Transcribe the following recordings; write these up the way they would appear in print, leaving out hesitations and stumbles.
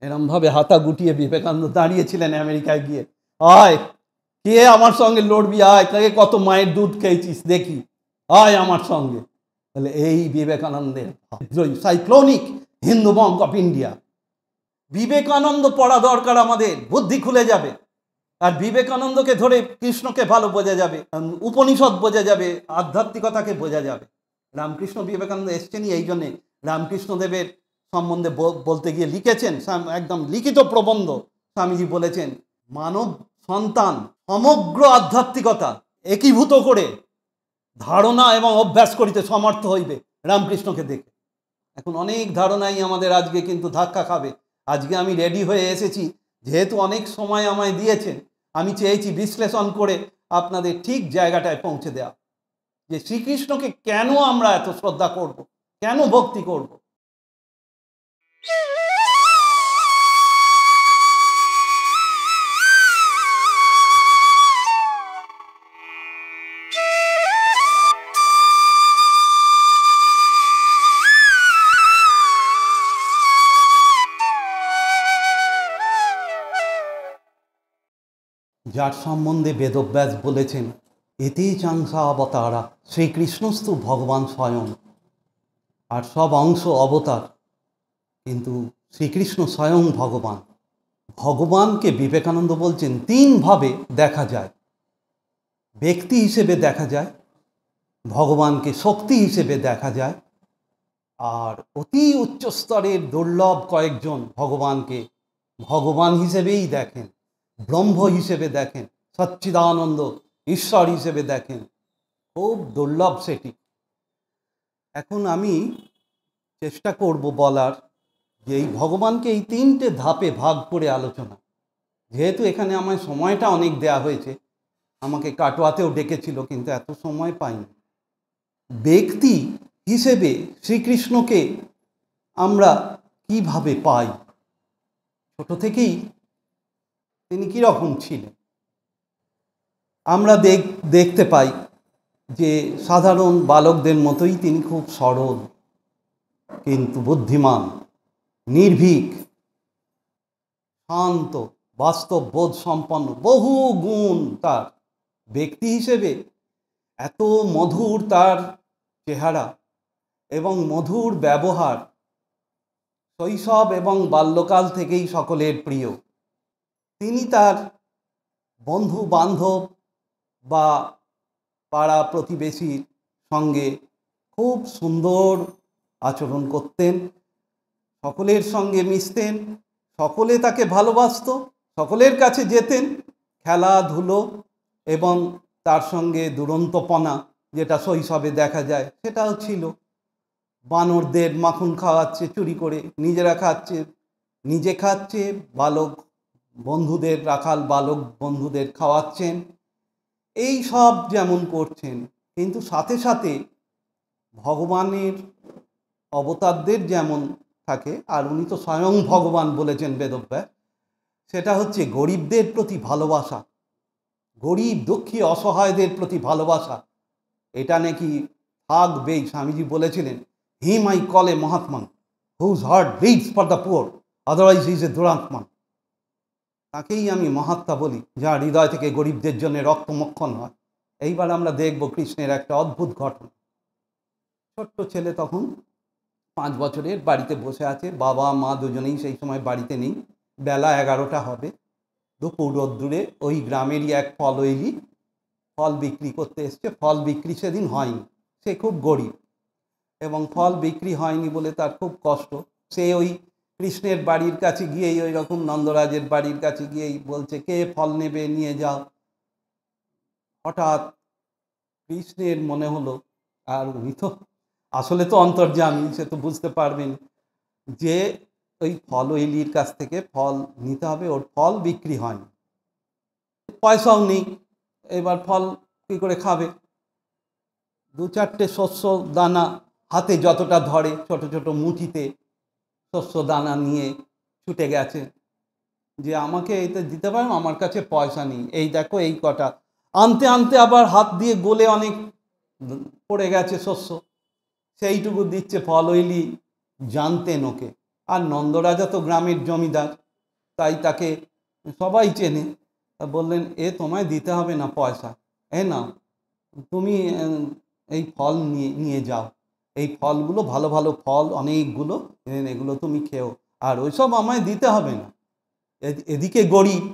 এরমভাবে হাতা গুটিয়ে বিবেকানন্দ দাঁড়িয়েছিলেন আমেরিকায় গিয়ে, আয় কে আমার সঙ্গে লড়বি, আয় তাকে কত মায়ের দুধ খেয়েছিস দেখি, আয় আমার সঙ্গে। তাহলে এই বিবেকানন্দের cyclonic Hindu Monk of India. Vivekananda পড়া দরকার আমাদের, বুদ্ধি খুলে যাবে। আর বিবেকানন্দকে ধরে কৃষ্ণকে ভালো বোঝা যাবে, উপনিষদ বোঝা যাবে, আধ্যাত্মিকতাকে বোঝা যাবে। রামকৃষ্ণ বিবেকানন্দ এসছেনই এই জন্যে। রামকৃষ্ণদেবের সম্বন্ধে বলতে গিয়ে লিখেছেন একদম লিখিত প্রবন্ধ। স্বামীজি বলেছেন মানব সন্তান সমগ্র আধ্যাত্মিকতা একীভূত করে ধারণা এবং অভ্যাস করিতে সমর্থ হইবে রামকৃষ্ণকে দেখে। এখন অনেক ধারণাই আমাদের আজকে কিন্তু ধাক্কা খাবে। আজকে আমি রেডি হয়ে এসেছি, যেহেতু অনেক সময় আমায় দিয়েছেন, আমি চেয়েছি বিশ্লেষণ করে আপনাদের ঠিক জায়গাটায় পৌঁছে দেওয়া, যে শ্রীকৃষ্ণকে কেন আমরা এত শ্রদ্ধা করব, কেন ভক্তি করব। যার সম্বন্ধে বেদব্যাস বলেছেন এতে চাংসা অবতারা শ্রীকৃষ্ণস্তু ভগবান স্বয়ং। আর সব অংশ অবতার, কিন্তু শ্রীকৃষ্ণ স্বয়ং ভগবান। ভগবানকে বিবেকানন্দ বলছেন তিনভাবে দেখা যায়। ব্যক্তি হিসেবে দেখা যায়, ভগবানকে শক্তি হিসেবে দেখা যায়, আর অতি উচ্চ স্তরের দুর্লভ কয়েকজন ভগবানকে ভগবান হিসেবেই দেখেন, ব্রহ্ম হিসেবে দেখেন, সচ্চিদানন্দ ঈশ্বর হিসেবে দেখেন। খুব দুর্লভ সেটি। এখন আমি চেষ্টা করব বলার যে এই ভগবানকে এই তিনটে ধাপে ভাগ করে আলোচনা। যেহেতু এখানে আমায় সময়টা অনেক দেয়া হয়েছে, আমাকে কাটোয়াতেও ডেকেছিল কিন্তু এত সময় পাইনি। ব্যক্তি হিসেবে শ্রীকৃষ্ণকে আমরা কিভাবে পাই? ছোট থেকেই তিনি কীরকম ছিলেন আমরা দেখতে পাই যে সাধারণ বালকদের মতোই তিনি খুব সরল কিন্তু বুদ্ধিমান, নির্ভীক, শান্ত, বাস্তব বোধ সম্পন্ন, বহু গুণ তার। ব্যক্তি হিসেবে এত মধুর তার চেহারা এবং মধুর ব্যবহার, শৈশব এবং বাল্যকাল থেকেই সকলের প্রিয়। তিনি তার বন্ধু বান্ধব বা পাড়া প্রতিবেশীর সঙ্গে খুব সুন্দর আচরণ করতেন, সকলের সঙ্গে মিশতেন, সকলে তাকে ভালোবাসত, সকলের কাছে যেতেন। খেলাধুলো এবং তার সঙ্গে দুরন্তপনা যেটা শৈশবে দেখা যায় সেটাও ছিল। বানরদের মাখন খাওয়াচ্ছে চুরি করে, নিজেরা খাচ্ছে, নিজে খাচ্ছে, বালক বন্ধুদের, রাখাল বালক বন্ধুদের খাওয়াচ্ছেন, এই সব যেমন করছেন। কিন্তু সাথে সাথে ভগবানের অবতারদের যেমন থাকে, আর উনি তো স্বয়ং ভগবান বলেছেন বেদব্যাস, সেটা হচ্ছে গরিবদের প্রতি ভালোবাসা, গরিব দুঃখী অসহায়দের প্রতি ভালোবাসা। এটা নাকি থাকবেই। স্বামীজি বলেছিলেন, him I call a mahatman whose heart beats for the poor, otherwise he is a duratman. তাকেই আমি মহাত্মা বলি, যার হৃদয় থেকে গরিবদের জন্য রক্তমক্ষণ হয়। এইবার আমরা দেখব কৃষ্ণের একটা অদ্ভুত ঘটনা। ছোট্ট ছেলে তখন 5 বছরের, বাড়িতে বসে আছে, বাবা মা দুজনেই সেই সময় বাড়িতে নেই। বেলা 11টা হবে, দুপুর রোদ্দুরে ওই গ্রামেরই এক ফলওয়েলি ফল বিক্রি করতে এসছে। ফল বিক্রি সেদিন হয়নি, সে খুব গরিব এবং ফল বিক্রি হয়নি বলে তার খুব কষ্ট। সে ওই কৃষ্ণের বাড়ির কাছে গিয়েই, ওই রকম নন্দরাজের বাড়ির কাছে গিয়েই বলছে, কে ফল নেবে নিয়ে যাও। হঠাৎ কৃষ্ণের মনে হলো, আর উনি তো আসলে তো অন্তর্যামী, সে তো বুঝতে পারবেন যে ওই ফলওয়েলির কাছ থেকে ফল নিতে হবে, ওর ফল বিক্রি হয়নি, পয়সাও নেই, এবার ফল কী করে খাবে। 2-4টে শস্য দানা হাতে যতটা ধরে, ছোট ছোট মুঠিতে শস্য দানা নিয়ে ছুটে গেছে যে আমাকে এইটা দিতে পারেন, আমার কাছে পয়সা নেই, এই দেখো এই কটা। আনতে আনতে আবার হাত দিয়ে গলে অনেক পড়ে গেছে শস্য, সেইটুকু দিচ্ছে। ফলওয়েলি জানতেন ওকে, আর নন্দরাজা তো গ্রামের জমিদার, তাই তাকে সবাই চেনে। বললেন, এ তোমায় দিতে হবে না পয়সা, এ না, তুমি এই ফল নিয়ে যাও, এই ফলগুলো ভালো ভালো ফল অনেকগুলো, এগুলো তুমি খেও, আর ওইসব আমায় দিতে হবে না। এদিকে গরিব,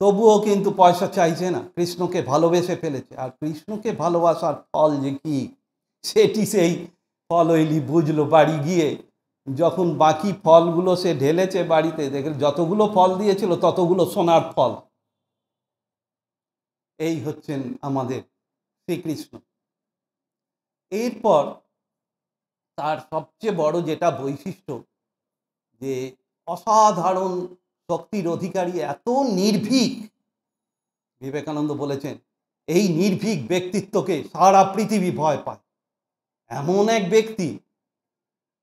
তবুও কিন্তু পয়সা চাইছে না, কৃষ্ণকে ভালোবেসে ফেলেছে। আর কৃষ্ণকে ভালোবাসার ফল যে কি, সেটি সেই ফলইলি বুঝলো বাড়ি গিয়ে। যখন বাকি ফলগুলো সে ঢেলেছে বাড়িতে, দেখে যতগুলো ফল দিয়েছিল ততগুলো সোনার ফল। এই হচ্ছেন আমাদের শ্রীকৃষ্ণ। এরপর তার সবচেয়ে বড় যেটা বৈশিষ্ট্য, যে অসাধারণ শক্তির অধিকারী, এত নির্ভীক। বিবেকানন্দ বলেছেন, এই নির্ভীক ব্যক্তিত্বকে সারা পৃথিবী ভয় পায়। এমন এক ব্যক্তি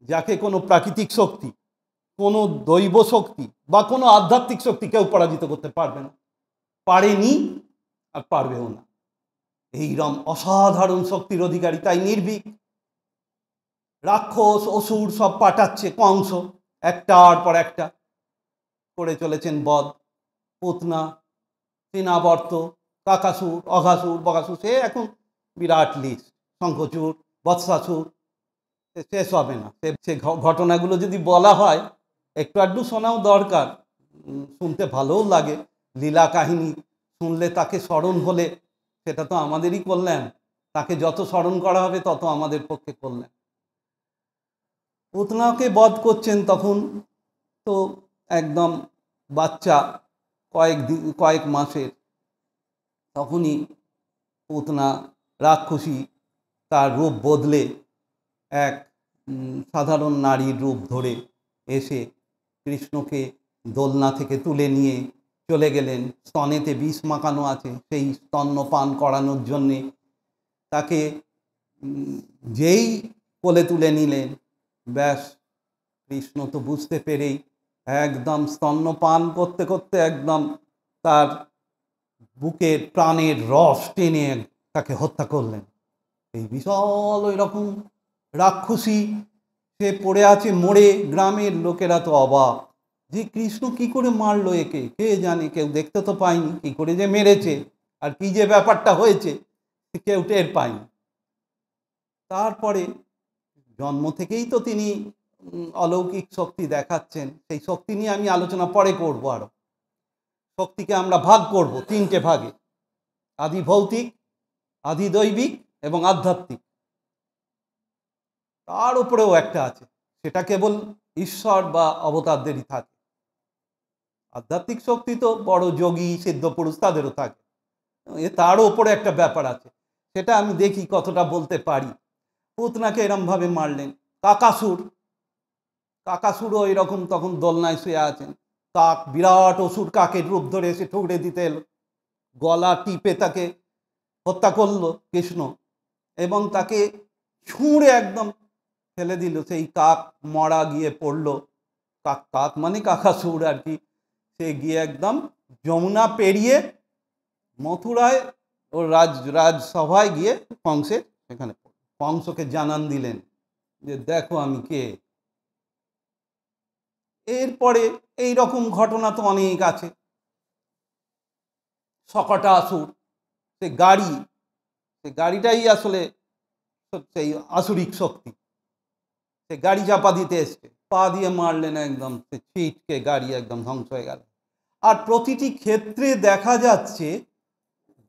যাকে কোনো প্রাকৃতিক শক্তি, কোনো দৈব শক্তি বা কোনো আধ্যাত্মিক শক্তি কেউ পরাজিত করতে পারবে না, পারেনি আর পারবেও না। এইরকম অসাধারণ শক্তির অধিকারী, তাই নির্ভীক। রাক্ষস অসুর সব পাঠাচ্ছে কংস, একটার পর একটা করে চলেছেন বধ। পুতনা, তৃণাবর্ত, কাকাসুর, অঘাসুর, বকাসুর, সে এখন বিরাট লিস্ট, শঙ্খচূড়, বৎসাসুর, শেষ হবে না। সে ঘটনাগুলো যদি বলা হয়, একটু আধটু শোনাও দরকার, শুনতে ভালোও লাগে। লীলা কাহিনী শুনলে, তাকে স্মরণ হলে সেটা তো আমাদেরই কল্যাণ, তাকে যত স্মরণ করা হবে তত আমাদের পক্ষে কল্যাণ। পুতনাকে বধ করছেন তখন তো একদম বাচ্চা, কয়েক মাসের। তখনই পুতনা রাক্ষসী তার রূপ বদলে এক সাধারণ নারীর রূপ ধরে এসে কৃষ্ণকে দোলনা থেকে তুলে নিয়ে চলে গেলেন। স্তনেতে বিষ মাখানো আছে, সেই স্তন্যপান করানোর জন্যে তাকে যেই কোলে তুলে নিলেন, ব্যাস কৃষ্ণ তো বুঝতে পেরেই একদম স্তন্যপান করতে করতে একদম তার বুকের প্রাণের রস টেনে তাকে হত্যা করলেন। এই বিশাল ওই রকম রাক্ষসী সে পড়ে আছে মরে। গ্রামের লোকেরা তো অবাক, যে কৃষ্ণ কি করে মারলো একে, কে জানে, কেউ দেখতে তো পায়নি, কি করে যে মেরেছে আর কি যে ব্যাপারটা হয়েছে কেউ টের পায়নি। তারপরে জন্ম থেকেই তো তিনি অলৌকিক শক্তি দেখাচ্ছেন, সেই শক্তি নিয়ে আমি আলোচনা পরে করবো। আরো শক্তিকে আমরা ভাগ করব তিনটে ভাগে, আদি ভৌতিক, আদি দৈবিক এবং আধ্যাত্মিক। তার উপরেও একটা আছে, সেটা কেবল ঈশ্বর বা অবতারদেরই থাকে। আধ্যাত্মিক শক্তি তো বড় যোগী সিদ্ধ পুরুষ তাদেরও থাকে, তারও উপরে একটা ব্যাপার আছে, সেটা আমি দেখি কতটা বলতে পারি। পুতনাকে এরম ভাবে মারলেন। কাকাসুরও এরকম তখন দোলনায় শুয়ে আছেন। কাক, বিরাট অসুর কাকের রূপ ধরে এসে ঠুকরে দিতে এলো, গলা টিপে তাকে হত্যা করলো কৃষ্ণ, এবং তাকে ছুঁড়ে একদম ফেলে দিল। সেই কাক মরা গিয়ে পড়লো, কাক মানে কাকাসুর আর কি, সে গিয়ে একদম যমুনা পেরিয়ে মথুরায় ওর রাজসভায় গিয়ে কংসের সেখানে কংসকে জানান দিলেন যে দেখো আমি কে। এরপরে এই রকম ঘটনা তো অনেক আছে। শকটাসুর, সে গাড়িটাই আসলে সেই আসুরিক শক্তি, সে গাড়ি চাপা দিতে এসছে, পা দিয়ে মারলেন, একদম সে ছিটকে গাড়ি একদম ধ্বংস হয়ে গেল। আর প্রতিটি ক্ষেত্রে দেখা যাচ্ছে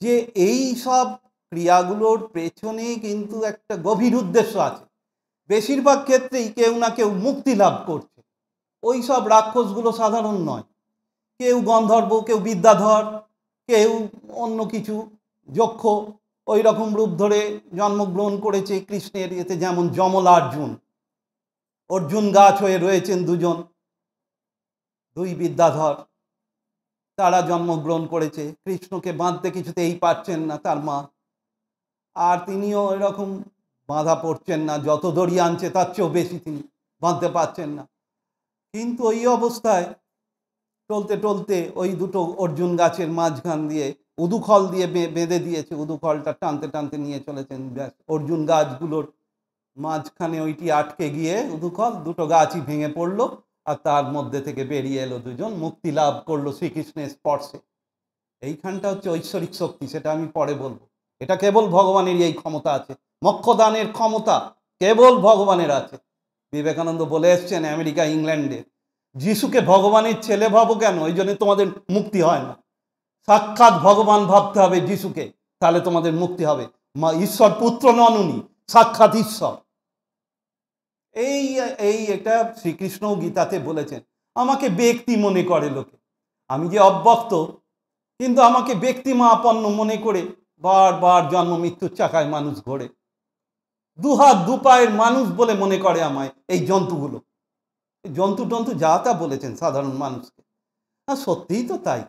যে এই সব ক্রিয়াগুলোর পেছনে কিন্তু একটা গভীর উদ্দেশ্য আছে। বেশিরভাগ ক্ষেত্রেই কেউ না কেউ মুক্তি লাভ করছে। ওই সব রাক্ষসগুলো সাধারণ নয়, কেউ গন্ধর্ব, কেউ বিদ্যাধর, কেউ অন্য কিছু যক্ষ, ওই রকম রূপ ধরে জন্মগ্রহণ করেছে কৃষ্ণের এতে। যেমন যমলার্জুন, অর্জুন গাছ হয়ে রয়েছেন দুই বিদ্যাধর, তারা জন্মগ্রহণ করেছে। কৃষ্ণকে বাঁধতে কিছুতেই পারছেন না তার মা, আর তিনিও এরকম বাঁধা পড়ছেন না, যত দড়ি আনছে তার চেয়েও বেশি তিনি বাঁধতে পারছেন না। কিন্তু ওই অবস্থায় টলতে টলতে ওই দুটো অর্জুন গাছের মাঝখান দিয়ে উদুখল দিয়ে বেঁধে দিয়েছে, উদুখলটা টানতে টানতে নিয়ে চলেছেন। অর্জুন গাছগুলোর মাঝখানে ওইটি আটকে গিয়ে উদুখল দুটো গাছই ভেঙে পড়লো, আর তার মধ্যে থেকে বেরিয়ে এলো দুজন, মুক্তি লাভ করলো শ্রীকৃষ্ণের স্পর্শে। এইখানটা হচ্ছে ঐশ্বরিক শক্তি, সেটা আমি পরে বলবো। এটা কেবল ভগবানেরই এই ক্ষমতা আছে, মোক্ষদানের ক্ষমতা কেবল ভগবানের আছে। বিবেকানন্দ বলে এসছেন আমেরিকা ইংল্যান্ডে, যিশুকে ভগবানের ছেলে ভাবো কেন, ওই জন্য তোমাদের মুক্তি হয় না। সাক্ষাৎ ভগবান ভাবতে হবে যিশুকে, তাহলে তোমাদের মুক্তি হবে। ঈশ্বর পুত্র নন উনি, সাক্ষাৎ ঈশ্বর। এই এই এটা শ্রীকৃষ্ণও গীতাতে বলেছেন। আমাকে ব্যক্তি মনে করে লোকে, আমি যে অব্যক্ত, কিন্তু আমাকে ব্যক্তি মাপন্ন মনে করে বারবার জন্ম মৃত্যুর চাকায় মানুষ ঘোরে। দুহাত দুপায়ের মানুষ বলে মনে করে আমায় এই জন্তুগুলো। জন্তু টন্তু যা তা বলেছেন সাধারণ মানুষকে, আর সত্যিই তো তাই।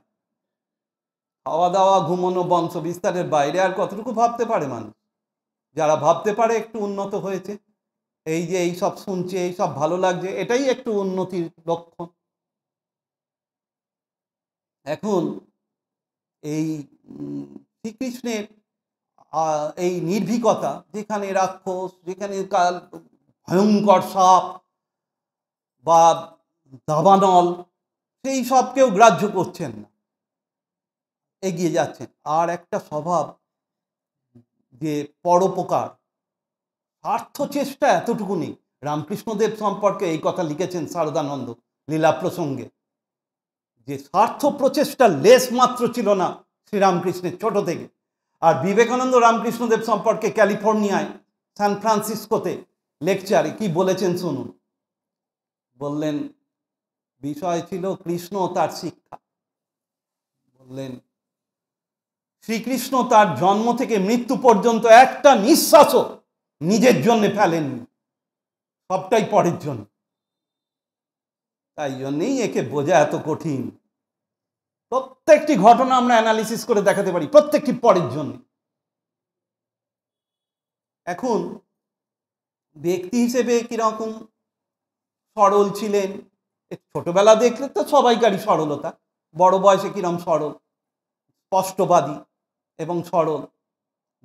খাওয়া দাওয়া, ঘুমানো, বংশ বিস্তারের বাইরে আর কতটুকু ভাবতে পারে মানুষ? যারা ভাবতে পারে একটু উন্নত হয়েছে, এই যে এই সব শুনছে, এই সব ভালো লাগছে, এটাই একটু উন্নতির লক্ষণ। এখন এই শ্রীকৃষ্ণের এই নির্ভীকতা, যেখানে রাক্ষস, যেখানে ভয়ঙ্কর সাপ বা দাবানল, সেই সব কেউ গ্রাহ্য করছেন না, এগিয়ে যাচ্ছেন। আর একটা স্বভাব যে পরোপকার, স্বার্থ চেষ্টা এতটুকু নেই। রামকৃষ্ণদেব সম্পর্কে এই কথা লিখেছেন শারদানন্দ লীলা প্রসঙ্গে, যে স্বার্থ প্রচেষ্টা লেশ মাত্র ছিল না শ্রীরামকৃষ্ণের ছোট থেকে। আর বিবেকানন্দ রামকৃষ্ণদেব সম্পর্কে ক্যালিফোর্নিয়ায় সান ফ্রান্সিসকোতে লেকচারে কি বলেছেন শুনুন। বললেন, বিষয় ছিল কৃষ্ণ ও তার শিক্ষা। বললেন, শ্রীকৃষ্ণ তার জন্ম থেকে মৃত্যু পর্যন্ত একটা নিঃশ্বাসও নিজের জন্য ফেলেননি, সবটাই পরের জন্য। তাই জন্যেই একে বোঝা এত কঠিন। প্রত্যেকটি ঘটনা আমরা অ্যানালিসিস করে দেখাতে পারি, প্রত্যেকটি পরের জন্য। এখন ব্যক্তি হিসেবে কিরকম সরল ছিলেন, ছোটবেলা দেখলে তো সবাইকারই সরলতা, বড় বয়সে কিরম সরল, স্পষ্টবাদী এবং সরল।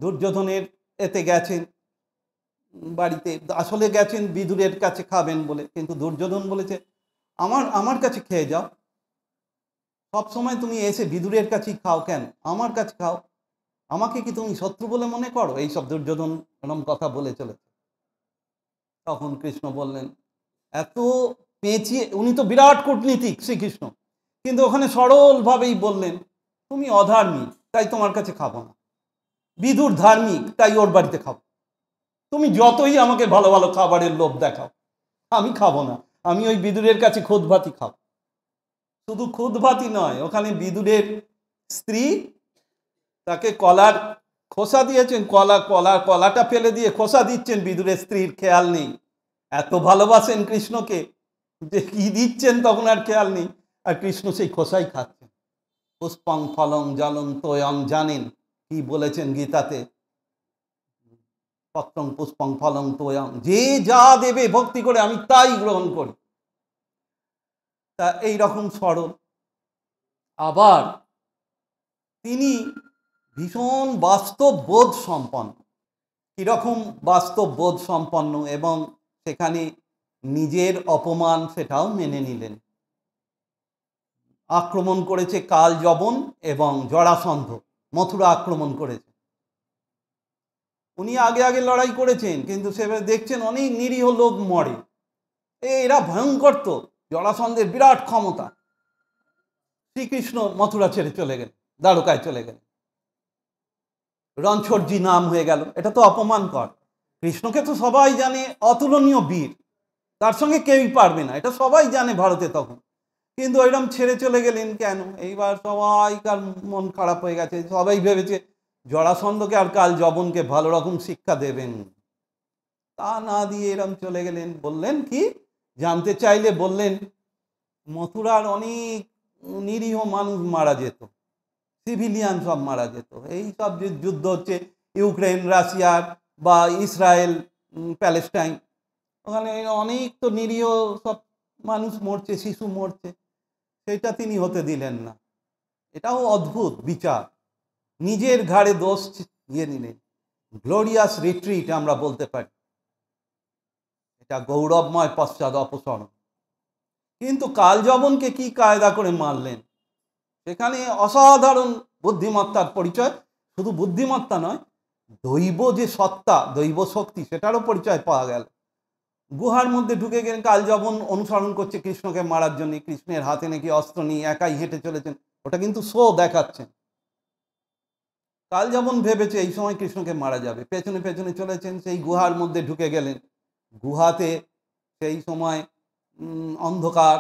দুর্যোধনের এতে গেছেন বাড়িতে, আসলে গেছেন বিদুরের কাছে খাবেন বলে, কিন্তু দুর্যোধন বলেছে আমার কাছে খেয়ে যাও, সব সময় তুমি এসে বিদুরের কাছেই খাও কেন, আমার কাছে খাও, আমাকে কি তুমি শত্রু বলে মনে করো? এইসব দুর্যোধন এরকম কথা বলে চলেছে। তখন কৃষ্ণ বললেন, এত পেঁচিয়ে, উনি তো বিরাট কূটনীতিক শ্রীকৃষ্ণ, কিন্তু ওখানে সরলভাবেই বললেন, তুমি অধার্মিক তাই তোমার কাছে খাবো না, বিদুর ধার্মিক তাই ওর বাড়িতে খাবো, তুমি যতই আমাকে ভালো ভালো খাবারের লোভ দেখাও, আমি খাবো না, আমি ওই বিদুরের কাছে খুদ ভাতই খাবো। শুধু খুদ ভাতই নয়, ওখানে বিদুরের স্ত্রী তাকে কলার খোসা দিয়েছেন, কলাটা ফেলে দিয়ে খোসা দিচ্ছেন, বিদুরের স্ত্রীর খেয়াল নেই। এত ভালোবাসেন কৃষ্ণকে যে কি দিচ্ছেন তখন আর খেয়াল নেই, আর কৃষ্ণ সেই খোসাই খাচ্ছেন। পুষ্পং ফলং জলং তোয়ং, জানেন কি বলেছেন গীতাতে, পত্রং পুষ্পং ফলং তোয়ং, যে যা দেবে ভক্তি করে আমি তাই গ্রহণ করি। তা এইরকম সরল। আবার তিনি ভীষণ বাস্তব বোধ সম্পন্ন। কীরকম বাস্তব বোধ সম্পন্ন, এবং সেখানে নিজের অপমান সেটাও মেনে নিলেন। আক্রমণ করেছে কাল যবন এবং জরাসন্ধ, মথুরা আক্রমণ করেছে। উনি আগে আগে লড়াই করেছেন, কিন্তু সেভাবে দেখছেন অনেক নিরীহ লোক মরে, এরা ভয়ঙ্কর, তো জরাসন্ধের বিরাট ক্ষমতা। শ্রীকৃষ্ণ মথুরা ছেড়ে চলে গেলেন, দ্বারকায় চলে গেলেন, রণছোড়জি নাম হয়ে গেল। এটা তো অপমানকর। কৃষ্ণকে তো সবাই জানে অতুলনীয় বীর, তার সঙ্গে কেউই পারবে না, এটা সবাই জানে ভারতে তখন, কিন্তু ওইরকম ছেড়ে চলে গেলেন কেন? এইবার সবাইকার মন খারাপ হয়ে গেছে, সবাই ভেবেছে জরাসন্ধকে আর কাল যবনকে ভালো রকম শিক্ষা দেবেন, তা না দিয়ে এরম চলে গেলেন। বললেন কি, জানতে চাইলে বললেন মথুরার অনেক নিরীহ মানুষ মারা যেত, সিভিলিয়ান সব মারা যেত। এই সব যে যুদ্ধ হচ্ছে ইউক্রেন রাশিয়ার বা ইসরায়েল প্যালেস্টাইন, ওখানে অনেক তো নিরীহ সব মানুষ মরছে, শিশু মরছে, সেটা তিনি হতে দিলেন না। এটাও অদ্ভুত বিচার, নিজের ঘাড়ে দোষ দিয়ে নিলেন। গ্লোরিয়াস রিট্রিট আমরা বলতে পারি, এটা গৌরবময় পশ্চাৎ অপসরণ। কিন্তু কালযবনকে কি কায়দা করে মারলেন, সেখানে অসাধারণ বুদ্ধিমত্তার পরিচয়, শুধু বুদ্ধিমত্তা নয়, দৈব যে সত্তা, দৈব শক্তি, সেটারও পরিচয় পাওয়া গেল। গুহার মধ্যে ঢুকে গেলেন, কালযবন অনুসরণ করছে কৃষ্ণকে মারার জন্য, কৃষ্ণের হাতে নাকি অস্ত্র নিয়ে একাই হেঁটে চলেছেন, ওটা কিন্তু শো দেখাচ্ছেন। কালযবন ভেবেছে এই সময় কৃষ্ণকে মারা যাবে, পেছনে পেছনে চলেছেন, সেই গুহার মধ্যে ঢুকে গেলেন। গুহাতে সেই সময় অন্ধকার,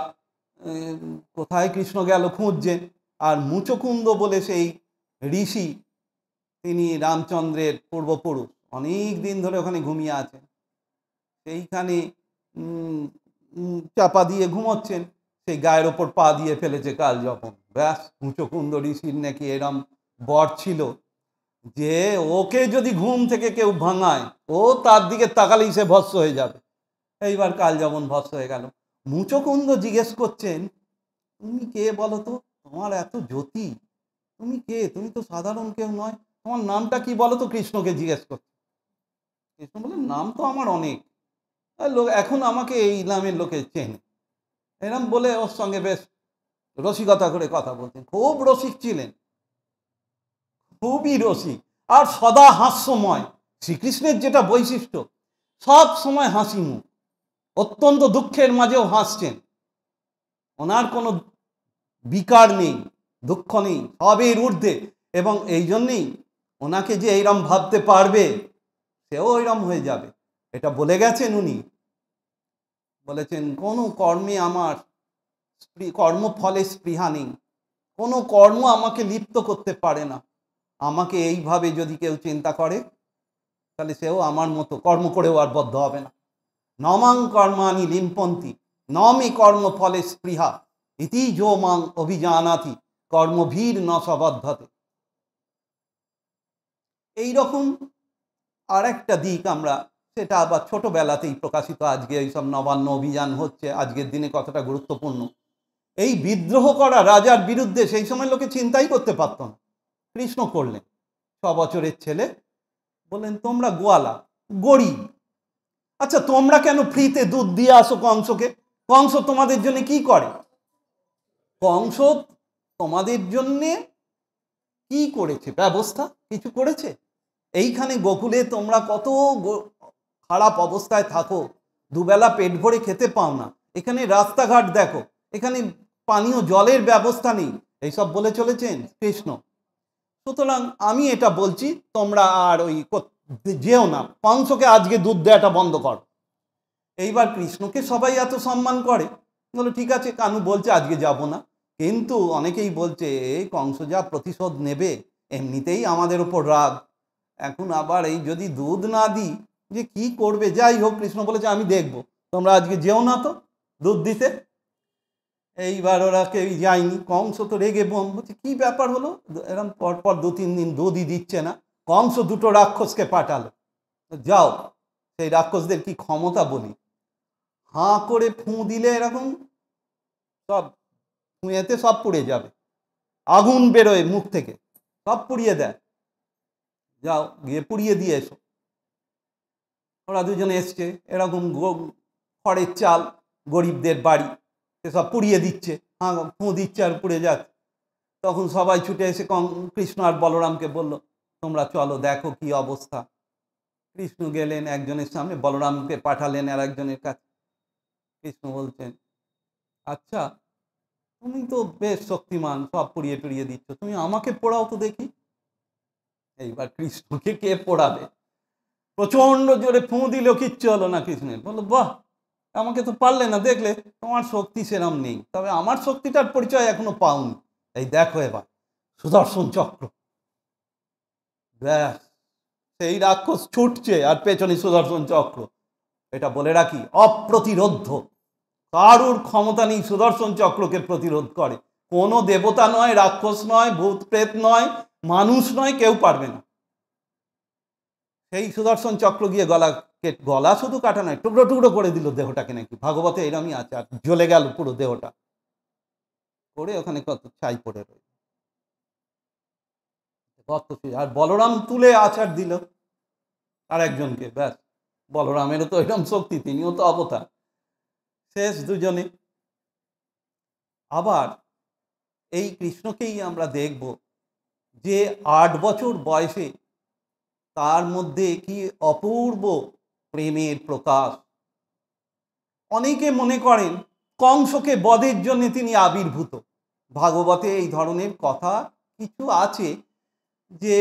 কোথায় কৃষ্ণ গেল খুঁজছেন। আর মুচকুন্দ বলে সেই ঋষি, তিনি রামচন্দ্রের পূর্বপুরুষ, অনেক দিন ধরে ওখানে ঘুমিয়ে আছেন, সেইখানে চাপা দিয়ে ঘুমোচ্ছেন, সেই গায়ের ওপর পা দিয়ে ফেলেছে কালযবন। ব্যাস, মুচকুন্দ ঋষির নাকি এরম বর ছিল যে ওকে যদি ঘুম থেকে কেউ ভাঙায়, ও তার দিকে তাকালেই সে ভস্ম হয়ে যাবে। এইবার কালযবন ভস্ম হয়ে গেল। মুচকুন্দ জিজ্ঞেস করছেন, তুমি কে বলো তো, তোমার এত জ্যোতি, তুমি কে, তুমি তো সাধারণ কেউ নয়, তোমার নামটা কি বলো তো, কৃষ্ণকে জিজ্ঞেস করছে। কৃষ্ণ বললেন, নাম তো আমার অনেক, লোক এখন আমাকে এই নামের লোকে চেনে। এরম বলে ওর সঙ্গে বেশ রসিকতা করে কথা বলছেন। খুব রসিক ছিলেন, খুবই রসিক, আর সদা হাস্যময়। শ্রীকৃষ্ণের যেটা বৈশিষ্ট্য, সব সময় হাসি মুখ, অত্যন্ত দুঃখের মাঝেও হাসছেন, ওনার কোনো বিকার নেই, দুঃখ নেই, সবের ঊর্ধ্বে। এবং এই জন্যেই ওনাকে যে এইরম ভাবতে পারবে, সেও ওইরম হয়ে যাবে, এটা বলে গেছেন উনি। বলেছেন, কোনো কর্মে আমার কর্মফলে স্পৃহা নেই, কোনো কর্ম আমাকে লিপ্ত করতে পারে না। আমাকে এইভাবে যদি কেউ চিন্তা করে, তাহলে সেও আমার মতো কর্ম করেও আর বদ্ধ হবে না। নমাং কর্মাণি লিম্পন্তি নমে কর্মফলে স্পৃহা ইতি যো মাং অভিজানাতি কর্মভীর ন সবদ্ধতে। এইরকম আর একটা দিক আমরা, সেটা আবার ছোটবেলাতেই প্রকাশিত। আজকে এইসব নবান্ন অভিযান হচ্ছে, আজকের দিনে কতটা গুরুত্বপূর্ণ। এই বিদ্রোহ করা রাজার বিরুদ্ধে সেই সময় লোকে চিন্তাই করতে পারত না, কৃষ্ণ করলেন। 6 বছরের ছেলে, বললেন, তোমরা গোয়ালা, গরিব, আচ্ছা তোমরা কেন ফ্রিতে দুধ দিয়ে আসো কংসকে? কংস তোমাদের জন্য কি করে? কংস তোমাদের জন্যে কি করেছে? ব্যবস্থা কিছু করেছে? এইখানে গোকুলে তোমরা কত খারাপ অবস্থায় থাকো, দুবেলা পেট ভরে খেতে পাও না, এখানে রাস্তাঘাট দেখো, এখানে পানীয় জলের ব্যবস্থা নেই, এইসব বলে চলেছেন কৃষ্ণ। সুতরাং আমি এটা বলছি, তোমরা আর ওই যেও না, কংসকে আজকে দুধ দেওয়াটা বন্ধ করো। এইবার কৃষ্ণকে সবাই এত সম্মান করে, বলো ঠিক আছে, কানু বলছে আজকে যাব না। কিন্তু অনেকেই বলছে, এই কংস যা প্রতিশোধ নেবে, এমনিতেই আমাদের ওপর রাগ, এখন আবার এই যদি দুধ না দিই যে কি করবে। যাই হোক, কৃষ্ণ বলেছে আমি দেখব, তোমরা আজকে যেও না তো দুধ দিতে। এইবার ওরা কেউ যায়নি, কংস তো রেগে বোম, বলছে কি ব্যাপার হলো, এরকম পরপর 2-3 দিন দুধই দিচ্ছে না। কংস 2টো রাক্ষসকে পাঠালো, যাও সেই রাক্ষসদের কি ক্ষমতা বলি, হাঁ করে ফুঁ দিলে এরকম সব ফুঁয়েতে সব পুড়ে যাবে, আগুন বেরোয় মুখ থেকে, সব পুড়িয়ে দেয়, যাও গিয়ে পুড়িয়ে দিয়ে এসো। ওরা দুজনে এসছে, এরকম খড়ের চাল গরিবদের বাড়ি, সেসব পুড়িয়ে দিচ্ছে, হাঁ ফুঁ দিচ্ছে আর পুড়ে যাচ্ছে। তখন সবাই ছুটে এসে কৃষ্ণ আর বলরামকে বলল, তোমরা চলো দেখো কি অবস্থা। কৃষ্ণ গেলেন একজনের সামনে, বলরামকে পাঠালেন আর একজনের কাছে। কৃষ্ণ বলছেন, আচ্ছা তুমি তো বেশ শক্তিমান, সব পুড়িয়ে টুড়িয়ে দিচ্ছ, তুমি আমাকে পোড়াও তো দেখি। এইবার কৃষ্ণকে কে পোড়াবে, প্রচন্ড জোরে ফুঁ দিল, কিচ্ছু হলো না কৃষ্ণের। বললো, বাহ, আমাকে তো পারলে না, দেখলে তোমার শক্তি সেরম নেই, তবে আমার শক্তিটার পরিচয় এখনো পাওনি, এই দেখো এবার সুদর্শন চক্র। ব্যাস, সেই রাক্ষস ছুটছে আর পেছনে সুদর্শন চক্র। এটা বলে রাখি, অপ্রতিরোধ্য, কারুর ক্ষমতা নেই সুদর্শন চক্রকে প্রতিরোধ করে। কোনো দেবতা নয়, রাক্ষস নয়, ভূত প্রেত নয়, মানুষ নয়, কেউ পারবে না। সেই সুদর্শন চক্র গিয়ে গলা শুধু কাটা নয়, টুকরো টুকরো করে দিল দেহটাকে, নাকি ভাগবতে এরমই আছে, আর জ্বলে গেল পুরো দেহটা, করে ওখানে কত ছাই পড়ে রইল। আর বলরাম তুলে আছাড় দিল আর একজনকে, ব্যাস, বলরামেরও তো এরকম শক্তি, তিনিও তো অবতার। শেষ দুজনে। আবার এই কৃষ্ণকেই আমরা দেখব যে 8 বছর বয়সে তার মধ্যে কি অপূর্ব প্রেমের প্রকাশ। অনেকে মনে করেন কংসকে বধের জন্য তিনি আবির্ভূত। ভাগবতে এই ধরনের কথা কিছু আছে যে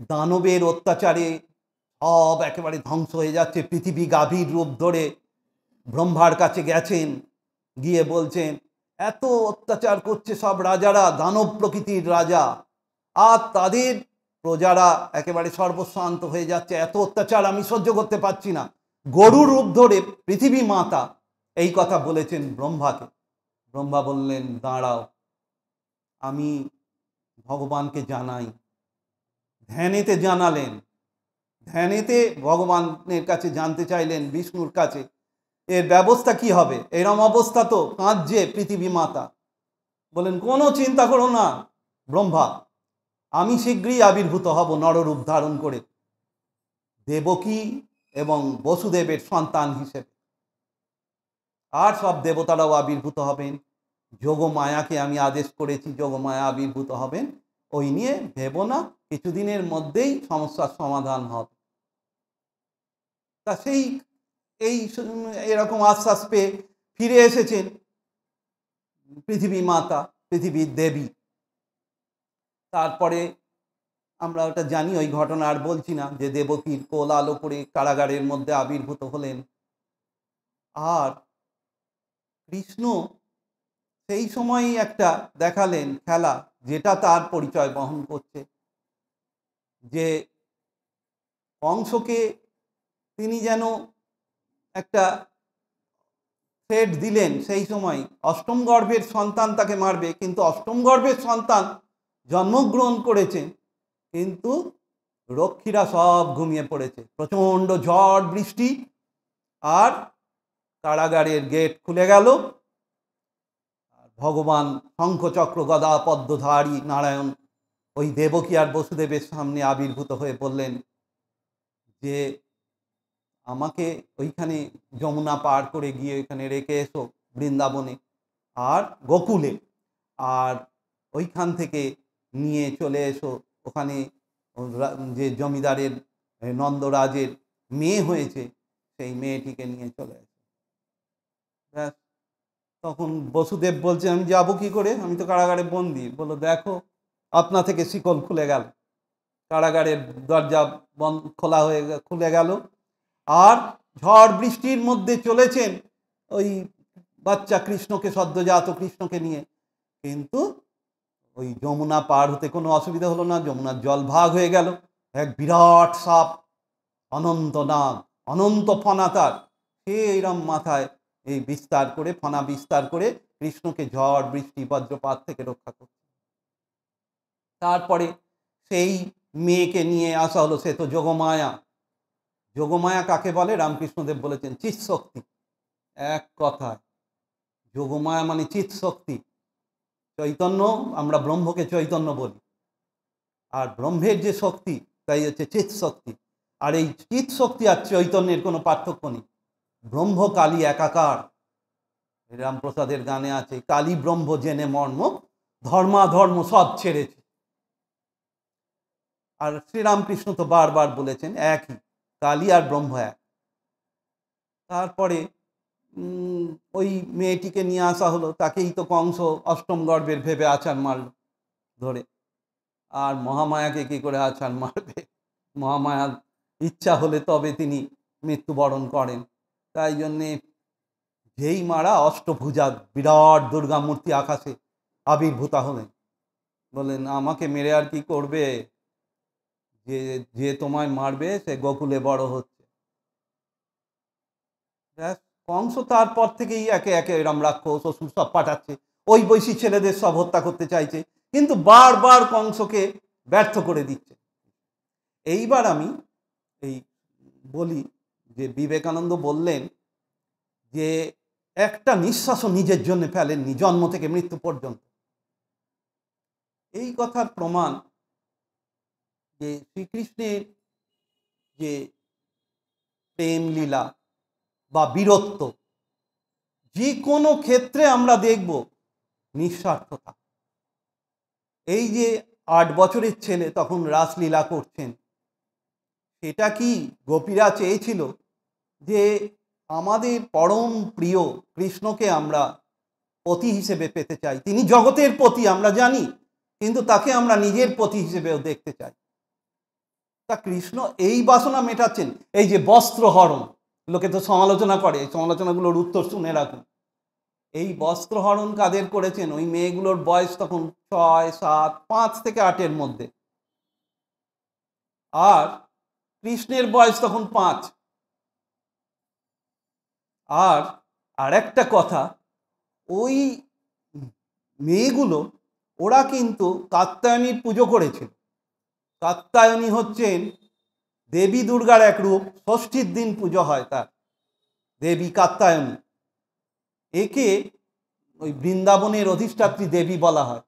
দানবের অত্যাচারে সব একেবারে ধ্বংস হয়ে যাচ্ছে, পৃথিবী গাভীর রূপ ধরে ব্রহ্মার কাছে গেছেন, গিয়ে বলছেন এত অত্যাচার করছে সব রাজারা, দানব প্রকৃতির রাজা, আর তাদের প্রজারা একেবারে সর্বস্বান্ত হয়ে যাচ্ছে, এত অত্যাচার আমি সহ্য করতে পারছি না। গরুর রূপ ধরে পৃথিবী মাতা এই কথা বলেছেন ব্রহ্মাকে। ব্রহ্মা বললেন দাঁড়াও, আমি ভগবানকে জানাই। ধ্যানেতে জানালেন, ধ্যানেতে ভগবানের কাছে জানতে চাইলেন, বিষ্ণুর কাছে এর ব্যবস্থা কি হবে, এরম অবস্থা তো কাঁদছে পৃথিবী মাতা। বলেন কোনো চিন্তা করো না ব্রহ্মা, আমি শীঘ্রই আবির্ভূত হব নররূপ ধারণ করে দেবকী এবং বসুদেবের সন্তান হিসেবে, আর সব দেবতারাও আবির্ভূত হবেন। যোগমায়াকে আমি আদেশ করেছি, যোগমায়া আবির্ভূত হবেন, ওই নিয়ে ভেবো না, কিছুদিনের মধ্যেই সমস্যার সমাধান হবে। তা সেই এরকম আশ্বাস পেয়ে ফিরে এসেছেন পৃথিবী মাতা, পৃথিবীর দেবী। তারপরে আমরা ওটা জানি, ওই ঘটনা আর বলছি না, যে দেবকীর কোল আলো করে কারাগারের মধ্যে আবির্ভূত হলেন। আর কৃষ্ণ সেই সময়ই একটা দেখালেন খেলা, যেটা তার পরিচয় বহন করছে, যে কংসকে তিনি যেন একটা থ্রেট দিলেন সেই সময়, অষ্টম গর্ভের সন্তান তাকে মারবে, কিন্তু অষ্টম গর্ভের সন্তান জন্মগ্রহণ করেছে, কিন্তু রক্ষীরা সব ঘুমিয়ে পড়েছে, প্রচণ্ড ঝড় বৃষ্টি, আর কারাগারের গেট খুলে গেল। ভগবান শঙ্খচক্র গদা পদ্মধারী নারায়ণ ওই দেবকী আর বসুদেবের সামনে আবির্ভূত হয়ে বললেন যে আমাকে ওইখানে যমুনা পার করে গিয়ে ওইখানে রেখে এসো বৃন্দাবনে আর গোকুলে, আর ওইখান থেকে নিয়ে চলে এসো ওখানে যে জমিদারের নন্দরাজের মেয়ে হয়েছে সেই মেয়েটিকে নিয়ে চলে এসো। তখন বসুদেব বলছে আমি যাবো কি করে, আমি তো কারাগারে বন্দি। বললো দেখো আপনা থেকে শিকল খুলে গেল, কারাগারের দরজা বন্ধ খুলে গেল, আর ঝড় বৃষ্টির মধ্যে চলেছেন ওই বাচ্চা কৃষ্ণকে, সদ্যজাত কৃষ্ণকে নিয়ে, কিন্তু ওই যমুনা পার হতে কোনো অসুবিধা হলো না। যমুনার জল ভাগ হয়ে গেল, এক বিরাট সাপ, অনন্ত নাগ, অনন্ত ফনা তার, সে এইরম মাথায় এই বিস্তার করে, ফনা বিস্তার করে কৃষ্ণকে ঝড় বৃষ্টি বজ্রপাত থেকে রক্ষা করছে। তারপরে সেই মেয়েকে নিয়ে আসা হলো, সে তো যোগমায়া। যোগমায়া কাকে বলে? রামকৃষ্ণদেব বলেছেন চিৎ শক্তি। এক কথায় যোগমায়া মানে চিৎ শক্তি। চৈতন্য, আমরা ব্রহ্মকে চৈতন্য বলি, আর ব্রহ্মের যে শক্তি তাই হচ্ছে চিৎ শক্তি। আর এই চিৎ শক্তি আর চৈতন্যের কোনো পার্থক্য নেই। ব্রহ্ম কালী একাকার। রামপ্রসাদের গানে আছে, কালী ব্রহ্ম জেনে মর্ম, ধর্মাধর্ম সব ছেড়েছে। আর শ্রীরামকৃষ্ণ তো বারবার বলেছেন একই, কালী আর ব্রহ্ম এক। তারপরে ওই মেয়েটিকে নিয়ে আসা হলো, তাকেই তো কংস অষ্টম গর্ভের ভেবে আছাড় মারল ধরে। আর মহামায়াকে কি করে আছাড় মারবে? মহামায়ার ইচ্ছা হলে তবে তিনি মৃত্যুবরণ করেন। তাই জন্যে যেই মারা অষ্টভুজা বিরাট দুর্গা মূর্তি আকাশে আবির্ভূতা হলেন, বলেন আমাকে মেরে আর কি করবে, যে যে তোমায় মারবে সে গোকুলে বড় হচ্ছে। কংস তারপর থেকেই একে একে এরম রাক্ষস অসুর সব পাঠাচ্ছে, ওই বৈশী ছেলেদের সব হত্যা করতে চাইছে, কিন্তু বারবার কংসকে ব্যর্থ করে দিচ্ছে। এইবার আমি এই বলি যে বিবেকানন্দ বললেন যে একটা নিঃশ্বাসও নিজের জন্য ফেলেননি জন্ম থেকে মৃত্যু পর্যন্ত। এই কথার প্রমাণ যে শ্রীকৃষ্ণের যে প্রেম লীলা বা বীরত্ব, যে কোনো ক্ষেত্রে আমরা দেখব নিঃস্বার্থতা। এই যে 8 বছরের ছেলে তখন রাসলীলা করছেন, সেটা কি গোপীরা চেয়েছিল যে আমাদের পরম প্রিয় কৃষ্ণকে আমরা পতি হিসেবে পেতে চাই? তিনি জগতের পতি আমরা জানি, কিন্তু তাকে আমরা নিজের পতি হিসেবেও দেখতে চাই। তা কৃষ্ণ এই বাসনা মেটাচ্ছেন। এই যে বস্ত্রহরণ, লোকে তো সমালোচনা করে, এই সমালোচনাগুলোর উত্তর শুনে রাখুন। এই বস্ত্রহরণ কাদের করেছেন? ওই মেয়েগুলোর বয়স তখন 6, 7, 5 থেকে 8-এর মধ্যে, আর কৃষ্ণের বয়স তখন 5। আর আরেকটা কথা, ওই মেয়েগুলো ওরা কিন্তু কাত্যায়নীর পুজো করেছিল। কাত্যায়নী হচ্ছেন দেবী দুর্গার এক রূপ, ষষ্ঠীর দিন পুজো হয় তার, দেবী কাত্যায়নী। একে ওই বৃন্দাবনের অধিষ্ঠাত্রী দেবী বলা হয়।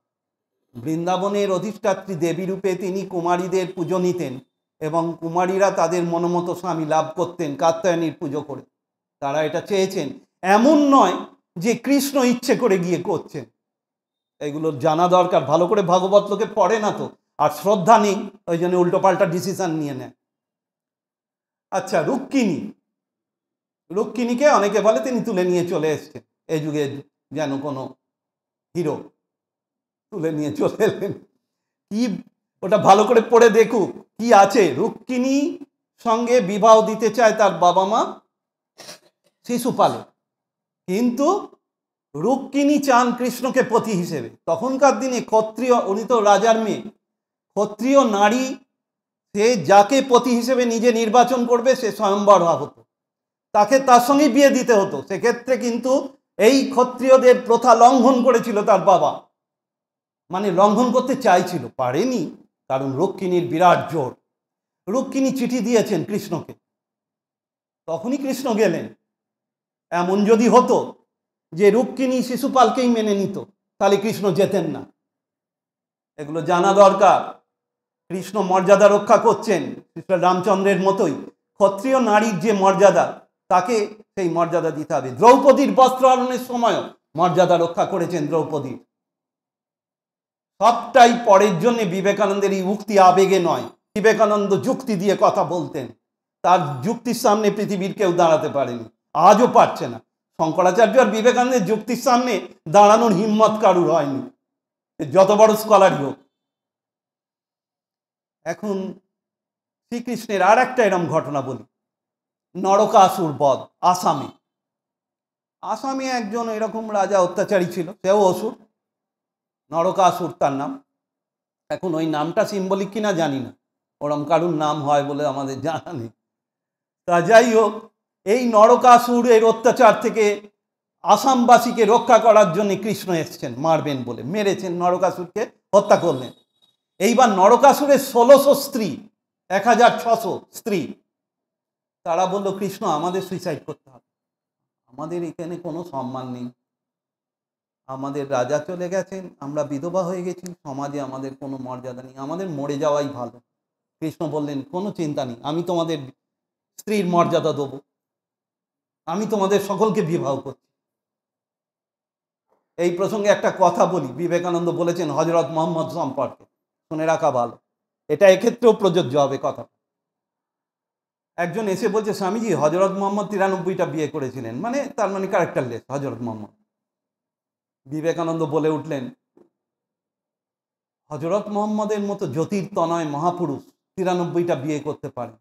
বৃন্দাবনের অধিষ্ঠাত্রী দেবী রূপে তিনি কুমারীদের পুজো নিতেন এবং কুমারীরা তাদের মনোমতো স্বামী লাভ করতেন কাত্যায়নীর পুজো করে। তারা এটা চেয়েছেন, এমন নয় যে কৃষ্ণ ইচ্ছে করে গিয়ে করছেন। এগুলো জানা দরকার, ভালো করে ভাগবত লোকে পড়ে না তো, আর শ্রদ্ধা নেই, ওই জন্য উল্টোপাল্টা ডিসিশন নিয়ে নেয়। আচ্ছা, রুক্মিণীকে অনেকে বলে তিনি তুলে নিয়ে চলে এসছেন, এই যুগে যেন কোনো হিরো তুলে নিয়ে চলে এলেন। কি ওটা ভালো করে পড়ে দেখুক কি আছে। রুক্মিণী সঙ্গে বিবাহ দিতে চায় তার বাবা মা শিশুপালে, কিন্তু রুক্মিণী চান কৃষ্ণকে পতি হিসেবে। তখনকার দিনে ক্ষত্রিয়, উনি তো রাজার মেয়ে, ক্ষত্রিয় নারী সে যাকে পতি হিসেবে নিজে নির্বাচন করবে সে স্বয়ম্বর হতো, তাকে তার সঙ্গে বিয়ে দিতে হতো। সেক্ষেত্রে কিন্তু এই ক্ষত্রিয়দের প্রথা লঙ্ঘন করেছিল তার বাবা, মানে লঙ্ঘন করতে চাইছিল, পারেনি, কারণ রুক্মিণীর বিরাট জোর। রুক্মিণী চিঠি দিয়েছেন কৃষ্ণকে, তখনই কৃষ্ণ গেলেন। এমন যদি হতো যে রুক্মিণী শিশুপালকেই মেনে নিত, তাহলে কৃষ্ণ যেতেন না। এগুলো জানা দরকার। কৃষ্ণ মর্যাদা রক্ষা করছেন কৃষ্ণ রামচন্দ্রের মতোই। ক্ষত্রিয় নারীর যে মর্যাদা, তাকে সেই মর্যাদা দিতে হবে। দ্রৌপদীর বস্ত্রহরণের সময়ও মর্যাদা রক্ষা করেছেন দ্রৌপদীর। সবটাই পরের জন্য। বিবেকানন্দের এই উক্তি আবেগে নয়, বিবেকানন্দ যুক্তি দিয়ে কথা বলতেন। তার যুক্তির সামনে পৃথিবীর কেউ দাঁড়াতে পারেনি, আজও পারছে না। শঙ্করাচার্য আর বিবেকানন্দের যুক্তির সামনে দাঁড়ানোর হিম্মত কারুর হয়নি, যত বড় স্কলারই হোক। এখন শ্রীকৃষ্ণের আর একটা এরম ঘটনা বলি। নরকাসুর বধ আসামে। আসামে একজন এরকম রাজা অত্যাচারী ছিল, সেও অসুর, নরকাসুর তার নাম। এখন ওই নামটা সিম্বলিক কিনা জানি না, ওরম কারুর নাম হয় বলে আমাদের জানা নেই। তা যাই হোক, এই নরকাসুরের অত্যাচার থেকে আসামবাসীকে রক্ষা করার জন্য কৃষ্ণ এসছেন, মারবেন বলে মেরেছেন, নরকাসুরকে হত্যা করলেন। এইবার নরকাসুরের 1600 স্ত্রী, 1600 স্ত্রী, তারা বলল কৃষ্ণ আমাদের সুইসাইড করতে হবে, আমাদের এখানে কোনো সম্মান নেই, আমাদের রাজা চলে গেছেন, আমরা বিধবা হয়ে গেছি, সমাজে আমাদের কোনো মর্যাদা নেই, আমাদের মরে যাওয়াই ভালো। কৃষ্ণ বললেন কোনো চিন্তা নেই, আমি তোমাদের স্ত্রীর মর্যাদা দেবো, আমি তোমাদের সকলকে বিবাহ করছি। এই প্রসঙ্গে একটা কথা বলি, বিবেকানন্দ বলেছেন হযরত মুহাম্মদ সম্পর্কে, শুনে রাখা ভালো, এটা এক্ষেত্রেও প্রযোজ্য হবে কথা। একজন এসে বলছে স্বামীজি হযরত মুহাম্মদ 93টা বিয়ে করেছিলেন, মানে তার মানে ক্যারেক্টারলেস হযরত মুহাম্মদ। বিবেকানন্দ বলে উঠলেন হযরত মুহাম্মদের মতো জ্যোতির্তনয় মহাপুরুষ 93টা বিয়ে করতে পারে,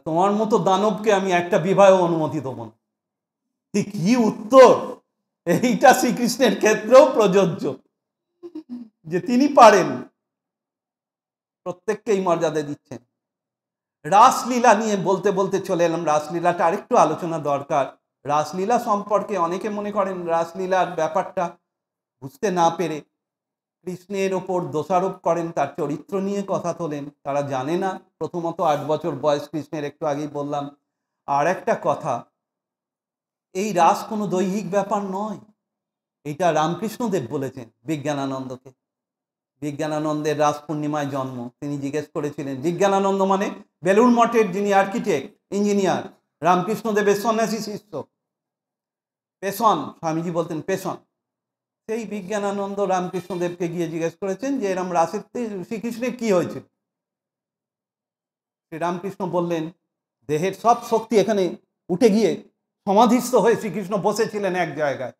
তোমার মতো দানবকে আমি একটা বিবাহ অনুমতি দেবো না। কি উত্তর! এইটা শ্রীকৃষ্ণের ক্ষেত্রেও প্রযোজ্য, যে তিনি পারেন, প্রত্যেককেই মর্যাদা দিচ্ছেন। রাসলীলা নিয়ে বলতে বলতে চলে এলাম, রাসলীলাটা আরেকটু আলোচনা দরকার। রাসলীলা সম্পর্কে অনেকে মনে করেন রাসলীলার ব্যাপারটা বুঝতে না পেরে কৃষ্ণের ওপর দোষারোপ করেন, তার চরিত্র নিয়ে কথা তোলেন, তারা জানে না। প্রথমত 8 বছর বয়স কৃষ্ণের, একটু আগেই বললাম। আর একটা কথা, এই রাস কোনো দৈহিক ব্যাপার নয়, এটা রামকৃষ্ণদেব বলেছেন বিজ্ঞানানন্দকে। বিজ্ঞানানন্দের রাস পূর্ণিমায় জন্ম। তিনি জিজ্ঞেস করেছিলেন, বিজ্ঞানানন্দ মানে বেলুড় মঠের যিনি আর্কিটেক্ট ইঞ্জিনিয়ার, রামকৃষ্ণদেবের সন্ন্যাসী শিষ্য, পেশন, স্বামীজি বলতেন পেশন। সেই বিজ্ঞানানন্দ রামকৃষ্ণদেবকে গিয়ে জিজ্ঞেস করেছেন যে এরম রাসের শ্রীকৃষ্ণের কি হয়েছিল। শ্রীরামকৃষ্ণ বললেন দেহের সব শক্তি এখানে উঠে গিয়ে সমাধিস্থ হয়ে শ্রীকৃষ্ণ বসেছিলেন এক জায়গায়,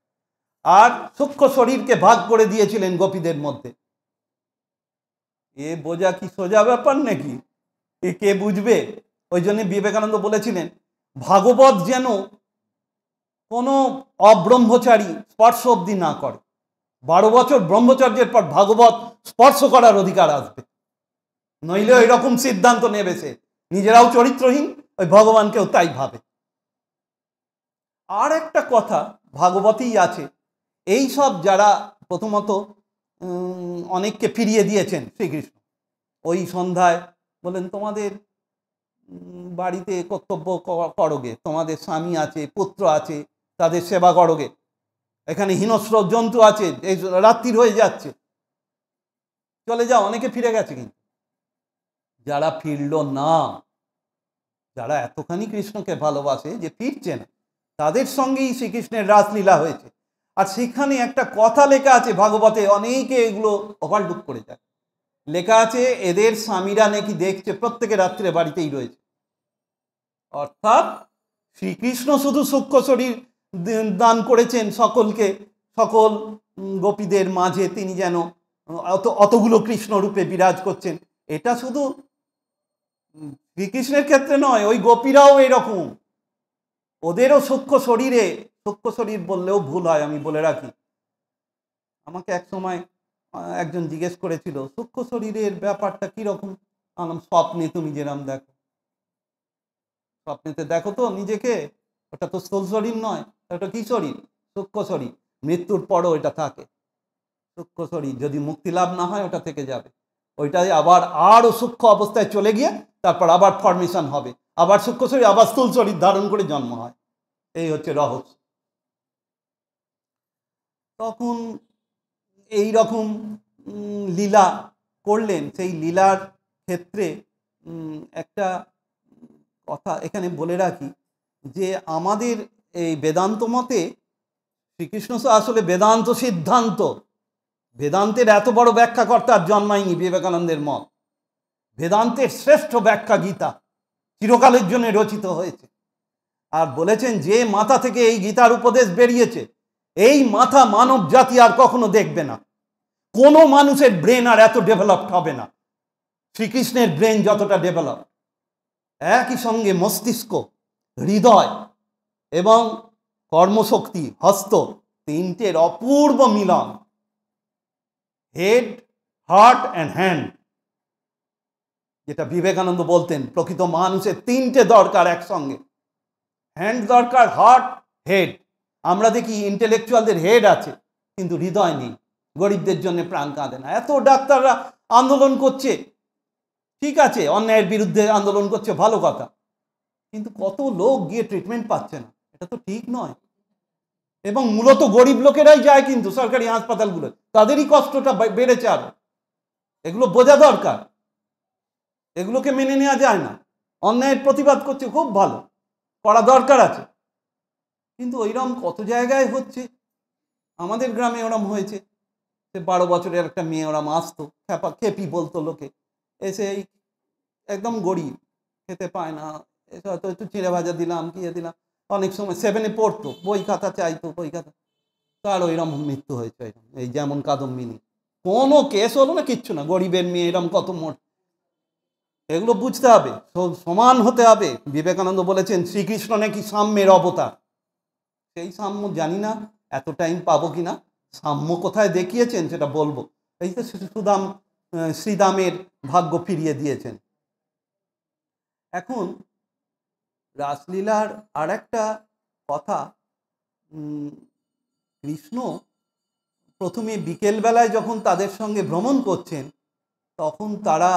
আর সূক্ষ্ম শরীরকে ভাগ করে দিয়েছিলেন গোপীদের মধ্যে। এ বোঝা কি সোজা ব্যাপার নাকি? এ কে বুঝবে? ওই জন্য বিবেকানন্দ বলেছিলেন ভাগবত যেন কোনো অব্রহ্মচারী স্পর্শ অব্দি না করে। 12 বছর ব্রহ্মচর্যের পর ভাগবত স্পর্শ করার অধিকার আসবে, নইলে ওই রকম সিদ্ধান্ত নেবে সে, নিজেরাও চরিত্রহীন, ওই ভগবানকেও তাই ভাবে। আর একটা কথা ভাগবতেই আছে, এই সব যারা প্রথমত অনেককে ফিরিয়ে দিয়েছেন শ্রীকৃষ্ণ, ওই সন্ধ্যায় বলেন তোমাদের বাড়িতে কর্তব্য করোগে, তোমাদের স্বামী আছে, পুত্র আছে, তাদের সেবা করোগে, এখানে হিংস্র জন্তু আছে, এই রাত্রির হয়ে যাচ্ছে, চলে যাও। অনেকে ফিরে গেছে, কিন্তু যারা ফিরল না, যারা এতখানি কৃষ্ণকে ভালোবাসে যে ফিরছে না, তাদের সঙ্গেই শ্রীকৃষ্ণের রাসলীলা হয়েছে। আর সেখানে একটা কথা লেখা আছে ভাগবতে, অনেকে এগুলো ওভারলুক করে যায়। লেখা আছে এদের স্বামীরা নাকি দেখছে প্রত্যেকে রাত্রে বাড়িতেই রয়েছে। অর্থাৎ শ্রীকৃষ্ণ শুধু সূক্ষ্ম শরীর দান করেছেন সকলকে, সকল গোপীদের মাঝে তিনি যেন অতগুলো কৃষ্ণ রূপে বিরাজ করছেন, এটা শুধু শ্রীকৃষ্ণের ক্ষেত্রে নয়, ওই গোপীরাও এরকম, ওদেরও সূক্ষ্ম শরীরে, সূক্ষ্ম শরীর বললেও ভুল হয়, আমি বলে রাখি। আমাকে এক সময় একজন জিজ্ঞেস করেছিল সূক্ষ্ম শরীরের ব্যাপারটা কিরকম। স্বপ্নে তুমি যেরকম দেখো, স্বপ্নেতে দেখো তো নিজেকে, ওটা তো স্থূল শরীর নয়, ওটা কি শরীর? সূক্ষ্ম শরীর। মৃত্যুর পরও এটা থাকে, সূক্ষ্ম শরীর। যদি মুক্তি লাভ না হয় ওটা থেকে যাবে, ওইটাই আবার আরো সূক্ষ্ম অবস্থায় চলে গিয়ে তারপর আবার ফরমেশন হবে, আবার সূক্ষ্ম শরীর, আবার স্থূল শরীর ধারণ করে জন্ম হয়। এই হচ্ছে রহস্য। তখন এই রকম লীলা করলেন। সেই লীলার ক্ষেত্রে একটা কথা এখানে বলে রাখি যে আমাদের এই বেদান্ত মতে শ্রীকৃষ্ণ আসলে বেদান্ত সিদ্ধান্ত, বেদান্তের এত বড় ব্যাখ্যাকর্তার জন্মায়নি বিবেকানন্দের মত। বেদান্তের শ্রেষ্ঠ ব্যাখ্যা গীতা, চিরকালের জন্য রচিত হয়েছে। আর বলেছেন যে মাথা থেকে এই গীতার উপদেশ বেরিয়েছে, এই মাথা মানব জাতি আর কখনো দেখবে না। কোনো মানুষের ব্রেন আর এত ডেভেলপড হবে না শ্রীকৃষ্ণের ব্রেন যতটা ডেভেলপ। একই সঙ্গে মস্তিষ্ক, হৃদয় এবং কর্মশক্তি, হস্ত, তিনটের অপূর্ব মিলন। হেড, হার্ট অ্যান্ড হ্যান্ড, যেটা বিবেকানন্দ বলতেন প্রকৃত মানুষের তিনটে দরকার একসঙ্গে। হ্যান্ড দরকার, হার্ট, হেড। আমরা দেখি ইন্টেলেকচুয়ালদের হেড আছে কিন্তু হৃদয় নেই, গরিবদের জন্য প্রাণ কাঁদে না। এত ডাক্তাররা আন্দোলন করছে, ঠিক আছে, অন্যায়ের বিরুদ্ধে আন্দোলন করছে, ভালো কথা, কিন্তু কত লোক গিয়ে ট্রিটমেন্ট পাচ্ছে না, এটা তো ঠিক নয়। এবং মূলত গরিব লোকেরাই যায় কিন্তু সরকারি হাসপাতালগুলো, তাদেরই কষ্টটা বেড়েছে আরো। এগুলো বোঝা দরকার, এগুলোকে মেনে নেওয়া যায় না। অন্যায়ের প্রতিবাদ করছে, খুব ভালো, করা দরকার আছে, কিন্তু ওইরকম কত জায়গায় হচ্ছে। আমাদের গ্রামে ওরম হয়েছে, সে 12 বছরের একটা মেয়ে, ওরম আসতো, খেপি বলতো লোকে, এসে একদম গরিব, খেতে পায় না, এসে হয়তো একটু চিড়ে ভাজা দিলাম, কি দিলাম, অনেক সময় 7-এ পড়তো, বই খাতা চাইতো, বই খাতা, তার ওইরকম মৃত্যু হয়েছে। এই যেমন কাদম্বিনী, কোনো কেস হলো না, কিচ্ছু না, গরিবের মেয়ে এরকম কত মোট। এগুলো বুঝতে হবে, সমান হতে হবে। বিবেকানন্দ বলেছেন শ্রীকৃষ্ণ নাকি সাম্যের অবতার। সেই সাম্য জানি না এত টাইম পাবো কিনা, সাম্য কোথায় দেখিয়েছেন সেটা বলবো। এই তো শ্রীদামের ভাগ্য ফিরিয়ে দিয়েছেন। এখন রাসলীলার আর একটা কথা, কৃষ্ণ প্রথমে বিকেলবেলায় যখন তাদের সঙ্গে ভ্রমণ করছেন, তখন তারা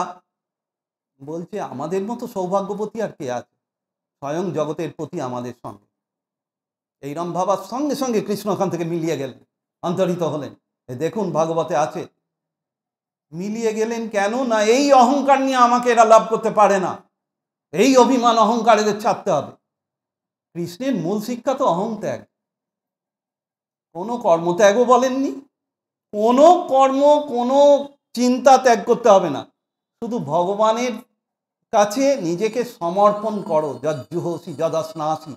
বলছে আমাদের মতো সৌভাগ্যবতী আর কে আছে, স্বয়ং জগতের প্রতি আমাদের সঙ্গে। এইরম ভাবার সঙ্গে সঙ্গে কৃষ্ণ ওখান থেকে মিলিয়ে গেলেন, অন্তর্হিত হলেন। দেখুন ভাগবতে আছে, মিলিয়ে গেলেন কেন না, এই অহংকার নিয়ে আমাকে এরা লাভ করতে পারে না, এই অভিমান অহংকার এদের ছাড়তে হবে। কৃষ্ণের মূল শিক্ষা তো অহংত্যাগ, কোনো কর্মত্যাগও বলেননি, কোনো কর্ম, কোনো চিন্তা ত্যাগ করতে হবে না, শুধু ভগবানের কাছে নিজেকে সমর্পণ করো। যৎ জুহোসি যদাস্নাসি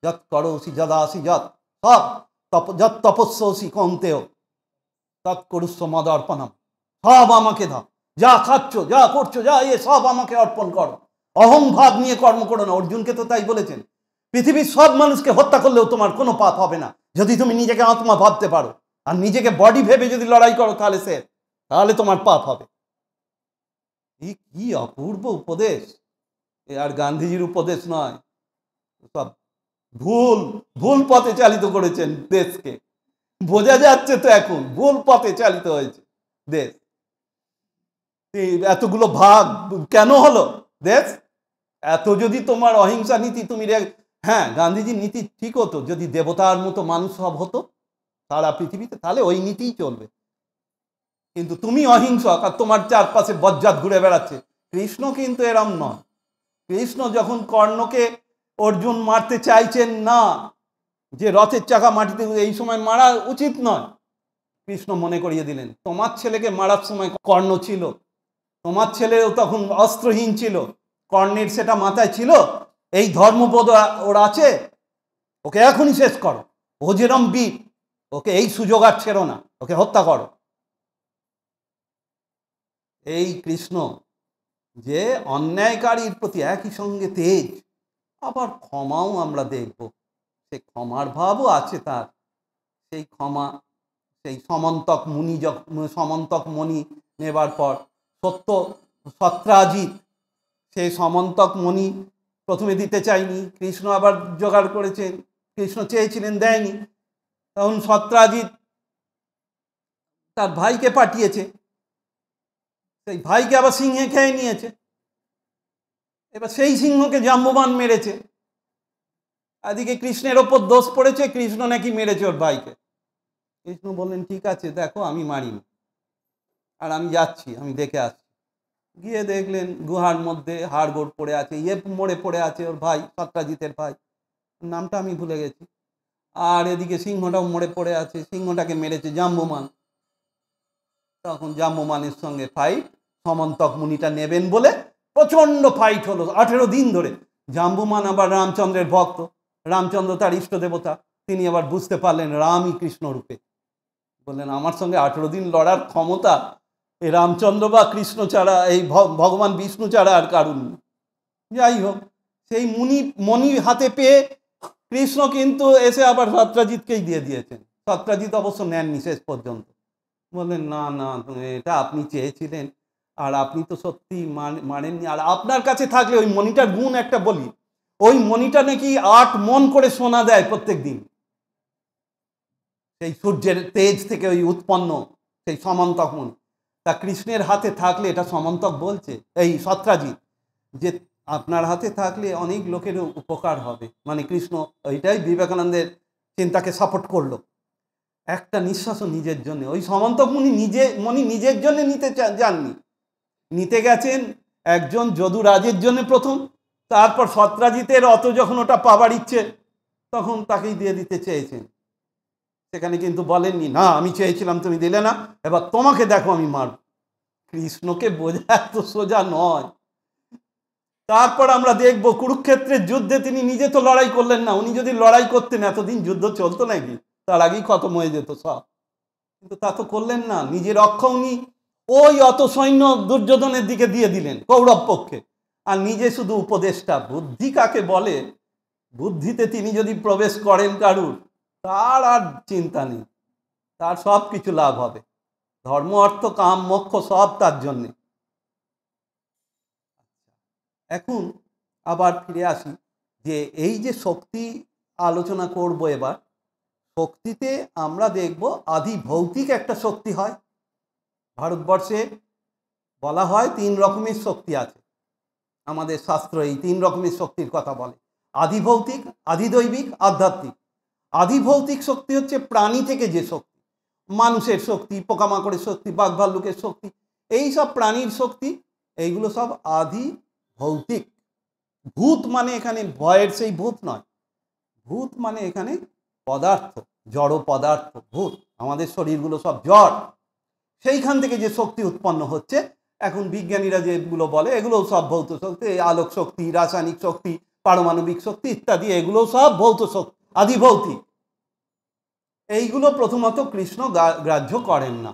যৎ করোসি যদাসি যৎ সব যৎ তপস্যসি কৌন্তেয় তৎ করুস্ব মদর্পণম। সব আমাকে দাও, যা খাচ্ছ, যা করছো, যা সব আমাকে অর্পণ করো। অহংভাব নিয়ে কর্ম করো না। অর্জুনকে তো তাই বলেছেন, পৃথিবীর সব মানুষকে হত্যা করলেও তোমার কোনো পাপ হবে না যদি তুমি নিজেকে আত্মা ভাবতে পারো। আর নিজেকে বডি ভেবে যদি লড়াই করো তাহলে তোমার পাপ হবে। কি অপূর্ব উপদেশ! এ আর গান্ধীজির উপদেশ নয়, সব ভুল পথে চালিত করেছেন দেশকে। বোঝা যাচ্ছে তো এখন ভুল পথে চালিত হয়েছে দেশ। এতগুলো ভাগ কেন হলো দেশ? এত যদি তোমার অহিংসা নীতি তুমি হ্যাঁ, গান্ধীজির নীতি ঠিক হতো যদি দেবতার মতো মানুষ সব হতো সারা পৃথিবীতে, তাহলে ওই নীতিই চলবে। কিন্তু তুমি অহিংসক আর তোমার চারপাশে বজ্জাত ঘুরে বেড়াচ্ছে। কৃষ্ণ কিন্তু এরম নয়। কৃষ্ণ যখন কর্ণকে অর্জুন মারতে চাইছেন না, যে রথের চাকা মাটিতে এই সময় মারা উচিত নয়, কৃষ্ণ মনে করিয়ে দিলেন তোমার ছেলেকে মারার সময় কর্ণ ছিল, তোমার ছেলেও তখন অস্ত্রহীন ছিল, কর্ণের সেটা মাথায় ছিল, এই ধর্মবোধ ওর আছে, ওকে এখনই শেষ করো। ও যেরম বীর, ওকে এই সুযোগ আর ছেড়ো না, ওকে হত্যা করো। এই কৃষ্ণ যে অন্যায়কারীর প্রতি একই সঙ্গে তেজ, আবার ক্ষমাও আমরা দেখব, সে ক্ষমার ভাবও আছে তার। সেই ক্ষমা, সেই সমন্তক মণি নেবার পর সত্রাজিৎ সেই সমন্তক মণি প্রথমে দিতে চাইনি, কৃষ্ণ আবার জোগাড় করেছেন, কৃষ্ণ চেয়েছিলেন দেয়নি, তখন সত্রাজিৎ তার ভাইকে পাঠিয়েছে, সেই ভাইকে আবার সিংহে খেয়ে নিয়েছে। এবার সেই সিংহকে জাম্ববান মেরেছে, এদিকে কৃষ্ণের ওপর দোষ পড়েছে, কৃষ্ণ নাকি মেরেছে ওর ভাইকে। কৃষ্ণ বললেন ঠিক আছে দেখো আমি মারিনি, আর আমি যাচ্ছি, আমি দেখে আসছি। গিয়ে দেখলেন গুহার মধ্যে হাড়গোড় পড়ে আছে, মরে পড়ে আছে ওর ভাই, সত্রাজিতের ভাই, নামটা আমি ভুলে গেছি। আর এদিকে সিংহটাও মরে পড়ে আছে, সিংহটাকে মেরেছে জাম্ববান। তখন জাম্ববানের সঙ্গে ফাইট, সমন্তক মুনিটা নেবেন বলে প্রচন্ড ফাইট হলো 18 দিন ধরে। জাম্বুমান আবার রামচন্দ্রের ভক্ত, রামচন্দ্র তার ইষ্ট দেবতা, তিনি আবার বুঝতে পারলেন রামই কৃষ্ণ রূপে, বললেন আমার সঙ্গে 18 দিন লড়ার ক্ষমতা এই রামচন্দ্র বা কৃষ্ণ ছাড়া, এই ভগবান বিষ্ণু ছাড়া আর কারুন। যাই হোক, সেই মণি হাতে পেয়ে কৃষ্ণ কিন্তু এসে আবার সত্রাজিৎকেই দিয়ে দিয়েছেন। সত্রাজিৎ অবশ্য নেননি শেষ পর্যন্ত, বললেন না না এটা আপনি চেয়েছিলেন, আর আপনি তো সত্যি মানেননি। আর আপনার কাছে থাকলে ওই মণিটার গুণ একটা বলি, ওই মণিটা নাকি 8 মণ করে সোনা দেয় প্রত্যেক দিন, সেই সূর্যের তেজ থেকে ওই উৎপন্ন সেই সমন্তক মণি। তা কৃষ্ণের হাতে থাকলে, এটা সমন্তক বলছে এই সত্রাজিৎ, যে আপনার হাতে থাকলে অনেক লোকের উপকার হবে, মানে কৃষ্ণ ওইটাই বিবেকানন্দের চিন্তাকে সাপোর্ট করলো। একটা নিঃশ্বাসও নিজের জন্য, ওই সমন্তক মণি নিজের জন্য নিতে যাননি, নিতে গেছেন একজন যদুরাজের জন্য প্রথম, তারপর সত্রাজিতের অত যখন ওটা পাবার ইচ্ছে তখন তাকেই দিয়ে দিতে চেয়েছেন। সেখানে কিন্তু বলেননি না আমি চেয়েছিলাম তুমি দিলে না, এবার তোমাকে দেখো আমি মারব। কৃষ্ণকে বোঝা এত সোজা নয়। তারপর আমরা দেখব কুরুক্ষেত্রের যুদ্ধে তিনি নিজে তো লড়াই করলেন না, উনি যদি লড়াই করতেন এতদিন যুদ্ধ চলতো নাকি, তার আগেই খতম হয়ে যেত সব, কিন্তু তা তো করলেন না। নিজের অক্ষ উনি ওই অত সৈন্য দুর্যোধনের দিকে দিয়ে দিলেন কৌরব পক্ষে, আর নিজে শুধু উপদেষ্টা। বুদ্ধি কাকে বলে, বুদ্ধিতে তিনি যদি প্রবেশ করেন কারুর, তার আর চিন্তা নেই, তার সব কিছু লাভ হবে, ধর্ম অর্থ কাম মোক্ষ সব তার জন্যে। এখন আবার ফিরে আসি, যে এই যে শক্তি আলোচনা করব এবার, শক্তিতে আমরা দেখব আদি ভৌতিক একটা শক্তি হয়। ভারতবর্ষে বলা হয় 3 রকমের শক্তি আছে, আমাদের শাস্ত্র এই 3 রকমের শক্তির কথা বলে, আদি ভৌতিক, আদি দৈবিক, আধ্যাত্মিক। আদি ভৌতিক শক্তি হচ্ছে প্রাণী থেকে যে শক্তি, মানুষের শক্তি, পোকামাকড়ের শক্তি, বাঘ ভাল্লুকের শক্তি, এই সব প্রাণীর শক্তি, এইগুলো সব আদি ভৌতিক। ভূত মানে এখানে ভয়ের সেই ভূত নয়, ভূত মানে এখানে পদার্থ, জড় পদার্থ ভূত, আমাদের শরীরগুলো সব জড়। সেইখান থেকে যে শক্তি উৎপন্ন হচ্ছে, এখন বিজ্ঞানীরা যেগুলো বলে এগুলো সব ভৌত শক্তি, আলোক শক্তি, রাসায়নিক শক্তি, পারমাণবিক শক্তি ইত্যাদি, এগুলো সব ভৌত শক্তি, আদি ভৌতিক। এইগুলো প্রথমত কৃষ্ণ গ্রাহ্য করেন না,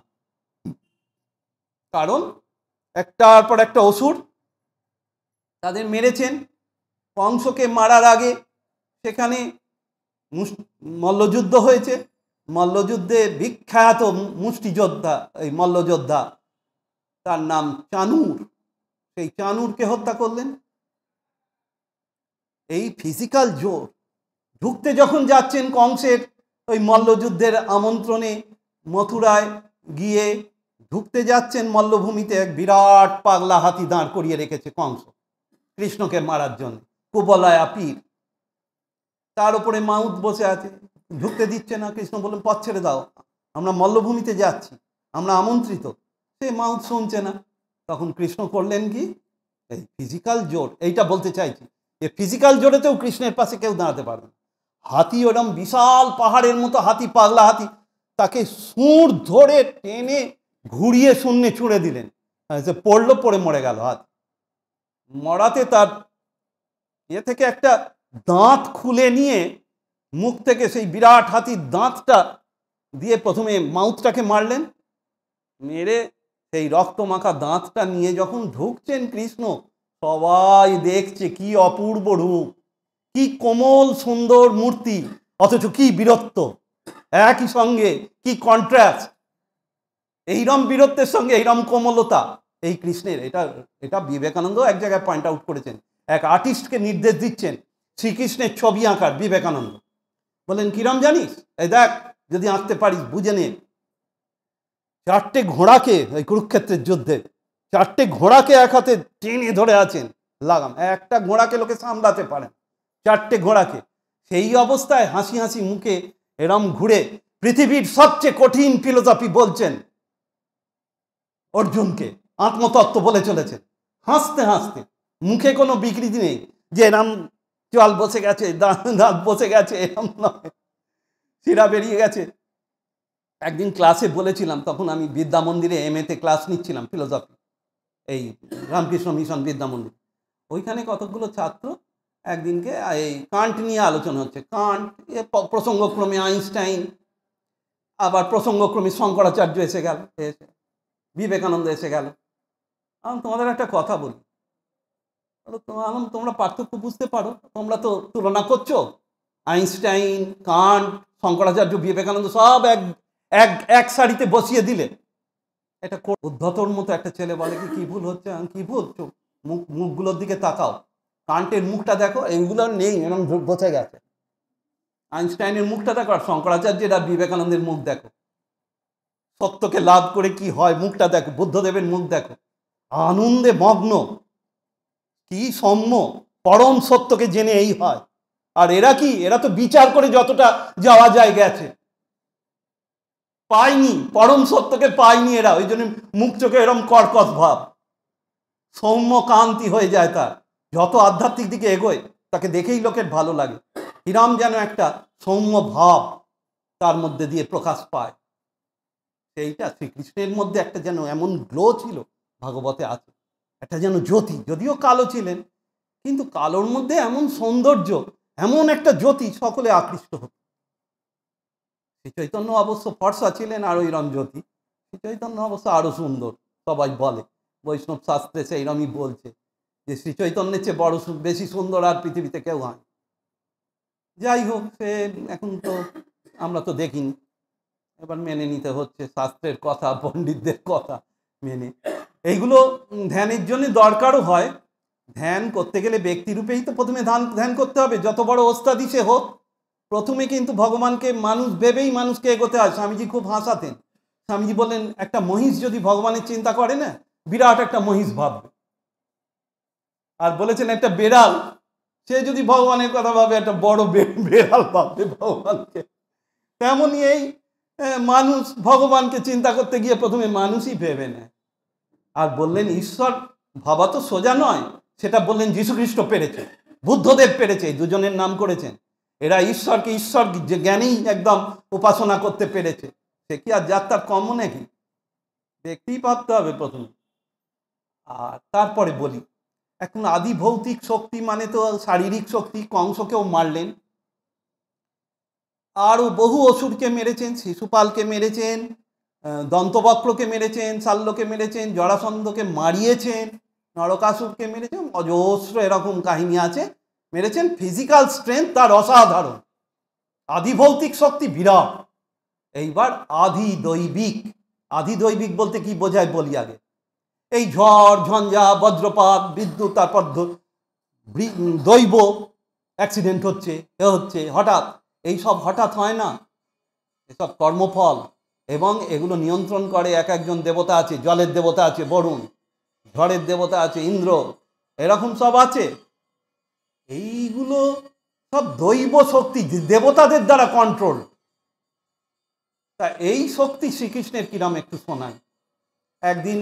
কারণ একটার পর একটা অসুর তাদের মেরেছেন। কংসকে মারার আগে সেখানে মল্লযুদ্ধ হয়েছে। মল্লযুদ্ধে বিখ্যাত মুষ্টিযোদ্ধা, এই মল্লযোদ্ধা, তার নাম চানুর, সেই চানুরকে হত্যা করলেন। এই ফিজিক্যাল জোর, ঢুকতে যখন যাচ্ছেন কংসের ওই মল্লযুদ্ধের আমন্ত্রণে মথুরায় গিয়ে ঢুকতে যাচ্ছেন মল্লভূমিতে, এক বিরাট পাগলা হাতি দাঁড় করিয়ে রেখেছে কংস কৃষ্ণকে মারার জন্য, কুবলয়া পীর, তার উপরে মাউত বসে আছে, ঢুকতে দিচ্ছে না। কৃষ্ণ বললেন পথ ছেড়ে দাও, আমরা মল্লভূমিতে যাচ্ছি, আমরা আমন্ত্রিত। সে মাউত শুনছে না। তখন কৃষ্ণ করলেন কি, এই ফিজিক্যাল জোর, এইটা বলতে চাইছি যে ফিজিক্যাল জোরেতেও কৃষ্ণের পাশে কেউ দাঁড়াতে পারবে না। হাতি ওরম বিশাল পাহাড়ের মতো হাতি, পাগলা হাতি, তাকে সুর ধরে টেনে ঘুরিয়ে শূন্যে ছুঁড়ে দিলেন, সে পড়লো, পড়ে মরে গেল। হাতি মরাতে তার থেকে একটা দাঁত খুলে নিয়ে মুখ থেকে সেই বিরাট হাতির দাঁতটা দিয়ে প্রথমে মাউথটাকে মারলেন, মেরে সেই রক্ত মাখা দাঁতটা নিয়ে যখন ঢুকছেন কৃষ্ণ, সবাই দেখছে কি অপূর্ব রূপ, কি কোমল সুন্দর মূর্তি, অথচ কি বীরত্ব, একই সঙ্গে কি কন্ট্রাস্ট। এইরম বীরত্বের সঙ্গে এইরম কোমলতা এই কৃষ্ণের। এটা বিবেকানন্দ এক জায়গায় পয়েন্ট আউট করেছেন। এক আর্টিস্টকে নির্দেশ দিচ্ছেন শ্রীকৃষ্ণের ছবি আঁকার, বিবেকানন্দ বলেন কিরম জানিস, এই দেখ যদি আঁকতে পারিস বুঝে নে। চারটে ঘোড়াকে, ওই কুরুক্ষেত্রের যুদ্ধে চারটে ঘোড়াকে এক হাতে টেনে ধরে আছেন লাগাম, একটা ঘোড়াকে লোকে সামলাতে পারেন, চারটে ঘোড়াকে। সেই অবস্থায় হাসি হাসি মুখে এরম ঘুরে পৃথিবীর সবচেয়ে কঠিন ফিলোসফি বলছেন অর্জুনকে, আত্মতত্ত্ব বলে চলেছেন হাসতে হাসতে, মুখে কোনো বিকৃতি নেই যে এরম চল বসে গেছে, দাঁত বসে গেছে, এরম নয়, শিরা বেরিয়ে গেছে। একদিন ক্লাসে বলেছিলাম, তখন আমি বিদ্যা মন্দিরে MA-তে ক্লাস নিচ্ছিলাম ফিলোসফি, এই রামকৃষ্ণ মিশন বিদ্যা মন্দির। ওইখানে কতগুলো ছাত্র, একদিনকে এই কান্ট নিয়ে আলোচনা হচ্ছে, কান্ট, প্রসঙ্গক্রমে আইনস্টাইন, আবার প্রসঙ্গক্রমে শঙ্করাচার্য এসে গেল, বিবেকানন্দ এসে গেল। তোমাদের একটা কথা বলি, তোমরা পার্থক্য বুঝতে পারো? তোমরা তো তুলনা করছো, আইনস্টাইন, কান্ট, শঙ্করাচার্য, বিবেকানন্দ সব এক সারিতে বসিয়ে দিলে। এটা উদ্ধতর মতো একটা ছেলে বলে কি ভুল হচ্ছে, কি ভুল, মুখগুলোর দিকে তাকাও, কান্টের মুখটা দেখো, এইগুলো নেই, এরকম বসে গেছে। আইনস্টাইনের মুখটা দেখো, আর শঙ্করাচার্যের আর বিবেকানন্দের মুখ দেখো, সত্যকে লাভ করে কি হয় মুখটা দেখো, বুদ্ধদেবের মুখ দেখো, আনন্দে মগ্ন, কি সৌম্য, পরম সত্যকে জেনে এই হয়। আর এরা কি, এরা তো বিচার করে যতটা যাওয়া যায় গেছে, পায়নি, পরম সত্যকে পায়নি এরা, ওই জন্য মুখ চোখে এরম কর্কশ ভাব, সৌম্য কান্তি হয়ে যায় তার। যত আধ্যাত্মিক দিকে এগোয় তাকে দেখেই লোকের ভালো লাগে, হিরাম যেন একটা সৌম্য ভাব তার মধ্যে দিয়ে প্রকাশ পায়। সেইটা শ্রীকৃষ্ণের মধ্যে একটা যেন এমন গ্লো ছিল, ভাগবতে আছে, একটা যেন জ্যোতি, যদিও কালো ছিলেন, কিন্তু কালোর মধ্যে এমন সৌন্দর্য, এমন একটা জ্যোতি, সকলে আকৃষ্ট হতো। শ্রী চৈতন্য অবশ্য ফর্সা ছিলেন, আর ওইরম জ্যোতি, শ্রী চৈতন্য অবশ্য আরো সুন্দর, সবাই বলে, বৈষ্ণব শাস্ত্রে সেইরমই বলছে যে শ্রী চৈতন্যের চেয়ে বড় বেশি সুন্দর আর পৃথিবীতে কেউ হয়। যাই হোক, সে এখন তো আমরা তো দেখিনি, এবার মেনে নিতে হচ্ছে শাস্ত্রের কথা, পণ্ডিতদের কথা মেনে। এইগুলো ধ্যানের জন্য দরকারও হয়। ধ্যান করতে গেলে ব্যক্তিরূপেই তো প্রথমে ধ্যান করতে হবে, যত বড় ওস্তাদি সে হোক, প্রথমে কিন্তু ভগবানকে মানুষ ভেবেই মানুষকে এগোতে হয়। স্বামীজি খুব হাসাতেন, স্বামীজি বলেন একটা মহিষ যদি ভগবানের চিন্তা করে না, বিরাট একটা মহিষ ভাববে। আর বলেছেন একটা বেড়াল, সে যদি ভগবানের কথা ভাবে, একটা বড় বেড়াল ভাববে ভগবানকে। তেমনই এই মানুষ ভগবানকে চিন্তা করতে গিয়ে প্রথমে মানুষই ভেবে নেয়। আর বললেন ঈশ্বর ভাবা তো সোজা নয়, সেটা বললেন যীশুখ্রিস্ট পেরেছে, বুদ্ধদেব পেরেছে, এই দুজনের নাম করেছেন। এরা ঈশ্বরকে ঈশ্বর জ্ঞানেই একদম উপাসনা করতে পেরেছে। সে কি আর যাত্রার কম নাকি? ব্যক্তিই ভাবতে হবে প্রথমে। আর তারপরে বলি, এখন আদি ভৌতিক শক্তি মানে তো শারীরিক শক্তি। কংসকেও মারলেন, আরও বহু অসুরকে মেরেছেন, শিশুপালকে মেরেছেন, দন্তবক্রকে মেরেছেন, শাল্যকে মেরেছেন, জরাসন্ধকে মারিয়েছেন, নরকাসুরকে মেরেছেন, অজস্র এরকম কাহিনী আছে। মেরেছেন। ফিজিক্যাল স্ট্রেংথ তার অসাধারণ, আদিভৌতিক শক্তি বিরাট। এইবার আধিদৈবিক। আধিদৈবিক বলতে কি বোঝায় বলি আগে। এই ঝড় ঝঞ্ঝা, বজ্রপাত, বিদ্যুৎ, তারপর দৈব অ্যাক্সিডেন্ট হচ্ছে, এ হচ্ছে হঠাৎ, এইসব হঠাৎ হয় না, এসব কর্মফল। এবং এগুলো নিয়ন্ত্রণ করে এক একজন দেবতা আছে। জলের দেবতা আছে বরুণ, ঝড়ের দেবতা আছে ইন্দ্র, এরকম সব আছে। এইগুলো সব দৈব শক্তি, দেবতাদের দ্বারা কন্ট্রোল। তা এই শক্তি শ্রীকৃষ্ণের কিরাম একটু শোনায়। একদিন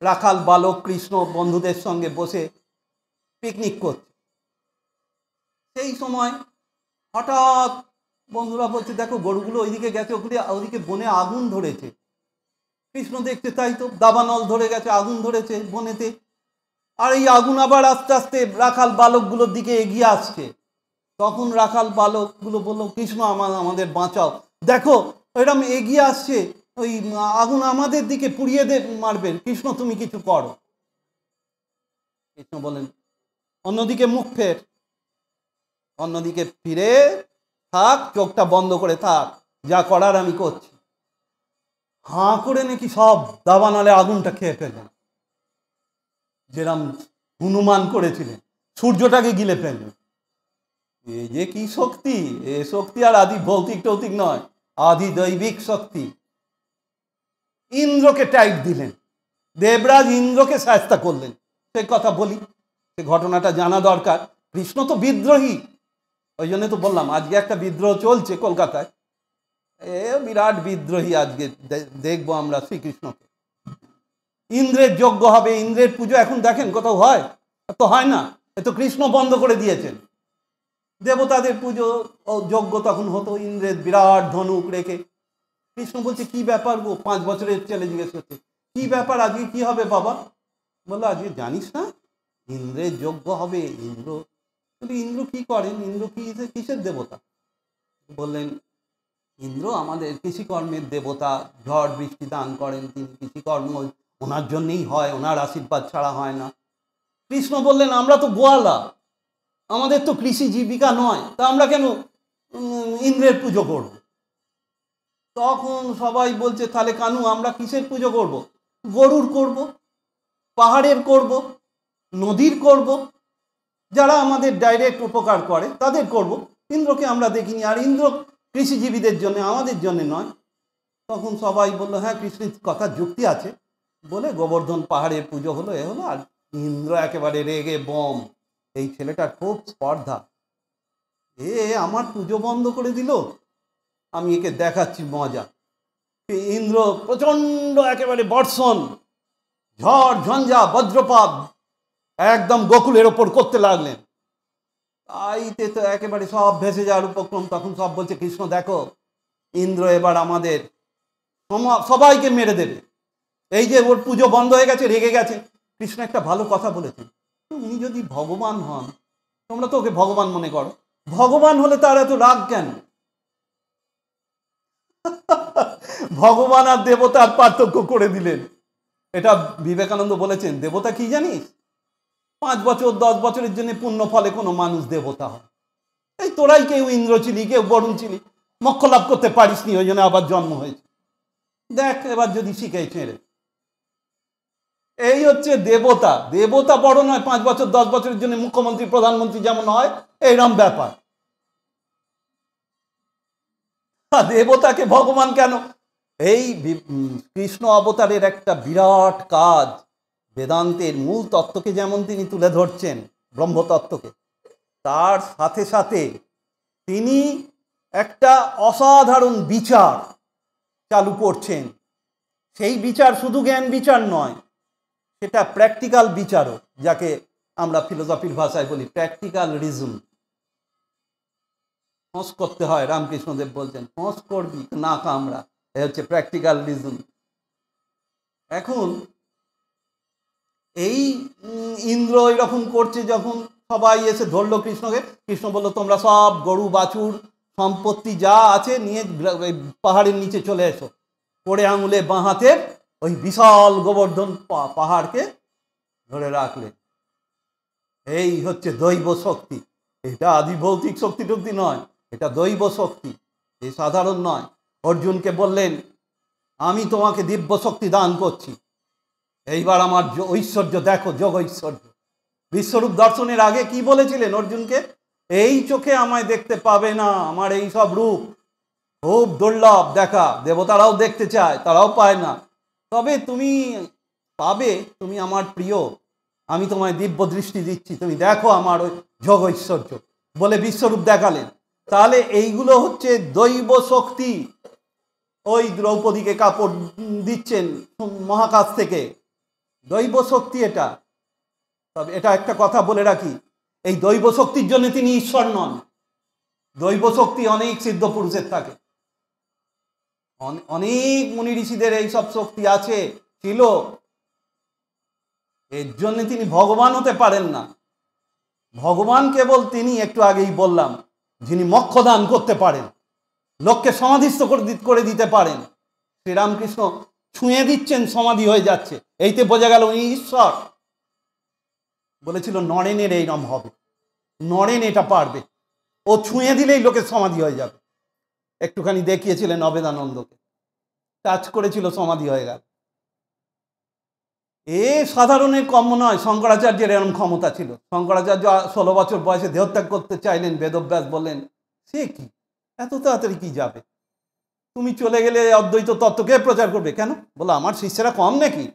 রাখাল বালক কৃষ্ণ বন্ধুদের সঙ্গে বসে পিকনিক করছে। সেই সময় হঠাৎ বন্ধুরা বলছে, দেখো গরুগুলো ওইদিকে গেছে, ওইদিকে বনে আগুন ধরেছে। কৃষ্ণ দেখছে, তাই তো, দাবানল ধরে গেছে, আগুন ধরেছে বনেতে। আর এই আগুন আবার আস্তে আস্তে রাখাল বালকগুলোর দিকে এগিয়ে আসছে। তখন রাখাল বালকগুলো বলল, কৃষ্ণ আমাদের বাঁচাও, দেখো এরম এগিয়ে আসছে, ওই আগুন আমাদের দিকে পুড়িয়ে মারবে, কৃষ্ণ তুমি কিছু করো। কৃষ্ণ বলেন, অন্যদিকে মুখ ফের, অন্যদিকে ফিরে থাক, চোখটা বন্ধ করে থাক, যা করার আমি করছি। হাঁ করে নাকি সব দাবানলে আগুনটা খেয়ে ফেললেন, যেরম হনুমান করেছিলেন, সূর্যটাকে গিলে ফেললেন। এই যে কি শক্তি! এ শক্তি আর আদি ভৌতিক টৌতিক নয়, আদি দৈবিক শক্তি। ইন্দ্রকে টাইট দিলেন, দেবরাজ ইন্দ্রকে শায়েস্তা করলেন। সে কথা বলি, সে ঘটনাটা জানা দরকার। কৃষ্ণ তো বিদ্রোহী, ওই জন্য তো বললাম আজকে একটা বিদ্রোহ চলছে কলকাতায়। বিরাট বিদ্রোহী আজকে দেখবো আমরা শ্রীকৃষ্ণকে। ইন্দ্রের যজ্ঞ হবে, ইন্দ্রের পুজো এখন দেখেন কোথাও হয়? তো হয় না, এ তো কৃষ্ণ বন্ধ করে দিয়েছেন। দেবতাদের পুজো যজ্ঞ তখন হতো, ইন্দ্রের বিরাট ধনুক রেখে। কৃষ্ণ বলছে, কি ব্যাপার গো? 5 বছরের ছেলে জিজ্ঞেস করছে, কি ব্যাপার, আজকে কি হবে বাবা? বললো, আজকে জানিস না, ইন্দ্রের যজ্ঞ হবে। ইন্দ্র কি করেন? ইন্দ্র কিসের দেবতা? বললেন, ইন্দ্র আমাদের কৃষিকর্মের দেবতা, ঝড় বৃষ্টি দান করেন তিনি, কৃষিকর্ম ওনার জন্যই হয়, ওনার আশীর্বাদ ছাড়া হয় না। কৃষ্ণ বললেন, আমরা তো গোয়ালা, আমাদের তো কৃষি জীবিকা নয়, তা আমরা কেন ইন্দ্রের পুজো করব? তখন সবাই বলছে, তাহলে কানু আমরা কিসের পুজো করব? গরুর করব, পাহাড়ের করব, নদীর করব, যারা আমাদের ডাইরেক্ট উপকার করে তাদের করব। ইন্দ্রকে আমরা দেখিনি, আর ইন্দ্র কৃষিজীবীদের জন্য, আমাদের জন্য নয়। তখন সবাই বললো, হ্যাঁ কৃষ্ণের কথা যুক্তি আছে। বলে গোবর্ধন পাহাড়ের পুজো হলো, এ হলো। আর ইন্দ্র একেবারে রেগে বম, এই ছেলেটার খুব স্পর্ধা, আমার পুজো বন্ধ করে দিল, আমি একে দেখাচ্ছি মজা। ইন্দ্র প্রচণ্ড একেবারে বর্ষণ, ঝড় ঝঞ্ঝা, বজ্রপাত একদম গোকুলের ওপর করতে লাগলেন। তাইতে তো একেবারে সব ভেসে যাওয়ার উপক্রম। তখন সব বলছে, কৃষ্ণ দেখো, ইন্দ্র এবার আমাদের সবাইকে মেরে দেবে, এই যে ওর পুজো বন্ধ হয়ে গেছে, রেগে গেছে। কৃষ্ণ একটা ভালো কথা বলেছেন, উনি যদি ভগবান হন, তোমরা তো ওকে ভগবান মনে করো, ভগবান হলে তার এত রাগ কেন? ভগবান আর দেবতার পার্থক্য করে দিলেন। এটা বিবেকানন্দ বলেছেন, দেবতা কি জানিস? 5 বছর 10 বছরের জন্য পুণ্য ফলে কোনো মানুষ দেবতা হয়। এই তোরাই কেউ ইন্দ্র ছিলি, কেউ বরুণ ছিলি, মোক্ষ লাভ করতে পারিসনি, ওই জন্য আবার জন্ম হয়েছে। দেখ এবার যদি শিখে ছেড়ে। এই হচ্ছে দেবতা। দেবতা বড় নয়, 5 বছর 10 বছরের জন্য মুখ্যমন্ত্রী প্রধানমন্ত্রী যেমন হয়, এইরকম ব্যাপার। দেবতাকে ভগবান কেন? এই কৃষ্ণ অবতারের একটা বিরাট কাজ, বেদান্তের মূল তত্ত্বকে যেমন তিনি তুলে ধরছেন, ব্রহ্মতত্ত্বকে, তার সাথে সাথে তিনি একটা অসাধারণ বিচার চালু করছেন। সেই বিচার শুধু জ্ঞান বিচার নয়, সেটা প্র্যাকটিক্যাল বিচারও, যাকে আমরা ফিলোসফির ভাষায় বলি প্র্যাকটিক্যাল রিজন। ফোঁস করতে হয়, রামকৃষ্ণদেব বলছেন, ফোঁস করবি না কামড়া, এ হচ্ছে প্র্যাকটিক্যাল রিজন। এখন এই ইন্দ্র এরকম করছে, যখন সবাই এসে ধরলো কৃষ্ণকে, কৃষ্ণ বলল তোমরা সব গরু বাছুর সম্পত্তি যা আছে নিয়ে পাহাড়ের নিচে চলে এসো। পড়ে আঙুলে বাঁ হাতের ওই বিশাল গোবর্ধন পাহাড়কে ধরে রাখলে। এই হচ্ছে দৈব শক্তি। এটা আদি ভৌতিক শক্তি টক্তি নয়, এটা দৈব শক্তি, এই সাধারণ নয়। অর্জুনকে বললেন আমি তোমাকে দিব্য শক্তি দান করছি, এইবার আমার ঐশ্বর্য দেখো, যোগ ঐশ্বর্য। বিশ্বরূপ দর্শনের আগে কি বলেছিলেন অর্জুনকে? এই চোখে আমায় দেখতে পাবে না, আমার এই সব রূপ খুব দুর্লভ দেখা, দেবতারাও দেখতে চায়, তারাও পায় না, তবে তুমি পাবে, তুমি আমার প্রিয়, আমি তোমায় দিব্য দৃষ্টি দিচ্ছি, তুমি দেখো আমার ওই যোগ ঐশ্বর্য, বলে বিশ্বরূপ দেখালেন। তাহলে এইগুলো হচ্ছে দৈব শক্তি। ওই দ্রৌপদীকে কাপড় দিচ্ছেন মহাকাশ থেকে, দৈব শক্তি এটা। তবে এটা একটা কথা বলে রাখি, এই দৈব শক্তির জন্য তিনি ঈশ্বর নন। দৈব শক্তি অনেক সিদ্ধ পুরুষের থাকে, অনেক মুনি ঋষিদের এইসব শক্তি আছে, ছিল, এর জন্য তিনি ভগবান হতে পারেন না। ভগবান কেবল তিনি, একটু আগেই বললাম, যিনি মোক্ষ দান করতে পারেন, লোককে সমাধিস্থ করে দিতে পারেন। শ্রীরামকৃষ্ণ ছুঁয়ে দিচ্ছেন, সমাধি হয়ে যাচ্ছে, এইতে বোঝা গেল উনি ঈশ্বর। বলেছিল নরেনের এইরম হবে, নরেন এটা পারবে, ও ছুঁয়ে দিলেই লোকের সমাধি হয়ে যাবে। একটুখানি দেখিয়েছিলেন অবেদানন্দকে, টাচ করেছিল, সমাধি হয়ে গেল। এ সাধারণের কর্ম নয়, শঙ্করাচার্যের এরম ক্ষমতা ছিল। শঙ্করাচার্য 16 বছর বয়সে দেহত্যাগ করতে চাইলেন, বেদব্যাস বললেন সে কি, এত তাড়াতাড়ি কি যাবে, তুমি চলে গেলে অদ্বৈত তত্ত্বকে প্রচার করবে কেন? বলো আমার শিষ্যরা কম নাকি?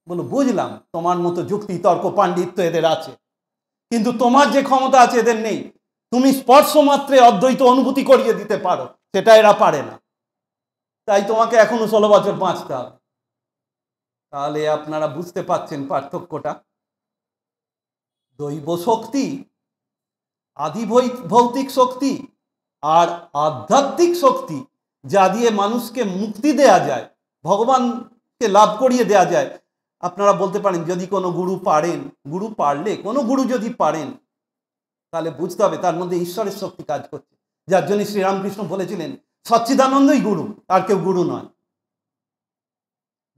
বলো বুঝলাম, তোমার মতো যুক্তি তর্ক পাণ্ডিত্য এদের আছে, কিন্তু তোমার যে ক্ষমতা আছে এদের নেই। তুমি স্পর্শ মাত্রে অদ্বৈত অনুভূতি করিয়ে দিতে পারো, সেটা এরা পারে না, তাই তোমাকে এখনো 16 বছর বাঁচতে হবে। তাহলে আপনারা বুঝতে পারছেন পার্থক্যটা। দৈব শক্তি, আদি ভৌতিক শক্তি, আর আধ্যাত্মিক শক্তি, যা দিয়ে মানুষকে মুক্তি দেয়া যায়, ভগবানকে লাভ করিয়ে দেয়া যায়। আপনারা বলতে পারেন যদি কোনো গুরু পারেন, গুরু পারলে, কোনো গুরু যদি পারেন, তাহলে বুঝতে হবে তার মধ্যে ঈশ্বরের শক্তি কাজ করছে, যার জন্য শ্রীরামকৃষ্ণ বলেছিলেন সচ্চিদানন্দই গুরু, আর কেউ গুরু নয়।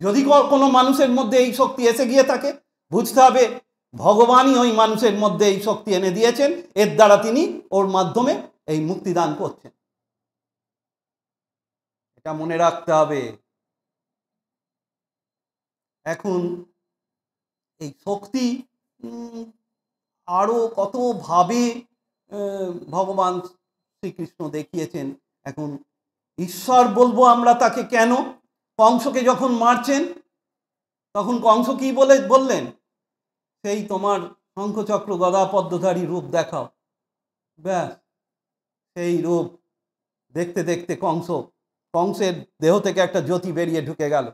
যদি কোনো মানুষের মধ্যে এই শক্তি এসে গিয়ে থাকে, বুঝতে হবে ভগবানই ওই মানুষের মধ্যে এই শক্তি এনে দিয়েছেন, এর দ্বারা তিনি ওর মাধ্যমে এই মুক্তি দান করছেন। এটা মনে রাখতে হবে। এখন এই শক্তি আরো কত ভাবে ভগবান শ্রীকৃষ্ণ দেখিয়েছেন। এখন ঈশ্বর বলবো আমরা তাকে কেন? কংসকে যখন মারছেন, তখন কংস কি বললেন, সেই তোমার শঙ্খচক্র গদা পদ্মধারী রূপ দেখাও। ব্যাস, সেই রূপ দেখতে দেখতে কংসের দেহ থেকে একটা জ্যোতি বেরিয়ে ঢুকে গেল।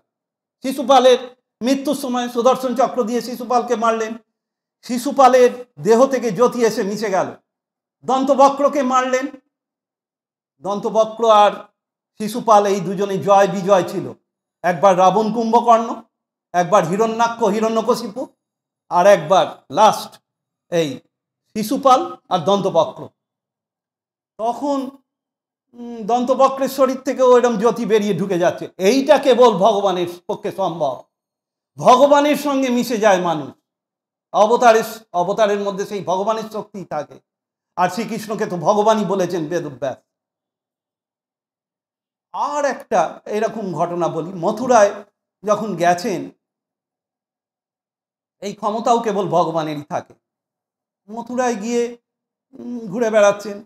শিশুপালের মৃত্যুর সময় সুদর্শন চক্র দিয়ে শিশুপালকে মারলেন, শিশুপালের দেহ থেকে জ্যোতি এসে মিশে গেল। দন্তবক্রকে মারলেন, দন্তবক্র আর শিশুপাল এই দুজনে জয় বিজয় ছিল। একবার রাবণ কুম্ভকর্ণ, একবার হিরণ্যাক্ষ হিরণ্যকশিপু, আর একবার লাস্ট এই শিশুপাল আর দন্তবক্র। তখন দন্তবক্রের শরীর থেকেও এরকম জ্যোতি বেরিয়ে ঢুকে যাচ্ছে। এইটা কেবল ভগবানের পক্ষে সম্ভব। ভগবানের সঙ্গে মিশে যায় মানুষ, অবতারের মধ্যে সেই ভগবানের শক্তি থাকে। আর শ্রীকৃষ্ণকে তো ভগবানই বলেছেন বেদব্যাস। আর একটা এরকম ঘটনা বলি, মথুরায় যখন গেছেন, এই ক্ষমতাও কেবল ভগবানেরই থাকে। মথুরায় গিয়ে ঘুরে বেড়াচ্ছেন,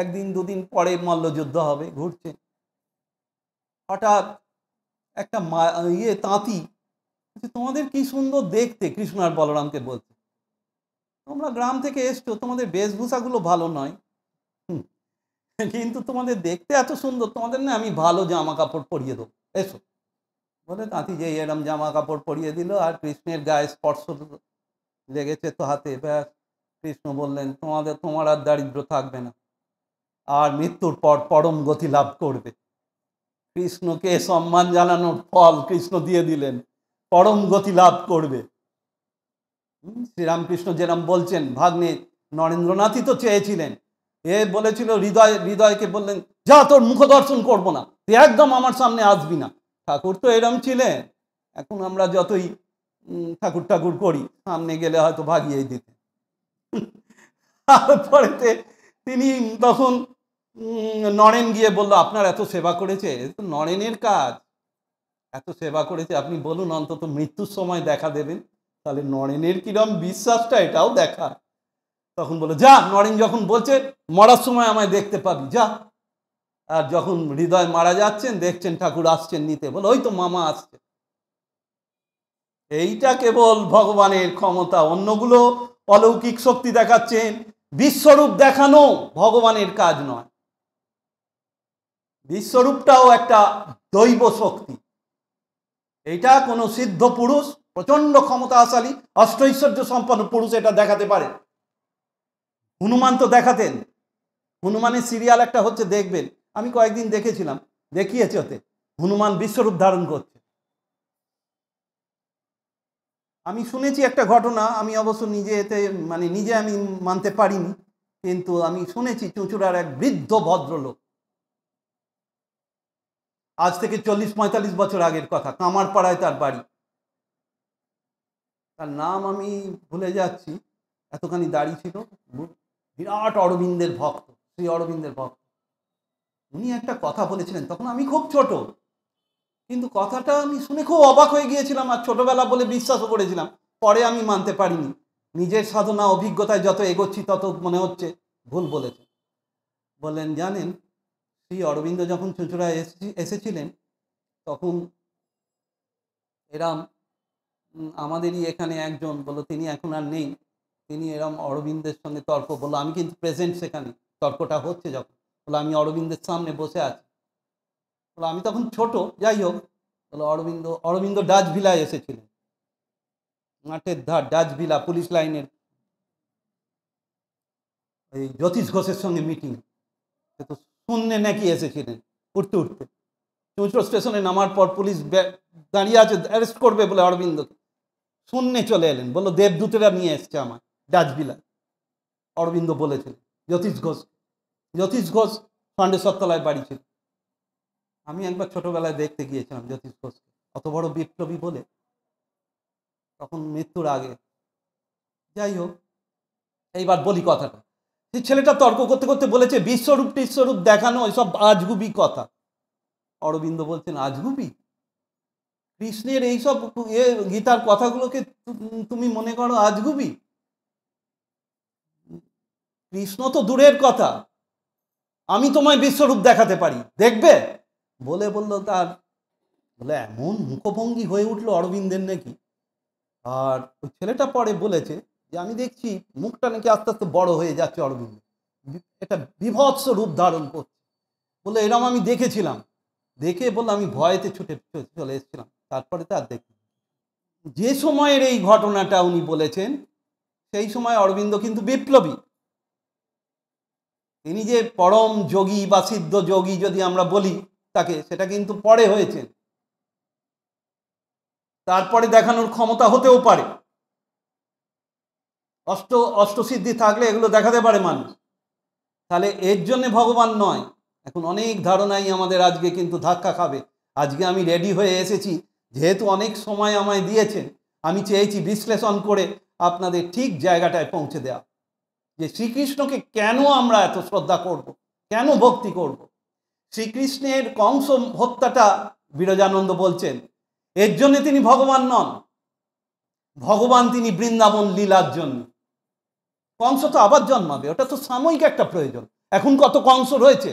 একদিন দুদিন পরে মল্লযুদ্ধ হবে, ঘুরছেন, হঠাৎ একটা তাঁতি, তোমাদের কি সুন্দর দেখতে, কৃষ্ণ আর বলরামকে বলছে, তোমরা গ্রাম থেকে এসছো, তোমাদের বেশভূষাগুলো ভালো নয়, কিন্তু তোমাদের দেখতে এত সুন্দর, তোমাদের না আমি ভালো জামা কাপড় পরিয়ে দেবো, এসো। বলে তাঁতি যে এরম জামা কাপড় পরিয়ে দিল, আর কৃষ্ণের গায়ে স্পর্শ লেগেছে তো হাতে, ব্যাস। কৃষ্ণ বললেন তোমার আর দারিদ্র থাকবে না, আর মৃত্যুর পর পরম গতি লাভ করবে। কৃষ্ণকে সম্মান জানানোর ফল কৃষ্ণ দিয়ে দিলেন, পরম গতি লাভ করবে। শ্রীরামকৃষ্ণ যেরকম বলছেন, ভাগ্নে নরেন্দ্রনাথই তো চেয়েছিলেন, এ বলেছিল হৃদয়কে বললেন, যা তোর মুখ দর্শন করবো না, তুই একদম আমার সামনে আসবি না। ঠাকুর তো এরম ছিলেন। এখন আমরা যতই ঠাকুর ঠাকুর করি, সামনে গেলে হয়তো ভাগিয়ে দিতে। তারপরেতে তিনি তখন নরেন গিয়ে বললো, আপনার এত সেবা করেছে, তো নরেনের কাজ, এত সেবা করেছে, আপনি বলুন অন্তত মৃত্যুর সময় দেখা দেবেন। তাহলে নরেনের কিরম বিশ্বাসটা এটাও দেখা। তখন বলে, যা, নরেন যখন বলছে মরার সময় আমায় দেখতে পাবি, যা। আর যখন হৃদয় মারা যাচ্ছেন, দেখছেন ঠাকুর আসছেন নিতে, বলে ওই তো মামা আসছে। এইটা কেবল ভগবানের ক্ষমতা। অন্যগুলো অলৌকিক শক্তি দেখাচ্ছেন, বিশ্বরূপ দেখানো ভগবানের কাজ নয়। বিশ্বরূপটাও একটা দৈব শক্তি। এটা কোনো সিদ্ধ পুরুষ, প্রচন্ড ক্ষমতাশালী অষ্টৈশ্বর্য সম্পন্ন পুরুষ এটা দেখাতে পারে। হনুমান তো দেখাতেন। হনুমানের সিরিয়াল একটা হচ্ছে, দেখবেন, আমি কয়েকদিন দেখেছিলাম, দেখিয়েছে ওতে হনুমান বিশ্বরূপ ধারণ করছে। আমি শুনেছি একটা ঘটনা, আমি অবশ্য নিজে এতে নিজে আমি মানতে পারিনি, কিন্তু আমি শুনেছি চুঁচুড়ার এক বৃদ্ধ ভদ্রলোক, আজ থেকে 40-45 বছর আগের কথা, কামারপাড়ায় তার বাড়ি। তার নাম আমি ভুলে যাচ্ছি, এতখানি দাড়ি ছিল, বিরাট অরবিন্দের ভক্ত, শ্রী অরবিন্দের ভক্ত। উনি একটা কথা বলেছিলেন, তখন আমি খুব ছোট, কিন্তু কথাটা আমি শুনে খুব অবাক হয়ে গিয়েছিলাম, আর ছোটবেলা বলে বিশ্বাসও করেছিলাম। পরে আমি মানতে পারিনি, নিজের সাধনা অভিজ্ঞতায় যত এগোচ্ছি তত মনে হচ্ছে ভুল বলেছে। বললেন, জানেন, শ্রী অরবিন্দ যখন চুঁচুড়ায় এসেছিলেন, তখন এরম আমাদেরই এখানে একজন বললো, তিনি এখন আর নেই, তিনি এরম অরবিন্দের সঙ্গে তর্ক, বললো আমি কিন্তু প্রেজেন্ট সেখানে, তর্কটা হচ্ছে যখন, বললো আমি অরবিন্দের সামনে বসে আছি। বললো আমি তখন ছোট, যাই হোক, বললো অরবিন্দ ডাচ ভিলায় এসেছিলেন, মাঠের ধার ডাচ ভিলা, পুলিশ লাইনের, এই জ্যোতিষ ঘোষের সঙ্গে মিটিং, তো শূন্যে নাকি এসেছিলেন উঠতে উঠতে। চুঁচুড়া স্টেশনে নামার পর পুলিশ দাঁড়িয়ে আছে, অ্যারেস্ট করবে বলে অরবিন্দকে, শূন্যে চলে এলেন, বললো দেবদূতেরা নিয়ে এসছে আমার ডাচ ভিলা। অরবিন্দ বলেছিলেন জ্যোতিষ ঘোষ খণ্ডেশ্বরতলায় বাড়ি ছিল। আমি একবার ছোটবেলায় দেখতে গিয়েছিলাম জ্যোতিষ ঘোষকে, অত বড় বিপ্লবী বলে, তখন মৃত্যুর আগে। যাই হোক, এইবার বলি কথাটা। সেই ছেলেটা তর্ক করতে করতে বলেছে বিশ্বরূপ টিশ্বরূপ দেখানো এসব আজগুবি কথা। অরবিন্দ বলছেন, আজগুবি? কৃষ্ণের এইসব গীতার কথাগুলোকে তুমি মনে করো আজগুবি? কৃষ্ণ তো দূরের কথা, আমি তোমায় বিশ্বরূপ দেখাতে পারি, দেখবে? বলে বললো তার, বলে এমন মুখভঙ্গি হয়ে উঠলো অরবিন্দের নাকি। আর ওই ছেলেটা পরে বলেছে যে আমি দেখছি মুখটা নাকি আস্তে আস্তে বড় হয়ে যাচ্ছে অরবিন্দ, এটা বিভৎস রূপ ধারণ করছে। বলে এরম আমি দেখেছিলাম, দেখে বললো আমি ভয়েতে ছুটে চলে এসেছিলাম, তারপরে তো আর দেখি। যে সময়ের এই ঘটনাটা উনি বলেছেন, সেই সময় অরবিন্দ কিন্তু বিপ্লবী। তিনি যে পরম যোগী বা সিদ্ধ যোগী যদি আমরা বলি তাকে, সেটা কিন্তু পরে হয়েছেন, তারপরে দেখানোর ক্ষমতা হতেও পারে। অষ্টসিদ্ধি থাকলে এগুলো দেখাতে পারে মানুষ, তাহলে এর জন্যে ভগবান নয়। এখন অনেক ধারণাই আমাদের আজকে কিন্তু ধাক্কা খাবে। আজকে আমি রেডি হয়ে এসেছি, যেহেতু অনেক সময় আমায় দিয়েছেন, আমি চেয়েছি বিশ্লেষণ করে আপনাদের ঠিক জায়গাটায় পৌঁছে দেওয়া, যে শ্রীকৃষ্ণকে কেন আমরা এত শ্রদ্ধা করব, কেন ভক্তি করব। শ্রীকৃষ্ণের কংস হত্যাটা বিরজানন্দ বলছেন এর জন্য তিনি ভগবান নন, ভগবান তিনি বৃন্দাবন লীলার জন্য। কংস তো আবার জন্মাবে, ওটা তো সাময়িক একটা প্রয়োজন। এখন কত কংস রয়েছে,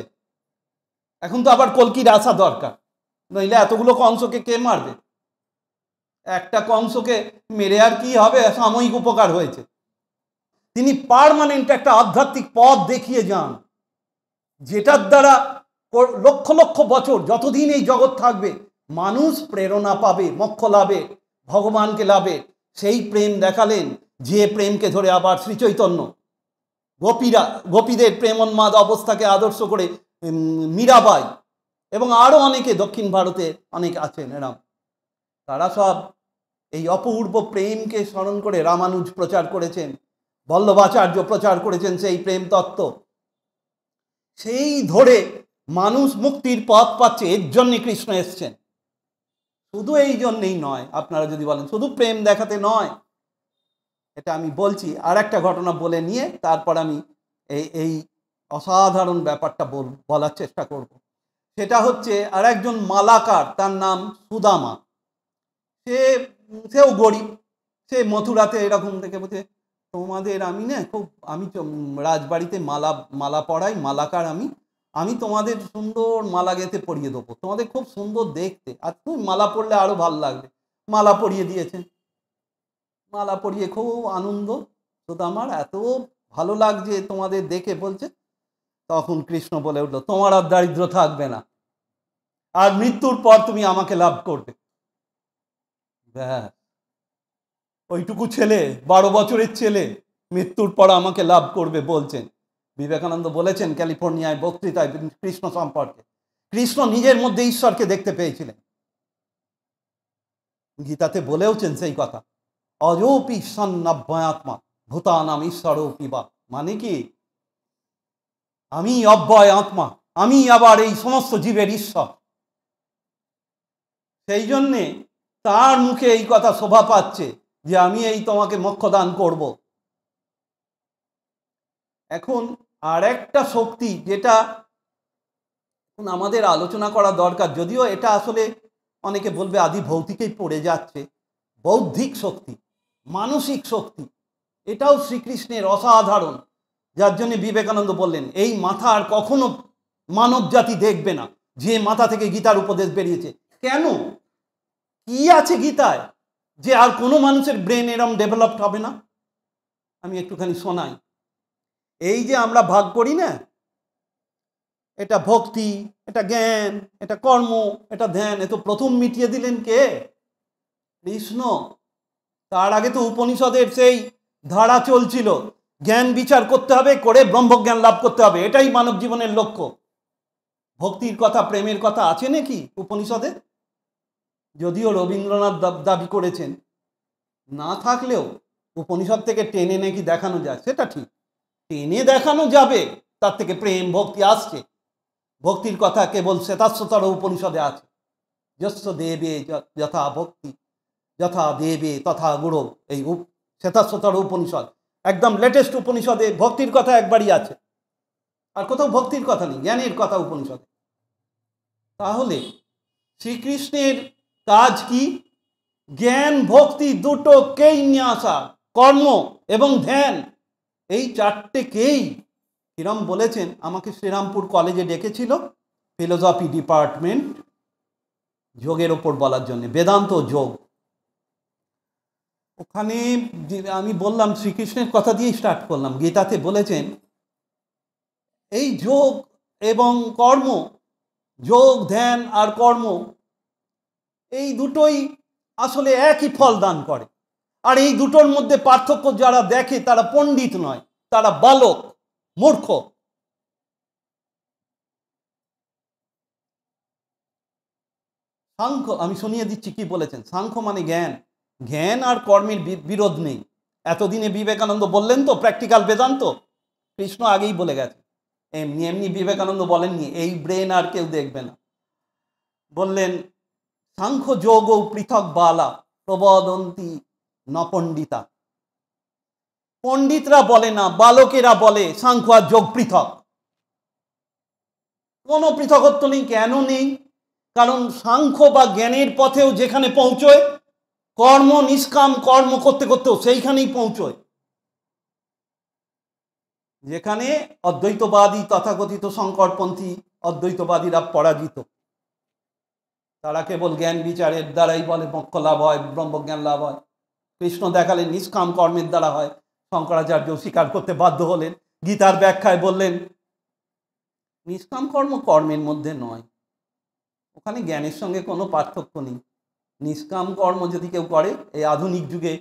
এখন তো আবার কল্কির আসা দরকার, নইলে এতগুলো কংসকে কে মারবে? একটা কংসকে মেরে আর কি হবে, সাময়িক উপকার হয়েছে। তিনি পার্মানেন্ট একটা আধ্যাত্মিক পথ দেখিয়ে যান, যেটার দ্বারা লক্ষ লক্ষ বছর যতদিন এই জগৎ থাকবে মানুষ প্রেরণা পাবে মোক্ষ লাভে, ভগবানকে লাভে। সেই প্রেম দেখালেন, যে প্রেমকে ধরে আবার শ্রী চৈতন্য গোপীদের প্রেমোন্মাদ অবস্থাকে আদর্শ করে মীরাবাই এবং আরও অনেকে দক্ষিণ ভারতে অনেক আছেন এরম, তারা সব এই অপূর্ব প্রেমকে স্মরণ করে রামানুজ প্রচার করেছেন, বল্লভাচার্য প্রচার করেছেন সেই প্রেম তত্ত্ব। সেই ধরে মানুষ মুক্তির পথ পাচ্ছে, এর জন্যে কৃষ্ণ এসছেন। শুধু এই জন্যেই নয়, আপনারা যদি বলেন শুধু প্রেম দেখাতে নয়, এটা আমি বলছি। আর একটা ঘটনা বলে নিয়ে তারপর আমি এই অসাধারণ ব্যাপারটা বলার চেষ্টা করব। সেটা হচ্ছে আর একজন মালাকার, তার নাম সুদামা। সেও গরিব, সে মথুরাতে এরকম থেকে বলছে, তোমাদের আমি রাজবাড়িতে মালা পরাই, মালাকার আমি তোমাদের সুন্দর মালা গেঁথে পরিয়ে দেবো, তোমাদের খুব সুন্দর দেখতে, আর তুমি মালা পরলে আরো ভালো লাগবে। মালা পরিয়ে দিয়েছেন, মালা পরিয়ে খুব আনন্দ, সুদামার এত ভালো লাগছে তোমাদের দেখে। বলছে, তখন কৃষ্ণ বলে উঠলো, তোমার আর দারিদ্র থাকবে না, আর মৃত্যুর পর তুমি আমাকে লাভ করবে। ব্যাস, ওইটুকু ছেলে, 12 বছরের ছেলে, মৃত্যুর পর আমাকে লাভ করবে বলছেন। বিবেকানন্দ বলেছেন ক্যালিফোর্নিয়ায় বক্তৃতায় কৃষ্ণ সম্পর্কে, কৃষ্ণ নিজের মধ্যে ঈশ্বরকে দেখতে পেয়েছিলেন। গীতাতে বলেওছেন সেই কথা, অযোপি সন্নভ্যয়াত্মা ভূতানাম ঈশ্বরোপি বা। মানে কি, আমি অব্যয় আত্মা, আমি আবার এই সমস্ত জীবের ঈশ্বর। সেই জন্যে তার মুখে এই কথা শোভা পাচ্ছে যে আমি এই তোমাকে মোক্ষ দান করব। এখন আর একটা শক্তি যেটা আমাদের আলোচনা করা দরকার, যদিও এটা আসলে অনেকে বলবে আদি ভৌতিকেই পড়ে যাচ্ছে, বৌদ্ধিক শক্তি, মানসিক শক্তি, এটাও শ্রীকৃষ্ণের অসাধারণ। যার জন্য বিবেকানন্দ বললেন, এই মাথা আর কখনো মানব জাতি দেখবে না, যে মাথা থেকে গীতার উপদেশ বেরিয়েছে। কেন, কি আছে গীতায় যে আর কোনো মানুষের ব্রেন এরম ডেভেলপড হবে না? আমি একটুখানি শোনাই। এই যে আমরা ভাগ করি না, এটা ভক্তি, এটা জ্ঞান, এটা কর্ম, এটা ধ্যান, এ তো প্রথম মিটিয়ে দিলেন কে? কৃষ্ণ। তার আগে তো উপনিষদের সেই ধারা চলছিল, জ্ঞান বিচার করতে হবে, করে ব্রহ্মজ্ঞান লাভ করতে হবে, এটাই মানব জীবনের লক্ষ্য। ভক্তির কথা, প্রেমের কথা আছে নাকি উপনিষদে? যদিও রবীন্দ্রনাথ দাবি করেছেন, না থাকলেও উপনিষদ থেকে টেনে নাকি দেখানো যায়, সেটা ঠিক, টেনে দেখানো যাবে, তার থেকে প্রেম ভক্তি আসছে। ভক্তির কথা কেবল শ্বেতাশ্বতর উপনিষদে আছে, যস্য দেবে যথা ভক্তি যথা দেবে তথা গুরু। এই শ্বেতাশ্বতর উপনিষদ একদম লেটেস্ট উপনিষদে ভক্তির কথা একবারই আছে, আর কোথাও ভক্তির কথা নেই, জ্ঞানের কথা উপনিষদে। তাহলে শ্রীকৃষ্ণের কাজ কি? জ্ঞান ভক্তি দুটোকেই নিয়ে আসা, কর্ম এবং ধ্যান, এই চারটেকেই। কিরম বলেছেন, আমাকে শ্রীরামপুর কলেজে ডেকেছিল ফিলোসফি ডিপার্টমেন্ট, যোগের ওপর বলার জন্য, বেদান্ত যোগ। ওখানে আমি বললাম, শ্রীকৃষ্ণের কথা দিয়ে স্টার্ট করলাম। গীতাতে বলেছেন এই যোগ এবং কর্ম, যোগ ধ্যান আর কর্ম, এই দুটোই আসলে একই ফল দান করে। আর এই দুটোর মধ্যে পার্থক্য যারা দেখে তারা পণ্ডিত নয়, তারা বালক, মূর্খ। সাংখ্য, আমি শুনিয়ে দিচ্ছি কি বলেছেন। সাংখ্য মানে জ্ঞান, জ্ঞান আর কর্মের বিরোধ নেই। এতদিনে বিবেকানন্দ বললেন তো প্র্যাকটিক্যাল বেদান্ত, কৃষ্ণ আগেই বলে গেছে। এমনি এমনি বিবেকানন্দ বলেননি এই ব্রেন আর কেউ দেখবে না। বললেন, সাংখ্য যোগ পৃথক বালা প্রবদন্তি ন পণ্ডিতা। পণ্ডিতরা বলে না, বালকেরা বলে সাংখ্য আর যোগ পৃথক। কোনো পৃথকত্ব নেই। কেন নেই? কারণ সাংখ্য বা জ্ঞানের পথেও যেখানে পৌঁছয়, কর্ম নিষ্কাম কর্ম করতে করতেও সেইখানেই পৌঁছয়। যেখানে অদ্বৈতবাদী তথাকথিত শঙ্করপন্থী অদ্বৈতবাদীরা পরাজিত, তারা কেবল জ্ঞান বিচারের দ্বারাই বলে মোক্ষ লাভ হয়, ব্রহ্মজ্ঞান লাভ হয়। কৃষ্ণ দেখালেন নিষ্কাম কর্মের দ্বারা হয়, শঙ্করাচার্য স্বীকার করতে বাধ্য হলেন। গীতার ব্যাখ্যায় বললেন নিষ্কাম কর্ম কর্মের মধ্যে নয়, ওখানে জ্ঞানের সঙ্গে কোনো পার্থক্য নেই। নিষ্কাম কর্ম যদি কেউ করে, এই আধুনিক যুগে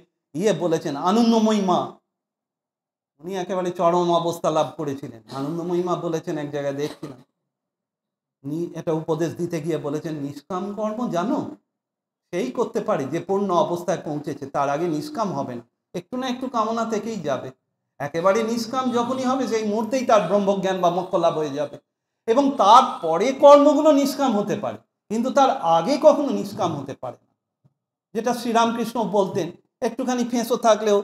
বলেছেন আনন্দময়ী মা, উনি একেবারে চরম অবস্থা লাভ করেছিলেন। আনন্দময়ী মা বলেছেন এক জায়গায় দেখছিলাম, এটা উপদেশ দিতে গিয়ে বলেছেন, নিষ্কাম কর্ম জানো, সেই করতে পারে যে পূর্ণ অবস্থায় পৌঁছেছে, তার আগে নিষ্কাম হবে না, একটু না একটু কামনা থেকেই যাবে। একেবারে নিষ্কাম যখনই হবে সেই মুহূর্তেই তার ব্রহ্মজ্ঞান বা মোক্ষ লাভ হয়ে যাবে, এবং তারপরে কর্মগুলো নিষ্কাম হতে পারে, কিন্তু তার আগে কখনো নিষ্কাম হতে পারে না। যেটা শ্রীরামকৃষ্ণ বলতেন, একটুখানি ফেঁসো থাকলেও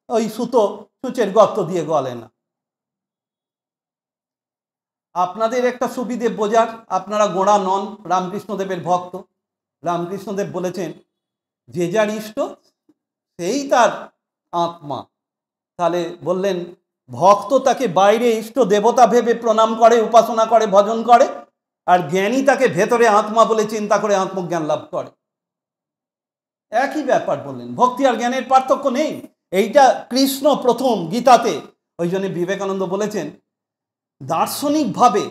ওই সূচের গর্ত দিয়ে গলে না। আপনাদের একটা সুবিধে বোঝার, আপনারা গোড়া নন, রামকৃষ্ণদেবের ভক্ত। রামকৃষ্ণদেব বলেছেন, যে যার ইষ্ট সেই তার আত্মা। তাহলে বললেন, ভক্ত তাকে বাইরে ইষ্ট দেবতা ভেবে প্রণাম করে, উপাসনা করে, ভজন করে, আর জ্ঞানী তাকে ভেতরে আত্মা বলে চিন্তা করে আত্মজ্ঞান লাভ করে। একই ব্যাপার বললেন, ভক্তি আর জ্ঞানের পার্থক্য নেই। এইটা কৃষ্ণ প্রথম গীতাতে, ওই জন্য বিবেকানন্দ বলেছেন, দার্শনিকভাবে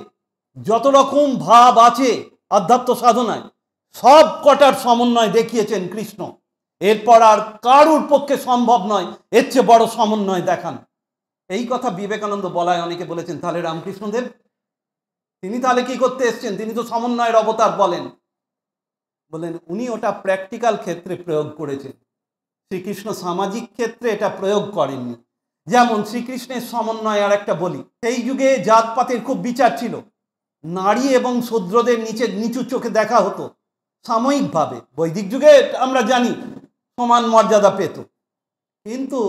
যত রকম ভাব আছে আধ্যাত্ম সাধনায়, সব কটার সমন্বয় দেখিয়েছেন কৃষ্ণ। এরপর আর কারুর পক্ষে সম্ভব নয় এর চেয়ে বড় সমন্বয় দেখান। এই কথা বিবেকানন্দ বলায় অনেকে বলেছেন, তাহলে রামকৃষ্ণদেব তিনি তাহলে কি করতে এসছেন? তিনি তো সমন্বয়ের অবতার বলেন। উনি ওটা প্র্যাকটিক্যাল ক্ষেত্রে প্রয়োগ করেছেন, শ্রীকৃষ্ণ সামাজিক ক্ষেত্রে এটা প্রয়োগ করেননি। যেমন শ্রীকৃষ্ণের সমন্বয় আর একটা বলি, সেই যুগে জাতপাতের খুব বিচার ছিল, নারী এবং শূদ্রদের নিচু চোখে দেখা হতো সাময়িকভাবে। বৈদিক যুগে আমরা জানি সমান মর্যাদা পেত, কিন্তু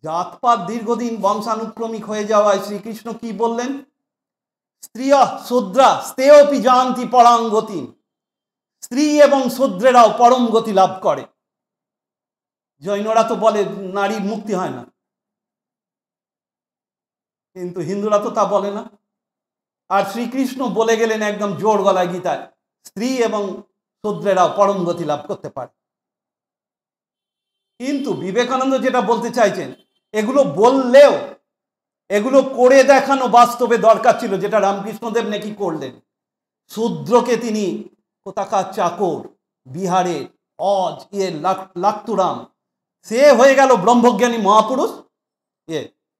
জাতপাত দীর্ঘদিন বংশানুক্রমিক হয়ে যাওয়ায় শ্রীকৃষ্ণ কি বললেন? স্ত্রিয়া শূদ্রা স্তেয়পি জানতি পরাঙ্গতি, স্ত্রী এবং শূদ্রেরাও পরম গতি লাভ করে। জৈনরা তো বলে নারীর মুক্তি হয় না, কিন্তু হিন্দুরা তো তা বলে না। আর শ্রীকৃষ্ণ বলে গেলেন একদম জোর গলায় গীতায়, স্ত্রী এবং শূদ্রেরাও পরম গতি লাভ করতে পারে। কিন্তু বিবেকানন্দ যেটা বলতে চাইছেন, এগুলো বললেও এগুলো করে দেখানো বাস্তবে দরকার ছিল, যেটা রামকৃষ্ণদেব নাকি করলেন। শূদ্রকে তিনি কোথাকার চাকর, বিহারের অজ লাক্তুরাম, সে হয়ে গেল ব্রহ্মজ্ঞানী মহাপুরুষ,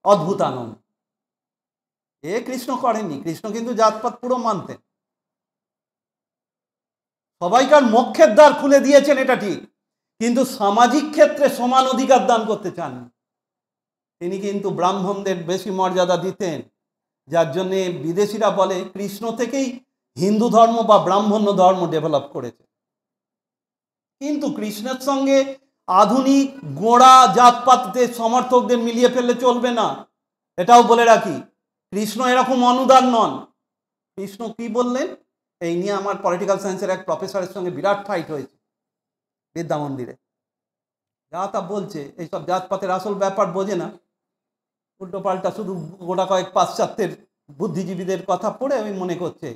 অদ্ভুতানন্দ। কৃষ্ণ করেননি। কৃষ্ণ কিন্তু জাতপাত পুরো মানতেন, সবাইকার মোক্ষের দ্বার খুলে দিয়েছেন, এটা ঠিক, কিন্তু সামাজিক ক্ষেত্রে সমান অধিকার দান করতে চাননি। তিনি কিন্তু ব্রাহ্মণদের বেশি মর্যাদা দিতেন, যার জন্যে বিদেশিরা বলে কৃষ্ণ থেকেই হিন্দু ধর্ম বা ব্রাহ্মণ্য ধর্ম ডেভেলপ করেছে। কিন্তু কৃষ্ণের সঙ্গে আধুনিক গোড়া জাতপাতদের সমর্থকদের মিলিয়ে ফেললে চলবে না, এটাও বলে রাখি। কৃষ্ণ এরকম অনুদার নন। কৃষ্ণ কি বললেন, এই নিয়ে আমার পলিটিক্যাল সায়েন্সের এক প্রফেসরের সঙ্গে বিরাট ফাইট হয়েছে বিদ্যা মন্দিরে। যা তা বলছে, এইসব জাতপাতের আসল ব্যাপার বোঝে না, উল্টো পাল্টা শুধু গোটা কয়েক পাশ্চাত্যের বুদ্ধিজীবীদের কথা পড়ে আমি মনে করছে।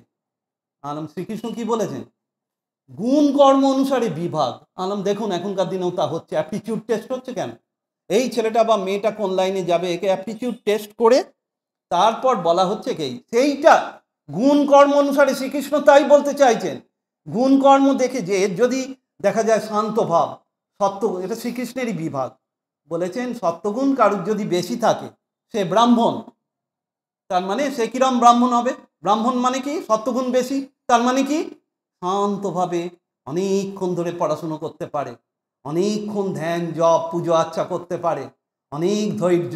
আলম শ্রীকৃষ্ণ কি বলেছেন, গুণ কর্ম অনুসারে বিভাগ। আলম দেখুন এখনকার দিনেও তা হচ্ছে। অ্যাপটিটিউড টেস্ট হচ্ছে কেন? এই ছেলেটা বা মেয়েটা কোন লাইনে যাবে, একে অ্যাপটিটিউড টেস্ট করে তারপর বলা হচ্ছে কি সেইটা গুণ কর্ম অনুসারে। শ্রীকৃষ্ণ তাই বলতে চাইছেন, গুণ কর্ম দেখে যে যদি দেখা যায় শান্ত ভাব, সত্য, এটা শ্রীকৃষ্ণেরই বিভাগ। বলেছেন সত্যগুণ কারুর যদি বেশি থাকে সে ব্রাহ্মণ, তার মানে সে কিরম ব্রাহ্মণ হবে? ব্রাহ্মণ মানে কি? সত্যগুণ বেশি, তার মানে কি? শান্তভাবে অনেকক্ষণ ধরে পড়াশুনো করতে পারে, অনেকক্ষণ ধ্যান জপ পুজো আচ্ছা করতে পারে, অনেক ধৈর্য,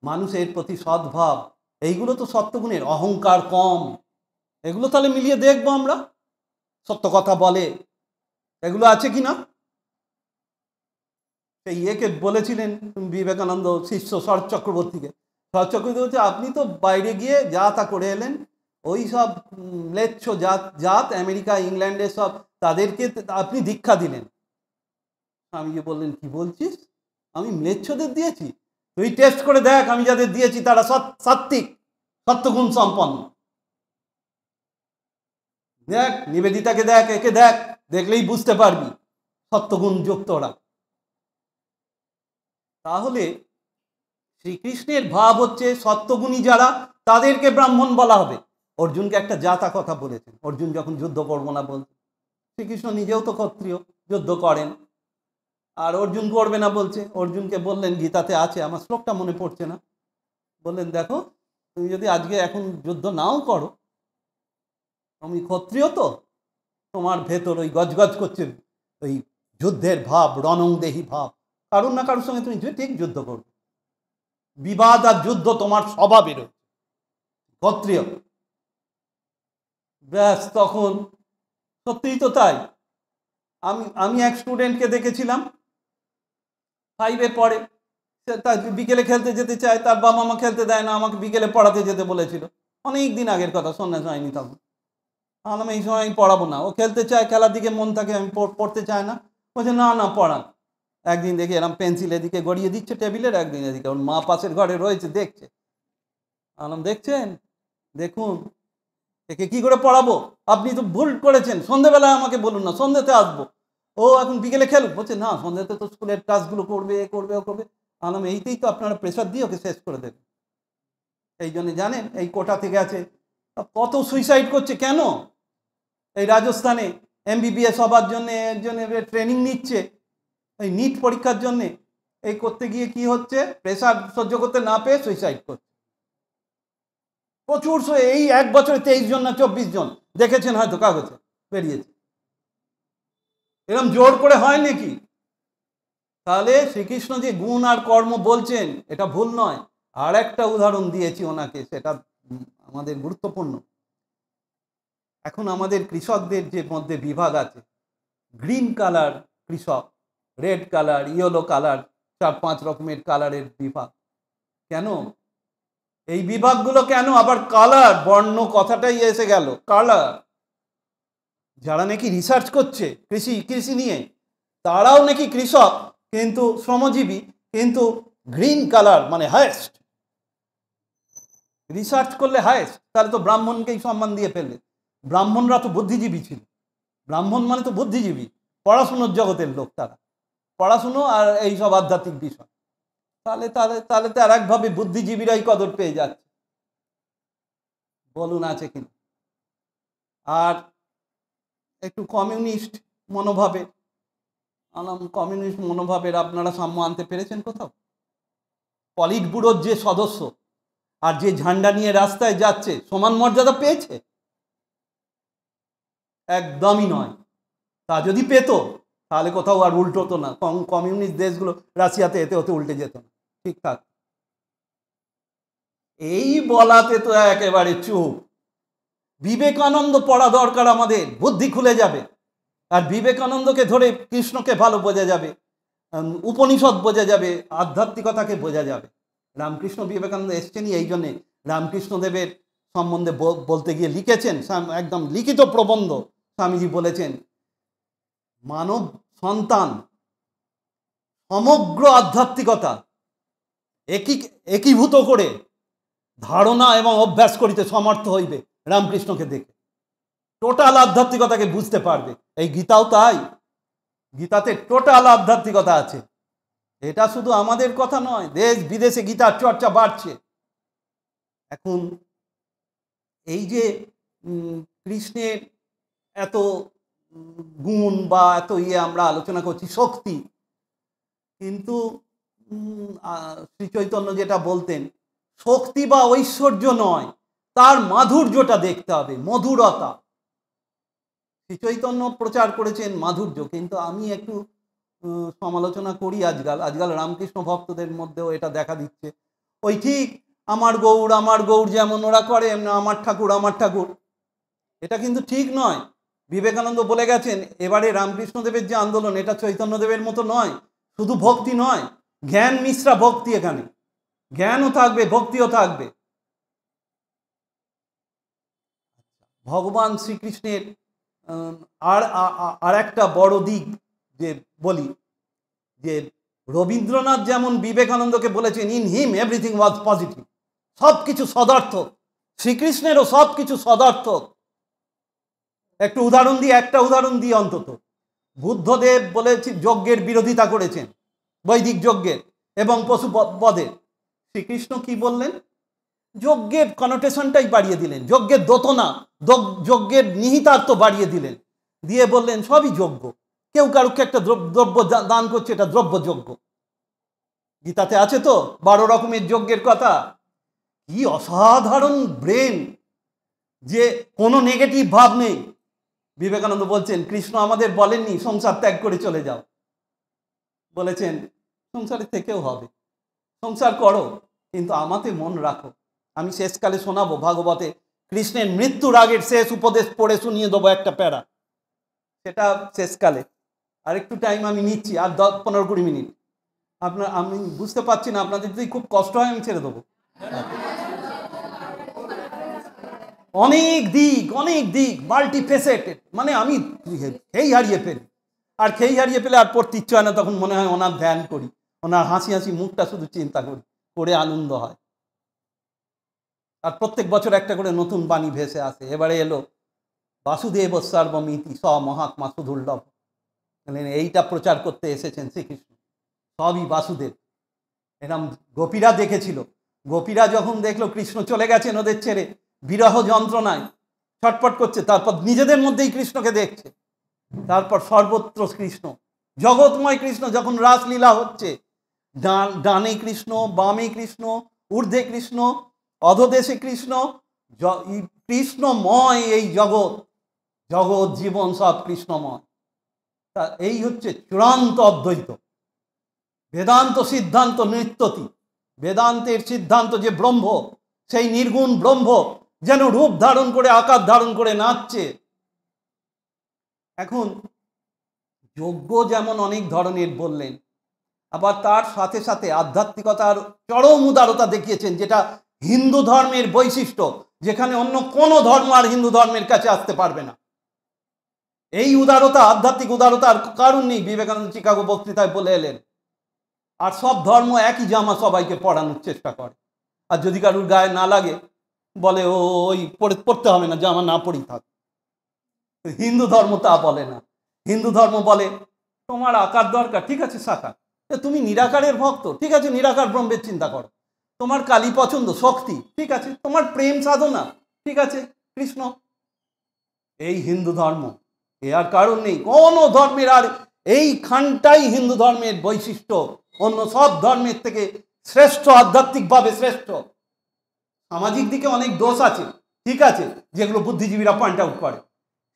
মানুষের প্রতি সদ্ভাব, এইগুলো তো সত্যগুণের। অহংকার কম, এগুলো তাহলে মিলিয়ে দেখবো আমরা, সত্য কথা বলে, এগুলো আছে কি না। সেই একে বলেছিলেন বিবেকানন্দ শিষ্য শরৎ চক্রবর্তীকে। শরৎ চক্রবর্তী বলছে, আপনি তো বাইরে গিয়ে যা তা করে এলেন, ওই সব ম্লেচ্ছ জাত আমেরিকা ইংল্যান্ডের সব, তাদেরকে আপনি দীক্ষা দিলেন। স্বামীজি বললেন, কি বলছিস, আমি ম্লেচ্ছদের দিয়েছি? তুই টেস্ট করে দেখ, আমি যাদের দিয়েছি তারা সাত্ত্বিক, সত্যগুণ সম্পন্ন। দেখ নিবেদিতাকে, দেখ একে দেখ, দেখলেই বুঝতে পারবি সত্যগুণ যুক্ত ওরা। তাহলে শ্রীকৃষ্ণের ভাব হচ্ছে সত্যগুণী যারা তাদেরকে ব্রাহ্মণ বলা হবে। অর্জুনকে একটা জাতা কথা বলেছেন, অর্জুন যখন যুদ্ধ করবো না বলছে। শ্রীকৃষ্ণ নিজেও তো ক্ষত্রিয়, যুদ্ধ করেন, আর অর্জুন করবে না বলছে। অর্জুনকে বললেন, গীতাতে আছে, আমার শ্লোকটা মনে পড়ছে না, বললেন দেখো তুমি যদি আজকে এখন যুদ্ধ নাও করো, তাহলে আমি তোমাকে 1000 বছর পরে আবার যুদ্ধ করতে দেবো। 1000 বছর পরে যুদ্ধ করবে, 1000 বছর পরে যুদ্ধ করবে। 1000 বছর পরে যুদ্ধ করবে, 1000 বছর পরে যুদ্ধ করবে। 1000 বছর পরে যুদ্ধ করবে, 1000 বছর পরে যুদ্ধ করবে। তাহলে শ্রীকৃষ্ণ নিজেও তো ক্ষত্রিয়, যুদ্ধ করেন, তুমি ক্ষত্রিয় তো, তোমার ভেতর ওই গজগজ করছে ওই যুদ্ধের ভাব, রণংদেহী ভাব। কারুর না কারোর সঙ্গে তুমি ঠিক যুদ্ধ করবে, বিবাদ আর যুদ্ধ তোমার স্বভাবের ক্ষত্রিয়। ব্যাস, তখন সত্যিই তো তাই। আমি এক স্টুডেন্টকে দেখেছিলাম, 5-এ পড়ে, তার বিকেলে খেলতে যেতে চায়, তার বাবা মা খেলতে দেয় না, আমাকে বিকেলে পড়াতে যেতে বলেছিল। অনেক দিন আগের কথা, সন্ন্যাস হয়নি তখন। আমি এই সময় আমি পড়াবো না, ও খেলতে চায়, খেলার দিকে মন থাকে, আমি পড়তে চায় না। বলছে না না পড়ান। একদিন দেখি এরকম পেন্সিল এদিকে গড়িয়ে দিচ্ছে টেবিলের, একদিন এদিকে ওর মা পাশের ঘরে রয়েছে দেখছে। দেখছেন, দেখুন একে কি করে পড়াবো, আপনি তো ভুল করেছেন, সন্ধ্যেবেলায় আমাকে বলুন না, সন্ধ্যেতে আসবো। ও এখন বিকেলে খেলুক। বলছে না, সন্ধ্যেতে তো স্কুলের কাজগুলো করবে, করবে ও করবে। এইতেই তো আপনারা প্রেশার দিয়ে ওকে শেষ করে দেবেন। এই জন্য জানেন এই কোটা থেকে আছে, কত সুইসাইড করছে কেন? এই রাজস্থানে MBBS হবার জন্য একজন ট্রেনিং নিচ্ছে, এই নিট পরীক্ষার জন্যে। এই করতে গিয়ে কি হচ্ছে, প্রেশার সহ্য করতে না পেয়ে সুইসাইড করছে প্রচুর। এই 1 বছরে 23 জন না 24 জন দেখেছেন হয়তো, কাগজে বেরিয়েছে। এরকম জোর করে হয় নাকি? তাহলে শ্রীকৃষ্ণ যে গুণ আর কর্ম বলছেন, এটা ভুল নয়। আর একটা উদাহরণ দিয়েছি ওনাকে, সেটা আমাদের গুরুত্বপূর্ণ। এখন আমাদের কৃষকদের যে মধ্যে বিভাগ আছে, গ্রিন কালার কৃষক, রেড কালার, ইয়েলো কালার, 4-5 রকমের কালারের বিভাগ। কেন এই বিভাগগুলো? কেন আবার কালার? বর্ণ কথাটাই এসে গেল, কালার। যারা নাকি রিসার্চ করছে কৃষি নিয়ে, তারাও নাকি কৃষক কিন্তু শ্রমজীবী, কিন্তু গ্রিন কালার মানে হায়েস্ট। রিসার্চ করলে হায়েস্ট, তাহলে তো ব্রাহ্মণকেই সম্মান দিয়ে ফেললে। ব্রাহ্মণরা তো বুদ্ধিজীবী ছিল, ব্রাহ্মণ মানে তো বুদ্ধিজীবী, পড়াশুনোর জগতের লোক। তারা পড়াশুনো আর এইসব আধ্যাত্মিক বিষয়, তাহলে তাহলে তাহলে তো আর একভাবে বুদ্ধিজীবীরাই কদর পেয়ে যাচ্ছে। বলুন আছে কিনা? আর একটু কমিউনিস্ট মনোভাবের, কমিউনিস্ট মনোভাবের আপনারা সাম্য আনতে পেরেছেন কোথাও? পলিট ব্যুরোর যে সদস্য আর যে ঝান্ডা নিয়ে রাস্তায় যাচ্ছে, সমান মর্যাদা পেয়েছে? একদমই নয়। তা যদি পেত তাহলে কোথাও আর উল্টোতো না, কমিউনিস্ট দেশগুলো রাশিয়াতে এতে হতে উল্টে যেত না, ঠিকঠাক। এই বলাতে তো একেবারে চুপ। বিবেকানন্দ পড়া দরকার আমাদের, বুদ্ধি খুলে যাবে। আর বিবেকানন্দকে ধরে কৃষ্ণকে ভালো বোঝা যাবে, উপনিষদ বোঝা যাবে, আধ্যাত্মিকতাকে বোঝা যাবে। রামকৃষ্ণ বিবেকানন্দ এসছেনই এই জন্যে। রামকৃষ্ণদেবের সম্বন্ধে বলতে গিয়ে লিখেছেন, একদম লিখিত প্রবন্ধ। স্বামীজি বলেছেন, মানব সন্তান সমগ্র আধ্যাত্মিকতা একীভূত করে ধারণা এবং অভ্যাস করিতে সমর্থ হইবে রামকৃষ্ণকে দেখে। টোটাল আধ্যাত্মিকতাকে বুঝতে পারবে। এই গীতাও তাই, গীতাতে টোটাল আধ্যাত্মিকতা আছে। এটা শুধু আমাদের কথা নয়, দেশ বিদেশে গীতার চর্চা বাড়ছে। এখন এই যে কৃষ্ণের এত গুণ বা এত আমরা আলোচনা করছি, শক্তি, কিন্তু শ্রী চৈতন্য যেটা বলতেন, শক্তি বা ঐশ্বর্য নয়, তার মাধুর্যটা দেখতে হবে, মধুরতা। শ্রী চৈতন্য প্রচার করেছেন মাধুর্য, কিন্তু আমি একটু সমালোচনা করি আজকাল রামকৃষ্ণ ভক্তদের মধ্যেও এটা দেখা দিচ্ছে। ওই ঠিক আমার গৌর যেমন ওরা করে, আমার ঠাকুর। এটা কিন্তু ঠিক নয়। বিবেকানন্দ বলে গেছেন, এবারে রামকৃষ্ণদেবের যে আন্দোলন, এটা চৈতন্যদেবের মতো নয়। শুধু ভক্তি নয়, জ্ঞান মিশ্রা ভক্তি। এখানে জ্ঞানও থাকবে, ভক্তিও থাকবে। ভগবান শ্রীকৃষ্ণের আর একটা বড় দিক যে বলি, যে রবীন্দ্রনাথ যেমন বিবেকানন্দকে বলেছেন, in him everything was positive, সব কিছু সদার্থক। শ্রীকৃষ্ণেরও সব কিছু সদার্থক। একটা উদাহরণ দিই অন্তত। বুদ্ধদেব বলেছি যজ্ঞের বিরোধিতা করেছেন, বৈদিক যজ্ঞের এবং পশুবধের। শ্রীকৃষ্ণ কি বললেন? যজ্ঞের কনোটেশনটাই বাড়িয়ে দিলেন, যজ্ঞের দোতনা, যজ্ঞের নিহিতার্থ বাড়িয়ে দিলেন, দিয়ে বললেন সবই যজ্ঞ। কেউ কারুকে একটা দ্রব্য দান করছে, এটা দ্রব্যযজ্ঞ। গীতাতে আছে তো 12 রকমের যজ্ঞের কথা। কি অসাধারণ ব্রেন! যে কোনো নেগেটিভ ভাব নেই। বিবেকানন্দ বলছেন কৃষ্ণ আমাদের বলেননি সংসার ত্যাগ করে চলে যাও, বলেছেন সংসারে থেকেও হবে, সংসার করো কিন্তু আমাতে মন রাখো। আমি শেষকালে শোনাবো ভাগবতে কৃষ্ণের মৃত্যুর আগের শেষ উপদেশ পড়ে শুনিয়ে দেবো একটা প্যারা, সেটা শেষকালে। আর একটু টাইম আমি নিচ্ছি, আর 10-15-20 মিনিট। আমি বুঝতে পারছি না, আপনাদের যদি খুব কষ্ট হয় আমি ছেড়ে দেবো। অনেক দিক মাল্টিফেসেটেড, মানে আমি খেই হারিয়ে ফেলি, আর খেই হারিয়ে ফেলে আর পড়তে ইচ্ছে হয় না। তখন মনে হয় ওনার ধ্যান করি, ওনার হাসি হাসি মুখটা শুধু চিন্তা করি, করে আনন্দ হয়। আর প্রত্যেক বছর একটা করে নতুন বাণী ভেসে আসে। এবারে এলো বাসুদেব সর্বমিতি স মহাত্মা সুদুর্লভ, এইটা প্রচার করতে এসেছেন শ্রীকৃষ্ণ। সবই বাসুদেব। এরম গোপীরা দেখেছিল, গোপীরা যখন দেখলো কৃষ্ণ চলে গেছেন ওদের ছেড়ে, বিরহ যন্ত্রণায় ছটফট করছে, তারপর নিজেদের মধ্যেই কৃষ্ণকে দেখছে। তারপর সর্বত্র কৃষ্ণ, জগৎময় কৃষ্ণ, যখন রাসলীলা হচ্ছে, ডানে কৃষ্ণ, বামে কৃষ্ণ, ঊর্ধ্বে কৃষ্ণ, অধদেশে কৃষ্ণ, কৃষ্ণময় এই জগৎ, জগৎ জীবন সব কৃষ্ণময়। তা এই হচ্ছে চূড়ান্ত অদ্বৈত। বেদান্ত সিদ্ধান্ত নৃত্যতি, বেদান্তের সিদ্ধান্ত যে ব্রহ্ম, সেই নির্গুণ ব্রহ্ম যেন রূপ ধারণ করে আকার ধারণ করে নাচছে। এখন যজ্ঞ যেমন অনেক ধরনের বললেন, আবার তার সাথে সাথে আধ্যাত্মিকতার চরম উদারতা দেখিয়েছেন, যেটা হিন্দু ধর্মের বৈশিষ্ট্য, যেখানে অন্য কোনো ধর্ম আর হিন্দু ধর্মের কাছে আসতে পারবে না। এই উদারতা, আধ্যাত্মিক উদারতার কারণ নেই। বিবেকানন্দ চিকাগো বক্তৃতায় বলে এলেন, আর সব ধর্ম একই জামা সবাইকে পরানোর চেষ্টা করে, আর যদি কারুর গায়ে না লাগে বলে ওই পড়তে হবে না, জামা না পরেই থাক। হিন্দু ধর্ম তা বলে না। হিন্দু ধর্ম বলে তোমার আকার দরকার, ঠিক আছে সাকার। তুমি নিরাকারের ভক্ত, ঠিক আছে নিরাকার ব্রহ্মের চিন্তা করো। তোমার কালী পছন্দ, শক্তি, ঠিক আছে। তোমার প্রেম সাধনা, ঠিক আছে কৃষ্ণ। এই হিন্দু ধর্ম, এ আর কারণ নেই কোনো ধর্মের। আর এইখানটাই হিন্দু ধর্মের বৈশিষ্ট্য, অন্য সব ধর্মের থেকে শ্রেষ্ঠ, আধ্যাত্মিকভাবে শ্রেষ্ঠ। সামাজিক দিকে অনেক দোষ আছে, ঠিক আছে, যেগুলো বুদ্ধিজীবীরা পয়েন্ট আউট করে,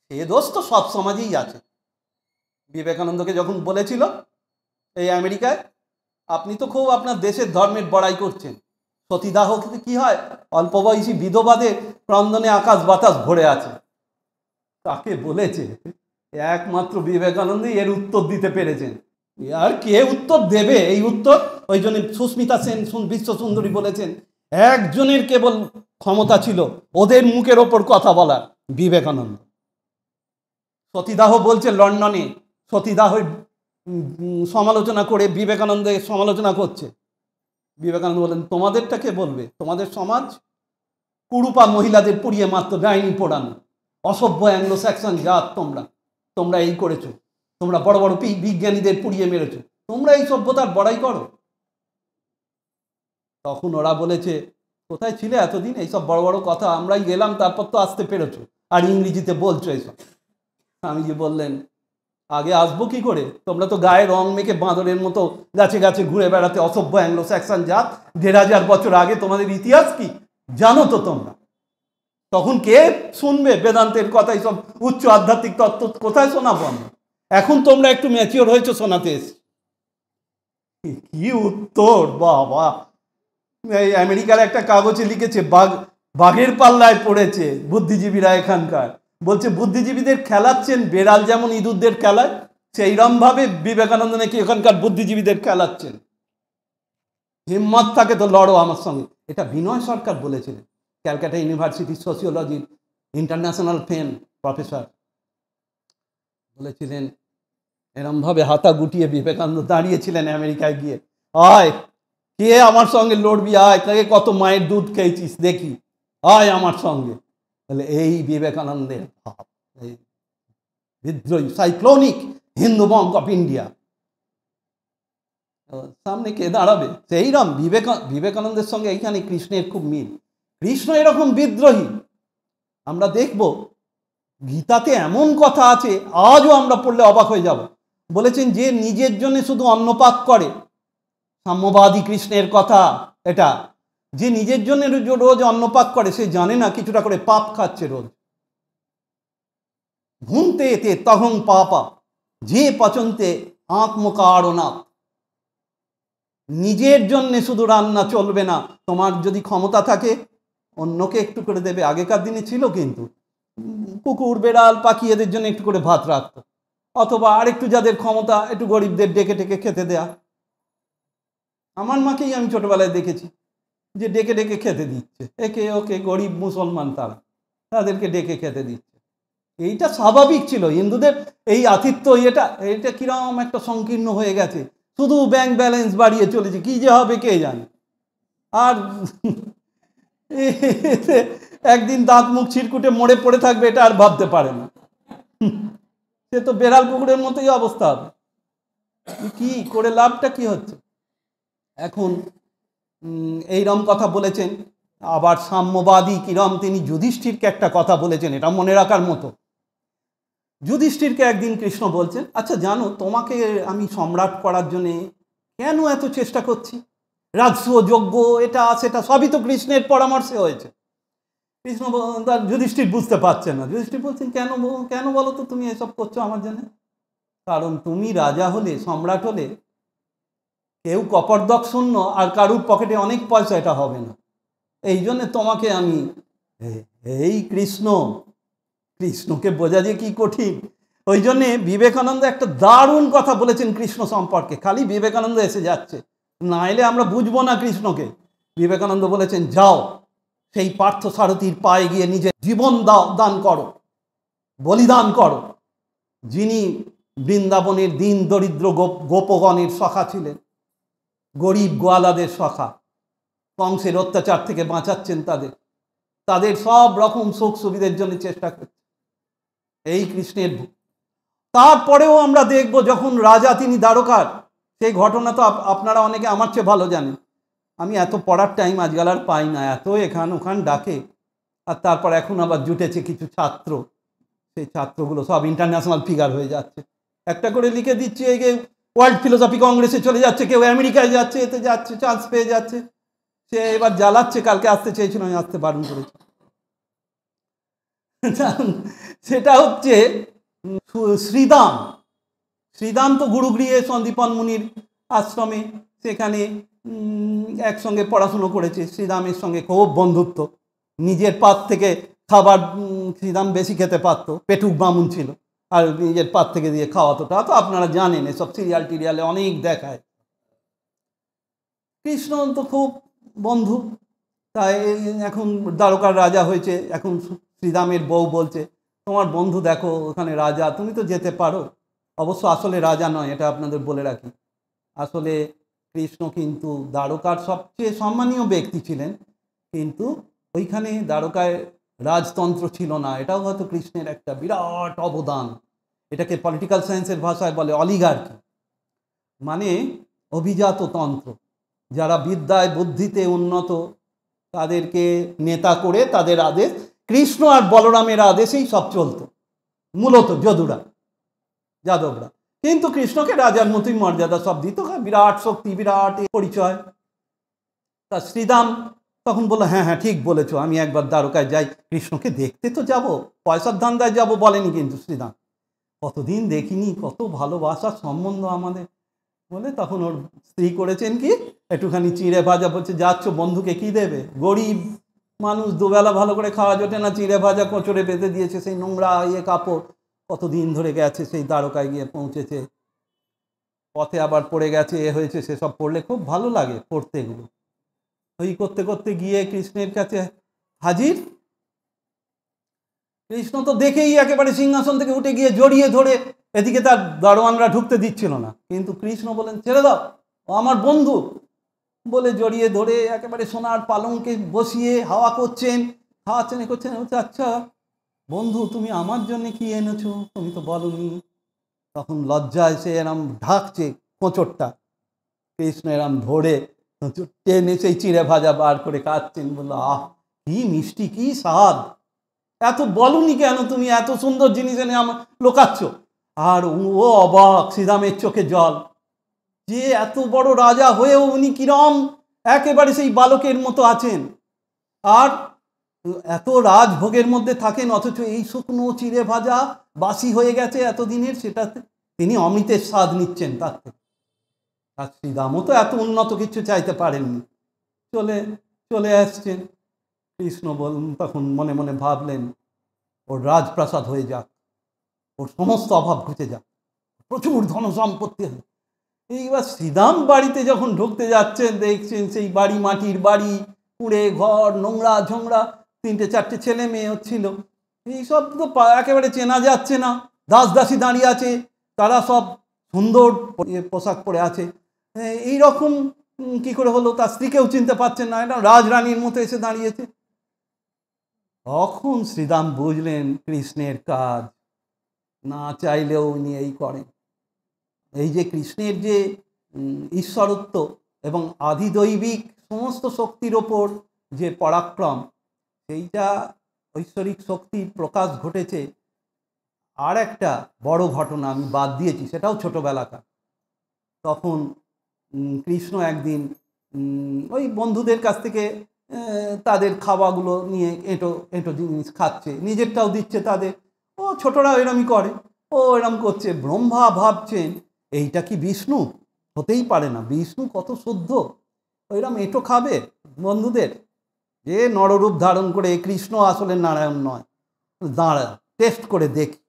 সে দোষ তো সব সমাজেই আছে। বিবেকানন্দকে যখন বলেছিল এই আমেরিকায়, আপনি তো খুব আপনার দেশের ধর্মের বড়াই করছেন, সতীদাহ কি হয়, অল্প বয়সী বিধবাদের ক্রন্দনে আকাশ বাতাস ভরে আছে, তাকে বলেছে একমাত্র বিবেকানন্দই এর উত্তর দিতে পেরেছেন। আর কে উত্তর দেবে এই উত্তর? ওই জন্য সুস্মিতা সেন বিশ্ব সুন্দরী বলেছেন, একজনের কেবল ক্ষমতা ছিল ওদের মুখের ওপর কথা বলার, বিবেকানন্দ। সতীদাহ বলছে লন্ডনে, সতীদাহের সমালোচনা করে বিবেকানন্দের সমালোচনা করছে। বিবেকানন্দ বলেন তোমাদেরটা কে বলবে? তোমাদের সমাজ কুরুপা মহিলাদের পুড়িয়ে মাত্র ডাইনি পোড়ানো, অসভ্য অ্যাংলো স্যাক্সন জাত তোমরা এই করেছো, তোমরা বড় বড় বিজ্ঞানীদের পুড়িয়ে মেরেছো, তোমরা এই সভ্যতার বড়াই করো। তখন ওরা বলেছে কোথায় ছিলে এতদিন, এইসব বড় বড় কথা আমরাই গেলাম, তারপর তো আসতে পেরেছো, আর ইংরেজিতে বলছো এইসব। স্বামীজি বললেন আগে আসবো কি করে, তোমরা তো গায়ে রং মেখে বাঁদরের মতো গাছে গাছে ঘুরে বেড়াতে, অসভ্য অ্যাংলো স্যাক্সন জাত। 1500 বছর আগে তোমাদের ইতিহাস কি জানো তো তোমরা? তখন কে শুনবে বেদান্তের কথা, এইসব উচ্চ আধ্যাত্মিক তত্ত্ব কোথায় শোনাবো আমরা? এখন তোমরা একটু ম্যাচিওর হয়েছো, শোনাতে এসে কি উত্তর বাবা! এই আমেরিকার একটা কাগজে লিখেছে, বাঘের পাল্লায় পড়েছে বুদ্ধিজীবীরা এখানকার। বলছে বুদ্ধিজীবীদের খেলাচ্ছেন বেড়াল যেমন ইঁদুরদের খেলায়, সেইরকম ভাবে বিবেকানন্দ নাকি এখানকার বুদ্ধিজীবীদের খেলাচ্ছেন। হিম্মত থাকে তো লড়ো আমার সঙ্গে। এটা বিনয় সরকার বলেছিলেন, ক্যালকাটা ইউনিভার্সিটি সোশিওলজির ইন্টারন্যাশনাল ফেম প্রফেসর বলেছিলেন। এরমভাবে হাতা গুটিয়ে বিবেকানন্দ দাঁড়িয়েছিলেন আমেরিকায় গিয়ে, আয় কে আমার সঙ্গে লড়বি, আয় তাকে কত মায়ের দুধ খেয়েছিস দেখি, আয় আমার সঙ্গে। তাহলে এই বিবেকানন্দের ভাব, এই বিদ্রোহী সাইক্লোনিক হিন্দু বঙ্ক অফ ইন্ডিয়া, সামনে কে দাঁড়াবে? সেইরকম বিবেকানন্দের সঙ্গে এইখানে কৃষ্ণের খুব মিল। কৃষ্ণ এরকম বিদ্রোহী। আমরা দেখব গীতাতে এমন কথা আছে, আজও আমরা পড়লে অবাক হয়ে যাব। বলেছেন যে নিজের জন্য শুধু অন্নপাক করে, সাম্যবাদী কৃষ্ণের কথা এটা, যে নিজের জন্য রোজ অন্নপাক করে সে জানে না কিছুটা করে পাপ খাচ্ছে রোজ। ভুনতে এতে তহং পাপা যে পচন্তে আত্মকারণাৎ। নিজের জন্যে শুধু রান্না চলবে না, তোমার যদি ক্ষমতা থাকে অন্যকে একটু করে দেবে। আগেকার দিনে ছিল কিন্তু কুকুর বেড়াল পাখি এদের জন্য একটু করে ভাত রাখতো, অথবা আরেকটু যাদের ক্ষমতা একটু গরিবদের ডেকে ডেকে খেতে দেয়া। আমার মাকেই আমি ছোটবেলায় দেখেছি যে ডেকে ডেকে খেতে দিচ্ছে, একে ওকে, গরিব মুসলমান তাদেরকে ডেকে খেতে দিচ্ছে। এইটা স্বাভাবিক ছিল। হিন্দুদের এই আতিথ্য এটা কিরকম একটা সংকীর্ণ হয়ে গেছে, শুধু ব্যাংক ব্যালেন্স বাড়িয়ে চলেছে, কি যে হবে কে জানে। আর একদিন দাঁত মুখ ছিটকুটে মরে পড়ে থাকবে এটা আর ভাবতে পারে না। সে তো বেড়াল কুকুরের মতোই অবস্থা হবে। কি করে লাভটা কি হচ্ছে? এখন এইরম কথা বলেছেন। আবার সাম্যবাদী কিরম তিনি যুধিষ্ঠিরকে একটা কথা বলেছেন, এটা মনে রাখার মতো। যুধিষ্ঠিরকে একদিন কৃষ্ণ বলছেন, আচ্ছা জানো তোমাকে আমি সম্রাট করার জন্যে কেন এত চেষ্টা করছি? রাজস্ব যজ্ঞ এটা সেটা সবই তো কৃষ্ণের পরামর্শে হয়েছে। কৃষ্ণ তার যুধিষ্ঠির বুঝতে পারছেন না। যুধিষ্ঠির বলছেন, কেন বলো তো তুমি এসব করছো আমার জন্য? কারণ তুমি রাজা হলে, সম্রাট হলে কেউ কপর্দক শূন্য আর কারুর পকেটে অনেক পয়সা, এটা হবে না। এই জন্যে তোমাকে আমি এই কৃষ্ণকে বোঝা যে কি কঠিন। ওই জন্যে বিবেকানন্দ একটা দারুণ কথা বলেছেন কৃষ্ণ সম্পর্কে, খালি বিবেকানন্দ এসে যাচ্ছে, না এলে আমরা বুঝবো না কৃষ্ণকে। বিবেকানন্দ বলেছেন, যাও সেই পার্থ সারথীর পায়ে গিয়ে নিজের জীবন দান করো, বলিদান করো, যিনি বৃন্দাবনের দিন দরিদ্র গোপগণের সখা ছিলেন, গরিব গোয়ালাদের সখা, কংসের অত্যাচার থেকে বাঁচাচ্ছেন তাদের সব রকম সুখ সুবিধার জন্য চেষ্টা করছেন এই কৃষ্ণের। তারপরেও আমরা দেখব যখন রাজা তিনি দ্বারকার, সেই ঘটনা তো আপনারা অনেকে আমার চেয়ে ভালো জানেন। আমি এত পড়ার টাইম আজকাল আর পাই না, এত এখান ওখান ডাকে। আর তারপর এখন আবার জুটেছে কিছু ছাত্র, সেই ছাত্রগুলো সব ইন্টারন্যাশনাল ফিগার হয়ে যাচ্ছে, একটা করে লিখে দিচ্ছে এগে ওয়ার্ল্ড ফিলোসফি কংগ্রেসে চলে যাচ্ছে, কেউ আমেরিকায় যাচ্ছে, এতে যাচ্ছে, চান্স পেয়ে যাচ্ছে। সে এবার জ্বালাচ্ছে, কালকে আসতে চেয়েছিল, আমি আসতে বারণ করেছি। সেটা হচ্ছে শ্রীদাম তো গুরুগৃহে সন্দীপন মুনির আশ্রমে, সেখানে একসঙ্গে পড়াশুনো করেছে। শ্রীদামের সঙ্গে খুব বন্ধুত্ব, নিজের পাত থেকে খাবার শ্রীদাম বেশি খেতে পারতো, পেটুক বামুন ছিল, আর নিজের পাত থেকে দিয়ে খাওয়াতো। তা তো আপনারা জানেন, এসব সিরিয়াল টিরিয়ালে অনেক দেখায়। কৃষ্ণ তো খুব বন্ধু, তাই এখন দ্বারকার রাজা হয়েছে। এখন শ্রীরামের বউ বলছে, তোমার বন্ধু দেখো ওখানে রাজা, তুমি তো যেতে পারো। অবশ্য আসলে রাজা নয়, এটা আপনাদের বলে রাখি। আসলে কৃষ্ণ কিন্তু দ্বারকার সবচেয়ে সম্মানীয় ব্যক্তি ছিলেন, কিন্তু ওইখানে দ্বারকায় রাজতন্ত্র ছিল না। এটাও হয়তো কৃষ্ণের একটা বিরাট অবদান। এটাকে পলিটিক্যাল সায়েন্সের ভাষায় বলে অলিগার্কি, মানে অভিজাত তন্ত্র। যারা বিদ্যায় বুদ্ধিতে উন্নত তাদেরকে নেতা করে তাদের আদেশ, কৃষ্ণ আর বলরামের আদেশেই সব চলত মূলত, যাদবরা। কিন্তু কৃষ্ণকে রাজার মতোই মর্যাদা সব দিত, বিরাট শক্তি, বিরাট পরিচয়। তা শ্রীদাম তখন বললো, হ্যাঁ ঠিক বলেছো, আমি একবার দ্বারকায় যাই, কৃষ্ণকে দেখতে তো যাব, পয়সার ধান্দায় যাব বলেনি কিন্তু শ্রীদাম। কতদিন দেখিনি, কত ভালোবাসার সম্বন্ধ আমাদের বলে। তখন ওর স্ত্রী করেছেন কি, একটুখানি চিঁড়ে ভাজা, বলছে যাচ্ছ বন্ধুকে কি দেবে, গরিব মানুষ, দুবেলা ভালো করে খাওয়া জোটে না, চিঁড়ে ভাজা কোচরে বেঁধে দিয়েছে, সেই নোংরা কাপড়, কতদিন ধরে গেছে, সেই দ্বারকায় গিয়ে পৌঁছেছে, পথে আবার পড়ে গেছে, হয়েছে, সেসব পড়লে খুব ভালো লাগে পড়তে এগুলো। ওই করতে করতে গিয়ে কৃষ্ণের কাছে হাজির। কৃষ্ণ তো দেখেই একেবারে সিংহাসন থেকে উঠে গিয়ে জড়িয়ে ধরে, এদিকে তার দারোয়ানরা ঢুকতে দিচ্ছিল না, কিন্তু কৃষ্ণ বলেন ছেড়ে দাও, ও আমার বন্ধু বলে জড়িয়ে ধরে একেবারে সোনার পালঙ্কে বসিয়ে হাওয়া করছেন, খাওয়াচ্ছেন, করছেন। আচ্ছা বন্ধু, তুমি আমার জন্য কি এনেছো, তুমি তো বলনি। তখন লজ্জায় সে এরম ঢাকছে কোঁচরটা, কৃষ্ণ এরম ধরে টেনে সেই চিঁড়ে ভাজা বার করে খাচ্ছেন। বললো, আহ কি মিষ্টি, কি স্বাদ, এত বলনি কেন তুমি, এত সুন্দর জিনিস এনে আমার লোকাচ্ছ। আর ও অবাক, শ্রীরামের চোখে জল, যে এত বড় রাজা হয়েও উনি কিরম একেবারে সেই বালকের মতো আছেন, আর এত রাজভোগের মধ্যে থাকেন, অথচ এই শুকনো চিড়ে ভাজা বাসি হয়ে গেছে এতদিনের, সেটাতে তিনি অমৃতের স্বাদ নিচ্ছেন তার থেকে। আর শ্রীরামও তো এত উন্নত কিছু চাইতে পারেননি, চলে চলে আসছেন। কৃষ্ণ তখন মনে মনে ভাবলেন ওর রাজপ্রাসাদ হয়ে যাক, ওর সমস্ত অভাব ঘুচে যাক, প্রচুর ধন সম্পত্তি হবে। এইবার শ্রীরাম বাড়িতে যখন ঢুকতে যাচ্ছেন, দেখছেন সেই বাড়ি মাটির বাড়ি, কুঁড়ে ঘর, নোংরা ঝোংরা, 3-4টে ছেলে মেয়ে হচ্ছিল, এইসব তো একেবারে চেনা যাচ্ছে না। দাস দাসী দাঁড়িয়ে আছে, তারা সব সুন্দর পোশাক পরে আছে। এইরকম কি করে হলো, তার স্ত্রীকেও চিনতে পারছেন না, এটা রাজরানীর মতো এসে দাঁড়িয়েছে। তখন শ্রীরাম বুঝলেন কৃষ্ণের কাজ, না চাইলেও উনি এই করেন। এই যে কৃষ্ণের যে ঈশ্বরত্ব এবং আধিদৈবিক সমস্ত শক্তির ওপর যে পরাক্রম, সেইটা ঐশ্বরিক শক্তির প্রকাশ ঘটেছে। আর একটা বড় ঘটনা আমি বাদ দিয়েছি, সেটাও ছোটবেলাকার। তখন কৃষ্ণ একদিন ওই বন্ধুদের কাছ থেকে তাদের খাওয়াগুলো নিয়ে এঁটো এঁটো জিনিস খাচ্ছে, নিজেরটাও দিচ্ছে তাদের। ও ছোটরা এরমই করে, ও এরম করছে। ব্রহ্মা ভাবছেন এইটা কি বিষ্ণু? হতেই পারে না, বিষ্ণু কত শুদ্ধ, ওইরকম এঁটো খাবে বন্ধুদের? যে নররূপ ধারণ করে, কৃষ্ণ আসলে নারায়ণ নয়, দাঁড়া টেস্ট করে দেখি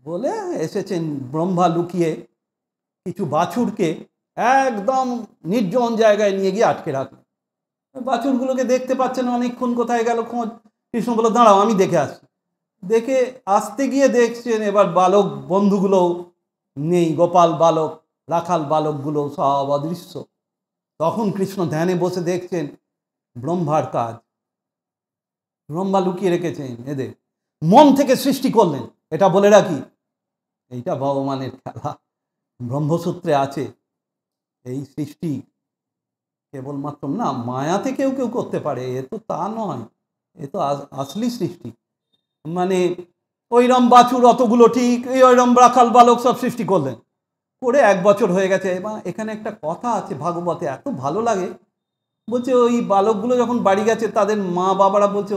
বলে এসেছেন। ব্রহ্মা লুকিয়ে কিছু বাছুরকে একদম নির্জন জায়গায় নিয়ে গিয়ে আটকে রাখলেন। বাছুরগুলোকে দেখতে পাচ্ছেন, অনেকক্ষণ কোথায় গেল খোঁজ। কৃষ্ণ বলল দাঁড়াও আমি দেখে আসি। দেখে আসতে গিয়ে দেখছেন এবার বালক বন্ধুগুলো নেই, গোপাল বালক, রাখাল বালকগুলো সব অদৃশ্য। তখন কৃষ্ণ ধ্যানে বসে দেখছেন ব্রহ্মার কাজ। ব্রহ্মা লুকিয়ে রেখেছেন এদের, মন থেকে সৃষ্টি করলেন। এটা বলে রাখি, এইটা ভগবানের খেলা। ব্রহ্মসূত্রে আছে এই সৃষ্টি কেবলমাত্র না মায়াতে কেউ কেউ করতে পারে, এ তো তা নয়, এ তো আসলি সৃষ্টি। মানে ওইরম বাছুর অতগুলো, ঠিক ওইরম রাখাল বালক সব সৃষ্টি করলেন, করে 1 বছর হয়ে গেছে। এবং এখানে একটা কথা আছে ভাগবতে, এত ভালো লাগে। বলছে ওই বালকগুলো যখন বাড়ি গেছে, তাদের মা বাবারা বলছে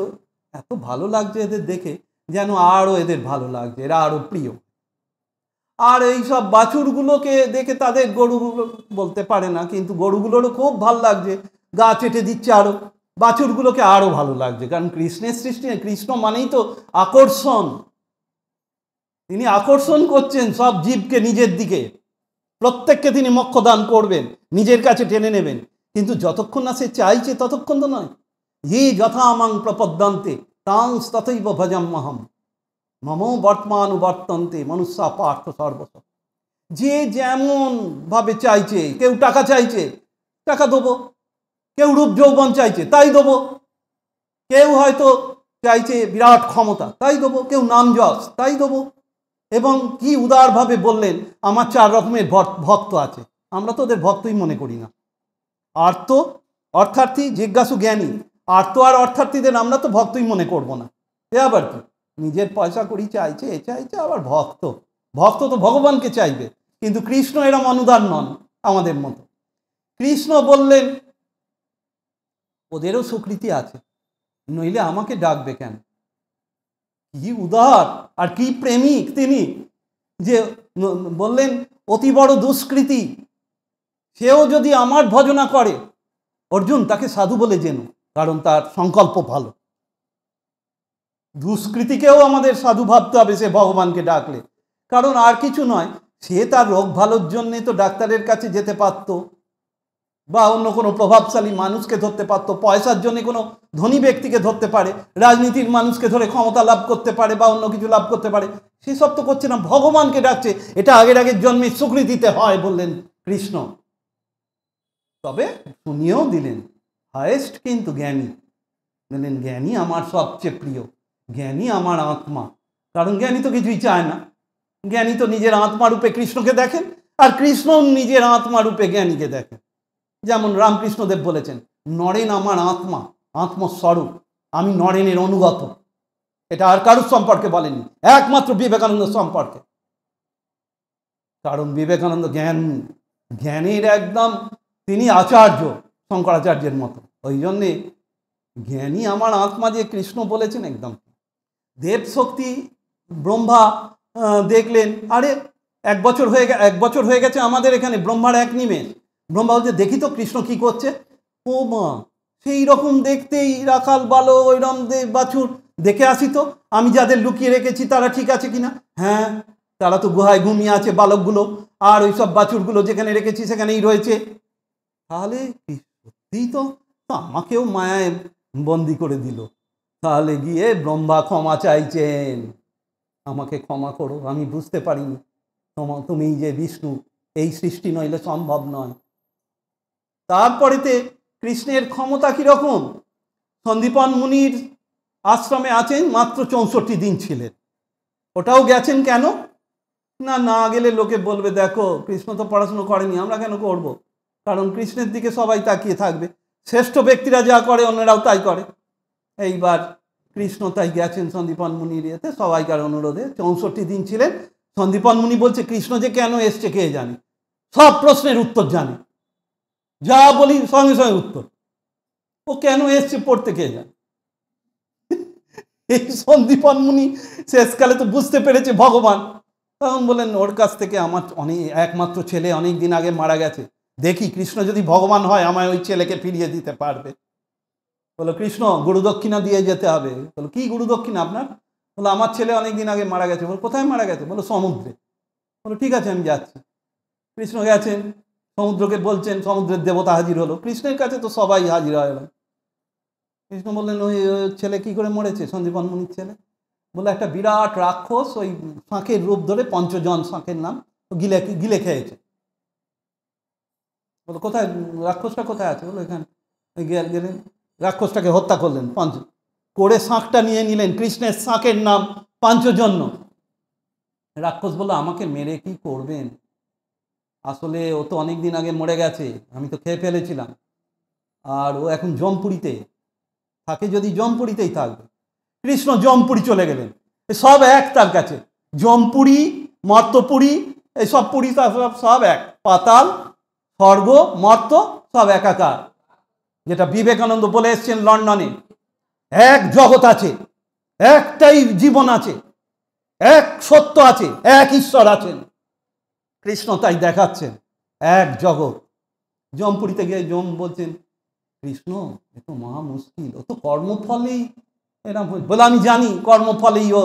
এত ভালো লাগছে এদের দেখে, যেন আরও এদের ভালো লাগছে, এরা আরও প্রিয়। আর এই সব বাছুরগুলোকে দেখে তাদের গরুগুলো বলতে পারে না, কিন্তু গরুগুলোরও খুব ভালো লাগছে, গা চেটে দিচ্ছে আরও, বাছুরগুলোকে আরও ভালো লাগছে। কারণ কৃষ্ণের সৃষ্টি, কৃষ্ণ মানেই তো আকর্ষণ। তিনি আকর্ষণ করছেন সব জীবকে নিজের দিকে, প্রত্যেককে তিনি মোক্ষ দান করবেন, নিজের কাছে টেনে নেবেন। কিন্তু যতক্ষণ না সে চাইছে ততক্ষণ তো নয়। হি যথা মাং প্রপদ্যন্তে তাং তথৈব ভজাম্যহম মমো বর্তমানুবর্তন্তে মনুষ্যা পার্থ সর্বস্ব। যে যেমন ভাবে চাইছে, কেউ টাকা চাইছে, টাকা দেবো। কেউ রূপ যৌবন চাইছে, তাই দেবো। কেউ হয়তো চাইছে বিরাট ক্ষমতা, তাই দেবো। কেউ নাম যশ, তাই দেবো। এবং কি উদারভাবে বললেন, আমার 4 রকমের ভক্ত আছে, আমরা তো ওদের ভক্তই মনে করি না। আর্ত, অর্থার্থী, জিজ্ঞাসু, জ্ঞানী। আর্ত আর অর্থার্থীদের আমরা তো ভক্তই মনে করব না। এ আবার কি, নিজের পয়সা করি চাইছে, এ চাইছে, আবার ভক্ত। ভক্ত তো ভগবানকে চাইবে, কিন্তু কৃষ্ণ এরম অনুদার নন আমাদের মতো। কৃষ্ণ বললেন ওদেরও স্বীকৃতি আছে, নইলে আমাকে ডাকবে কেন? কি উদার আর কি প্রেমিক তিনি, যে বললেন অতি বড় দুষ্কৃতি সেও যদি আমার ভজনা করে, অর্জুন তাকে সাধু বলে জেনো, কারণ তার সংকল্প ভালো। দুষ্কৃতিকেও আমাদের সাধু ভাবতে হবে সে ভগবানকে ডাকলে, কারণ আর কিছু নয়, সে তার রোগ ভালোর জন্যে তো ডাক্তারের কাছে যেতে পারতো, বা অন্য কোনো প্রভাবশালী মানুষকে ধরতে পারতো, পয়সার জন্য কোনো ধনী ব্যক্তিকে ধরতে পারে, রাজনীতির মানুষকে ধরে ক্ষমতা লাভ করতে পারে, বা অন্য কিছু লাভ করতে পারে। সেসব তো করছে না, ভগবানকে ডাকছে। এটা আগের জন্মে স্বীকৃতিতে হয় বললেন কৃষ্ণ। তবে শুনিয়েও দিলেন হায়েস্ট কিন্তু জ্ঞানী। বললেন জ্ঞানী আমার সবচেয়ে প্রিয়, জ্ঞানী আমার আত্মা। কারণ জ্ঞানী তো কিছুই চায় না, জ্ঞানী তো নিজের আত্মা রূপে কৃষ্ণকে দেখেন, আর কৃষ্ণ নিজের আত্মা রূপে জ্ঞানীকে দেখেন। যেমন রামকৃষ্ণদেব বলেছেন, নরেন আমার আত্মা, আত্মস্বরূপ, আমি নরেনের অনুগত। এটা আর কারুর সম্পর্কে বলেননি, একমাত্র বিবেকানন্দ সম্পর্কে। কারণ বিবেকানন্দ জ্ঞানের একদম তিনি আচার্য, শঙ্করাচার্যের মতো। ওই জন্যে জ্ঞানী আমার আত্মা যে কৃষ্ণ বলেছেন একদম। দেব শক্তি ব্রহ্মা দেখলেন, আরে 1 বছর হয়ে গেছে আমাদের এখানে, ব্রহ্মার এক নিমেষ। ব্রহ্মা বলছে দেখি তো কৃষ্ণ কি করছে। ও মা, সেই রকম দেখতেই রাখাল বালক ওইরকম বাছুর, দেখে আসি তো আমি যাদের লুকিয়ে রেখেছি তারা ঠিক আছে কিনা। হ্যাঁ, তারা তো গুহায় ঘুমিয়ে আছে বালকগুলো, আর ওই সব বাছুরগুলো যেখানে রেখেছি সেখানেই রয়েছে। তাহলে সত্যিই তো আমাকেও মায়ায় বন্দি করে দিল। তাহলে গিয়ে ব্রহ্মা ক্ষমা চাইছেন, আমাকে ক্ষমা করো, আমি বুঝতে পারিনি তুমি যে বিষ্ণু, এই সৃষ্টি নইলে সম্ভব নয়। তারপরেতে কৃষ্ণের ক্ষমতা কিরকম, সন্দীপন মুনির আশ্রমে আছেন, মাত্র 64 দিন ছিলেন। ওটাও গেছেন কেন না, না গেলে লোকে বলবে দেখো কৃষ্ণ তো পড়াশুনো করেনি, আমরা কেন করব, কারণ কৃষ্ণের দিকে সবাই তাকিয়ে থাকবে, শ্রেষ্ঠ ব্যক্তিরা যা করে অন্যরাও তাই করে। এইবার কৃষ্ণ তাই গেছেন সন্দীপন মুনির ইয়েতে, সবাইকার অনুরোধে 64 দিন ছিলেন। সন্দীপন মুনি বলছে কৃষ্ণ যে কেন এসছে কে জানে, সব প্রশ্নের উত্তর জানে, যা বলি সঙ্গে সঙ্গে উত্তর, ও কেন এসছে পড়তে কে জানে। এই সন্দীপন মুনি শেষকালে তো বুঝতে পেরেছে ভগবান, তখন বললেন ওর কাছ থেকে আমার একমাত্র ছেলে অনেক দিন আগে মারা গেছে, দেখি কৃষ্ণ যদি ভগবান হয় আমায় ওই ছেলেকে ফিরিয়ে দিতে পারবে। বলো কৃষ্ণ গুরুদক্ষিণা দিয়ে যেতে হবে। বলো কি গুরুদক্ষিণা আপনার? বলো আমার ছেলে অনেক দিন আগে মারা গেছে। বলো কোথায় মারা গেছে? বলো সমুদ্রে। বলো ঠিক আছে আমি যাচ্ছি। কৃষ্ণ গেছেন, সমুদ্রকে বলছেন, সমুদ্রের দেবতা হাজির হলো, কৃষ্ণের কাছে তো সবাই হাজির হয়ে গেল। কৃষ্ণ বললেন ওই ছেলে কি করে মরেছে? সন্দীপন মুনির ছেলে। বলে একটা বিরাট রাক্ষস ওই শাঁখের রূপ ধরে, পঞ্চজন শাঁখের নাম, গিলে গিলে খেয়েছে। বলো কোথায় রাক্ষসটা কোথায় আছে? বলো এখানে। গেলেন, রাক্ষসটাকে হত্যা করলেন, করে শাঁখটা নিয়ে নিলেন, কৃষ্ণের শাঁখের নাম পাঞ্চজন্য। রাক্ষস বলল আমাকে মেরে কি করবেন, আসলে ও তো অনেক দিন আগে মরে গেছে, আমি তো খেয়ে ফেলেছিলাম, আর ও এখন জমপুরীতে থাকে, যদি জমপুরীতেই থাকবে। কৃষ্ণ জমপুরী চলে গেলেন, সব এক তার কাছে, জমপুরী মর্তপুরী এইসব পুরী সব এক, পাতাল স্বর্গ মর্ত সব একাকার। যেটা বিবেকানন্দ বলে এসছেন লন্ডনে, এক জগৎ আছে, একটাই জীবন আছে, এক সত্য আছে, এক ঈশ্বর আছেন। কৃষ্ণ তাই দেখাচ্ছেন, এক জগৎ। জমপুরীতে গিয়ে যম বলছেন কৃষ্ণ এ তো মহা মুশকিল, ও তো কর্মফলেই এরম হয়েছে। বলে আমি জানি কর্মফলেই ও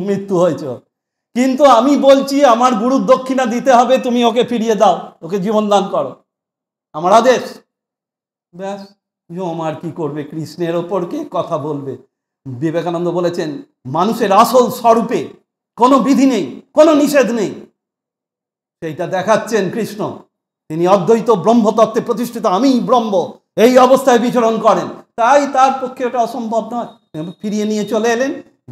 মৃত্যু হয়েছে, কিন্তু আমি বলছি আমার গুরুর দক্ষিণা দিতে হবে, তুমি ওকে ফিরিয়ে দাও, ওকে জীবন দান করো, আমার আদেশ। ব্যাস, যম আর কি করবে, কৃষ্ণের ওপর কে কথা বলবে। বিবেকানন্দ বলেছেন মানুষের আসল স্বরূপে কোনো বিধি নেই, কোনো নিষেধ নেই, সেইটা দেখাচ্ছেন কৃষ্ণ। তিনি অদ্বৈত ব্রহ্মতত্ত্বে প্রতিষ্ঠিত, আমি ব্রহ্ম, এই অবস্থায় বিচরণ করেন, তাই তার পক্ষে ওটা অসম্ভব নয়। ফিরিয়ে নিয়ে চলে এলেন।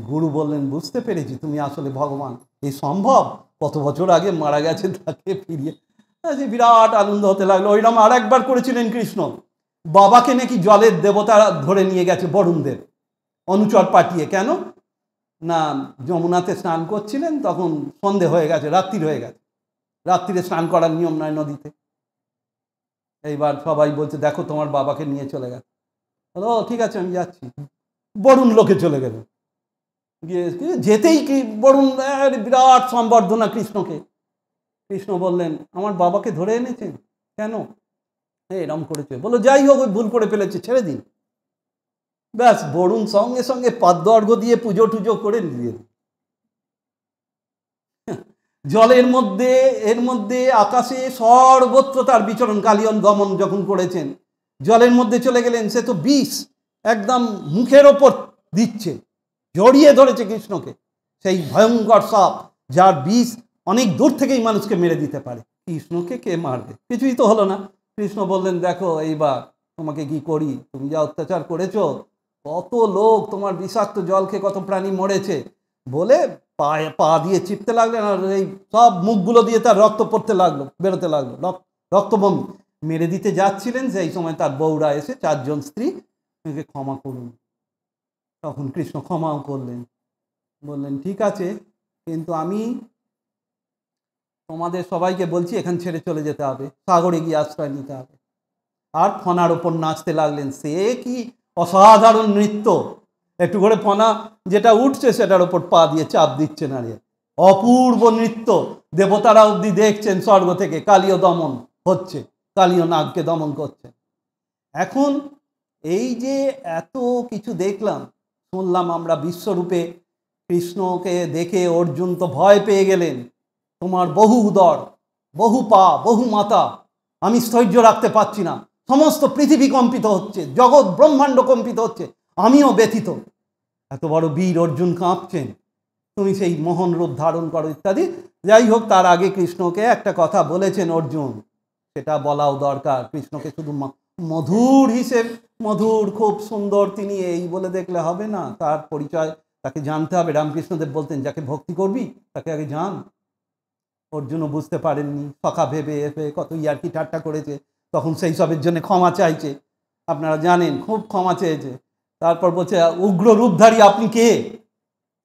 গুরু বললেন বুঝতে পেরেছি তুমি আসলে ভগবান, এই সম্ভব, কত বছর আগে মারা গেছে তাকে ফিরিয়ে। বিরাট আনন্দ হতে লাগলো। ওইরকম আর একবার করেছিলেন কৃষ্ণ, বাবাকে নাকি জলের দেবতা ধরে নিয়ে গেছে বরুণদেব, অনুচর পাঠিয়ে। কেন না, যমুনাতে স্নান করছিলেন, তখন সন্ধে হয়ে গেছে, রাত্রির হয়ে গেছে, রাত্রিরে স্নান করার নিয়ম নয় নদীতে। এইবার সবাই বলছে দেখো তোমার বাবাকে নিয়ে চলে গেছে। ও ঠিক আছে আমি যাচ্ছি। বরুণ লোকে চলে গেল, গিয়ে যেতেই কি বরুণ বিরাট সম্বর্ধনা কৃষ্ণকে। কৃষ্ণ বললেন আমার বাবাকে ধরে এনেছেন কেন? এরম করেছে। বলো যাই হোক, ওই ভুল করে ফেলেছে, ছেড়ে দিন। ব্যাস, বরুণ সঙ্গে সঙ্গে পাদ্য দিয়ে পুজো টুজো করে দিয়ে। জলের মধ্যে, এর মধ্যে আকাশে সর্বত্র তার বিচরণ, কালিয়ন গমন যখন করেছেন, জলের মধ্যে চলে গেলেন, সে তো বিষ একদম মুখের ওপর দিচ্ছে, জড়িয়ে ধরেছে কৃষ্ণকে, সেই ভয়ঙ্কর সাপ যার বিষ অনেক দূর থেকেই মানুষকে মেরে দিতে পারে। কৃষ্ণকে কে মারবে? কিছুই তো হলো না। কৃষ্ণ বললেন দেখো এইবার তোমাকে কি করি, তুমি যা অত্যাচার করেছো, কত লোক তোমার বিষাক্ত জল খেয়ে কত প্রাণী মরেছে, বলে পায়ে পা দিয়ে চিপতে লাগলেন, আর এই সব মুখগুলো দিয়ে তার রক্ত পড়তে লাগলো, বেরোতে লাগলো, রক্তবমি। মেরে দিতে যাচ্ছিলেন, সেই সময় তার বউরা এসে, 4 জন স্ত্রী, তোমাকে ক্ষমা করুন। তখন কৃষ্ণ ক্ষমাও করলেন, বললেন ঠিক আছে, কিন্তু আমি তোমাদের সবাইকে বলছি এখান ছেড়ে চলে যেতে হবে, সাগরে গিয়ে আশ্রয় নিতে হবে। আর ফনার ওপর নাচতে লাগলেন। সে কি অসাধারণ নৃত্য! একটু করে ফনা যেটা উঠছে সেটার ওপর পা দিয়ে চাপ দিচ্ছে নাড়িয়ে। অপূর্ব নৃত্য, দেবতারা অবধি দেখছেন স্বর্গ থেকে। কালীয় দমন হচ্ছে, কালীয় নাগকে দমন করছে। এখন এই যে এত কিছু দেখলাম, শুনলাম আমরা বিশ্বরূপে কৃষ্ণকে দেখে অর্জুন তো ভয় পেয়ে গেলেন। তোমার বহু উদর, বহু পা, বহু মাথা, আমি স্থৈর্য রাখতে পারছি না, সমস্ত পৃথিবী কম্পিত হচ্ছে, জগৎ ব্রহ্মাণ্ড কম্পিত হচ্ছে, আমিও ব্যথিত। এত বড় বীর অর্জুন কাঁপছেন, তুমি সেই মোহন রূপ ধারণ করো ইত্যাদি। যাই হোক, তার আগে কৃষ্ণকে একটা কথা বলেছেন অর্জুন, সেটা বলাও দরকার। কৃষ্ণকে শুধু মধুর হিসেবে, মধুর খুব সুন্দর তিনি এই বলে দেখলে হবে না, তার পরিচয় তাকে জানতে হবে। রামকৃষ্ণদেব বলতেন, যাকে ভক্তি করবি তাকে আগে জান। অর্জুনও বুঝতে পারেননি, সখা ভেবে এসে কত ইয়ার্কি ঠাট্টা করেছে, তখন সেই সবের জন্য ক্ষমা চাইছে, আপনারা জানেন, খুব ক্ষমা চেয়েছে। তারপর বলছে, উগ্র রূপধারী আপনি কে?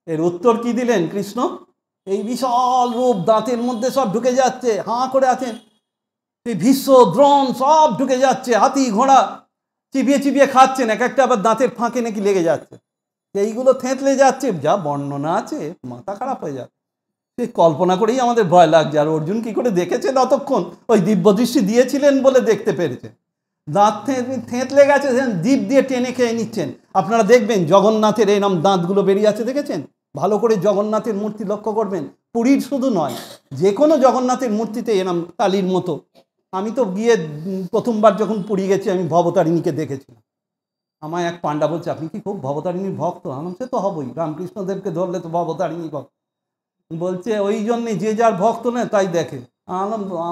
এর উত্তর কি দিলেন কৃষ্ণ? এই বিশাল রূপ, দাঁতের মধ্যে সব ঢুকে যাচ্ছে, হাঁ করে আছেন, এই ভীষ্ম দ্রোণ সব ঢুকে যাচ্ছে, হাতি ঘোড়া চিবিয়ে চিবিয়ে খাচ্ছেন, এক একটা আবার দাঁতের ফাঁকে নাকি লেগে যাচ্ছে, এইগুলো থেঁতলে যাচ্ছে, যা বর্ণনা আছে মাথা খারাপ হয়ে যাচ্ছে। সে কল্পনা করেই আমাদের ভয় লাগছে। আর অর্জুন কি করে দেখেছেন অতক্ষণ? ওই দিব্য দৃষ্টি দিয়েছিলেন বলে দেখতে পেরেছে। দাঁত থেঁতলে গেছে, জিভ দিয়ে টেনে খেয়ে নিচ্ছেন। আপনারা দেখবেন জগন্নাথের এরম দাঁতগুলো বেরিয়ে আছে, দেখেছেন? ভালো করে জগন্নাথের মূর্তি লক্ষ্য করবেন, পুরীর শুধু নয়, যে কোনো জগন্নাথের মূর্তিতে এরম কালীর মতো। আমি তো গিয়ে প্রথমবার যখন পুরী গেছি, আমি ভবতারিণীকে দেখেছিলাম। আমায় এক পাণ্ডা বলছে, আপনি কি খুব ভবতারিণীর ভক্ত? আমার সে তো হবই, রামকৃষ্ণদেবকে ধরলে তো ভবতারিণী ভক্ত। বলছে, ওই জন্যে যে যার ভক্ত না তাই দেখে।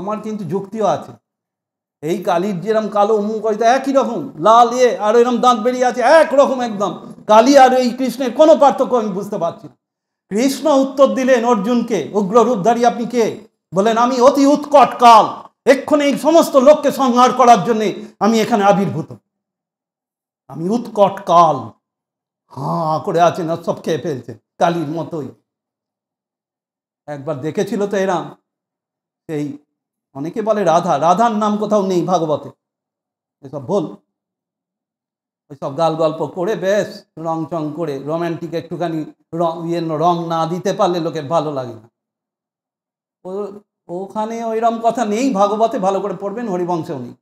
আমার কিন্তু যুক্তিও আছে। এই কালীর যেরকম কালো মুখ, হয়তো একই রকম লাল আর এরকম দাঁত বেরিয়ে আছে, একরকম একদম। কালী আর এই কৃষ্ণের কোনো পার্থক্য আমি বুঝতে পারছি না। কৃষ্ণ উত্তর দিলেন অর্জুনকে, উগ্র রূপধারী আপনি কে? বলেন, আমি অতি উৎকট কাল, এক্ষণে এই সমস্ত লোককে সংহার করার জন্য আমি এখানে আবির্ভূত। আমি উৎকট কাল। হাঁ করে আছেন, আর সব খেয়ে ফেলছে, কালীর মতোই। একবার দেখেছিল তো এরাম, সেই অনেকে বলে রাধা, রাধার নাম কোথাও নেই ভাগবতে, এসব ভুল। ওইসব গাল গল্প করে বেশ রং চং করে রোম্যান্টিক একটুখানি রং না দিতে পারলে লোকের ভালো লাগে না। ওখানে ওইরকম কথা নেই ভাগবতে, ভালো করে পড়বেন, হরিবংশেও নেই।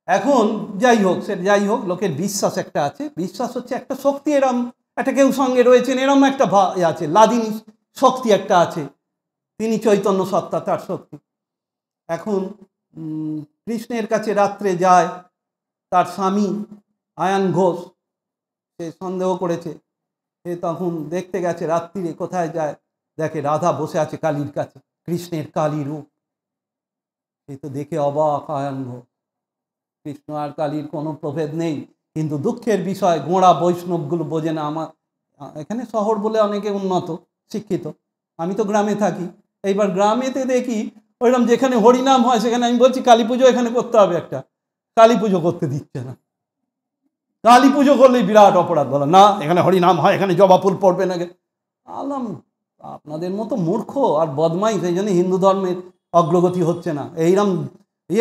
এখন যাই হোক, সে যাই হোক, লোকের বিশ্বাস একটা আছে। বিশ্বাস হচ্ছে একটা শক্তি, এরম একটা কেউ সঙ্গে রয়েছেন, এরম একটা আছে, লাদিনী শক্তি একটা আছে, তিনি চৈতন্য সত্তা, তার শক্তি। এখন কৃষ্ণের কাছে রাত্রে যায় তার স্বামী আয়ান ঘোষ, সে সন্দেহ করেছে, সে তখন দেখতে গেছে রাত্রিরে, কোথায় যায়, দেখে রাধা বসে আছে কালীর কাছে, কৃষ্ণের কালী রূপ। সে তো দেখে অবাক আয়ান ঘোষ, কৃষ্ণ আর কালীর কোনো প্রভেদ নেই। কিন্তু দুঃখের বিষয়, গোঁড়া বৈষ্ণবগুলো বোঝে না। আমার এখানে শহর বলে অনেকে উন্নত শিক্ষিত, আমি তো গ্রামে থাকি। এইবার গ্রামেতে দেখি ওইরকম যেখানে হরিনাম হয়, সেখানে আমি বলছি কালী পুজো এখানে করতে হবে, একটা কালী পুজো করতে দিচ্ছে না। কালী পুজো করলেই বিরাট অপরাধ, বলো না এখানে হরিনাম হয়, এখানে জবা ফুল পড়বে না। আলাম, আপনাদের মতো মূর্খ আর বদমাই, সেই জন্য হিন্দু ধর্মের অগ্রগতি হচ্ছে না। এইরকম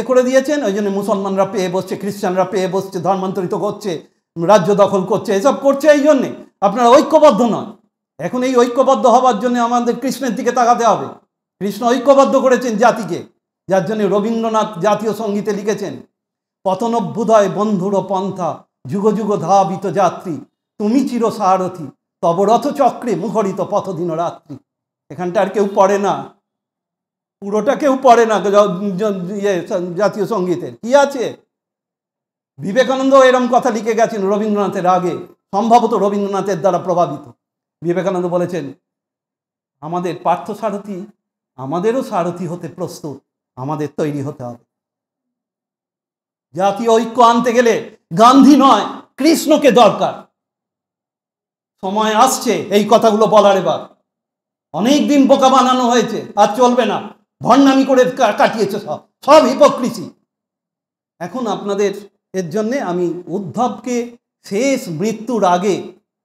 করে দিয়েছেন, ওই জন্য মুসলমানরা পেয়ে বসছে, খ্রিস্টানরা পেয়ে বসছে, ধর্মান্তরিত করছে, রাজ্য দখল করছে, এসব করছে। এই জন্যে আপনারা ঐক্যবদ্ধ নয়। এখন এই ঐক্যবদ্ধ হবার জন্য আমাদের কৃষ্ণের দিকে তাকাতে হবে। কৃষ্ণ ঐক্যবদ্ধ করেছেন জাতিকে, যার জন্য রবীন্দ্রনাথ জাতীয় সঙ্গীতে লিখেছেন, পতনভ্যুদয় বন্ধুর পন্থা, যুগ যুগ ধাবিত যাত্রী, তুমি চির সারথী, তব রথ চক্রে মুখরিত পথ দিন রাত্রি। এখানটা আর কেউ পড়ে না, পুরোটা কেউ পড়ে না জাতীয় সঙ্গীতের। কি আছে? বিবেকানন্দ এরম কথা লিখে গেছেন রবীন্দ্রনাথের আগে, সম্ভবত রবীন্দ্রনাথের দ্বারা প্রভাবিত। বিবেকানন্দ বলেছেন, আমাদের পার্থ সারথী, আমাদেরও সারথী হতে প্রস্তুত, আমাদের তৈরি হতে হবে। জাতীয় ঐক্য আনতে গেলে গান্ধী নয়, কৃষ্ণকে দরকার। সময় আসছে এই কথাগুলো বলার। এবার অনেকদিন বোকা বানানো হয়েছে, আর চলবে না। ভণ্ডামি করে কাটিয়েছে, সব হিপোক্রিসি। এখন আপনাদের এর জন্যে আমি উদ্ধবকে শেষ মৃত্যুর আগে,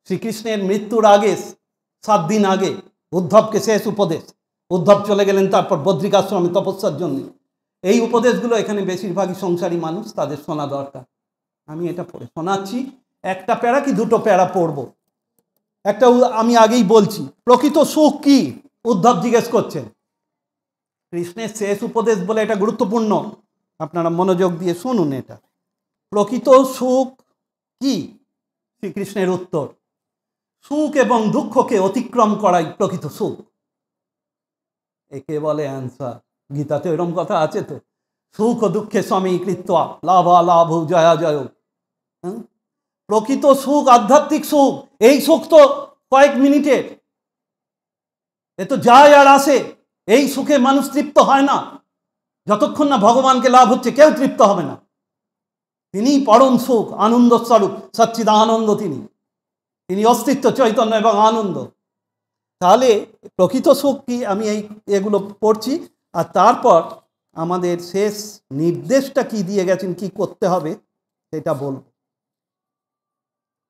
শ্রীকৃষ্ণের মৃত্যুর আগে 7 দিন আগে উদ্ধবকে শেষ উপদেশ, উদ্ধব চলে গেলেন তারপর বদ্রিকাশ্রমে তপস্যার জন্য। এই উপদেশগুলো এখানে বেশিরভাগই সংসারী মানুষ, তাদের শোনা দরকার। আমি এটা পড়ে শোনাচ্ছি। একটা প্যারা কি দুটো প্যারা পড়ব। একটা আমি আগেই বলছি, প্রকৃত সুখ কি? উদ্ধব জিজ্ঞেস করছেন। কৃষ্ণের শেষ উপদেশ বলে এটা গুরুত্বপূর্ণ, আপনারা মনোযোগ দিয়ে শুনুন। এটা প্রকৃত সুখ কি? শ্রীকৃষ্ণের উত্তর, সুখ এবং দুঃখকে অতিক্রম করাই প্রকৃত সুখ। একে বলে অ্যান্সার। গীতাতে এরকম কথা আছে তো, সুখ ও দুঃখে সমীকৃত্বা লাভা লাভ জয়া জয়। প্রকৃত সুখ আধ্যাত্মিক সুখ। এই সুখ তো কয়েক মিনিটের, এ তো যায় আর আসে। এই সুখে মানুষ তৃপ্ত হয় না। যতক্ষণ না ভগবানকে লাভ হচ্ছে কেউ তৃপ্ত হবে না। তিনি পরম সুখ, আনন্দ স্বরূপ, সচ্চিদানন্দ। তিনি অস্তিত্ব, চৈতন্য এবং আনন্দ। তাহলে প্রকৃত সুখ কি? আমি এগুলো পড়ছি, আর তারপর আমাদের শেষ নির্দেশটা কি দিয়ে গেছেন, কি করতে হবে সেটা বলব।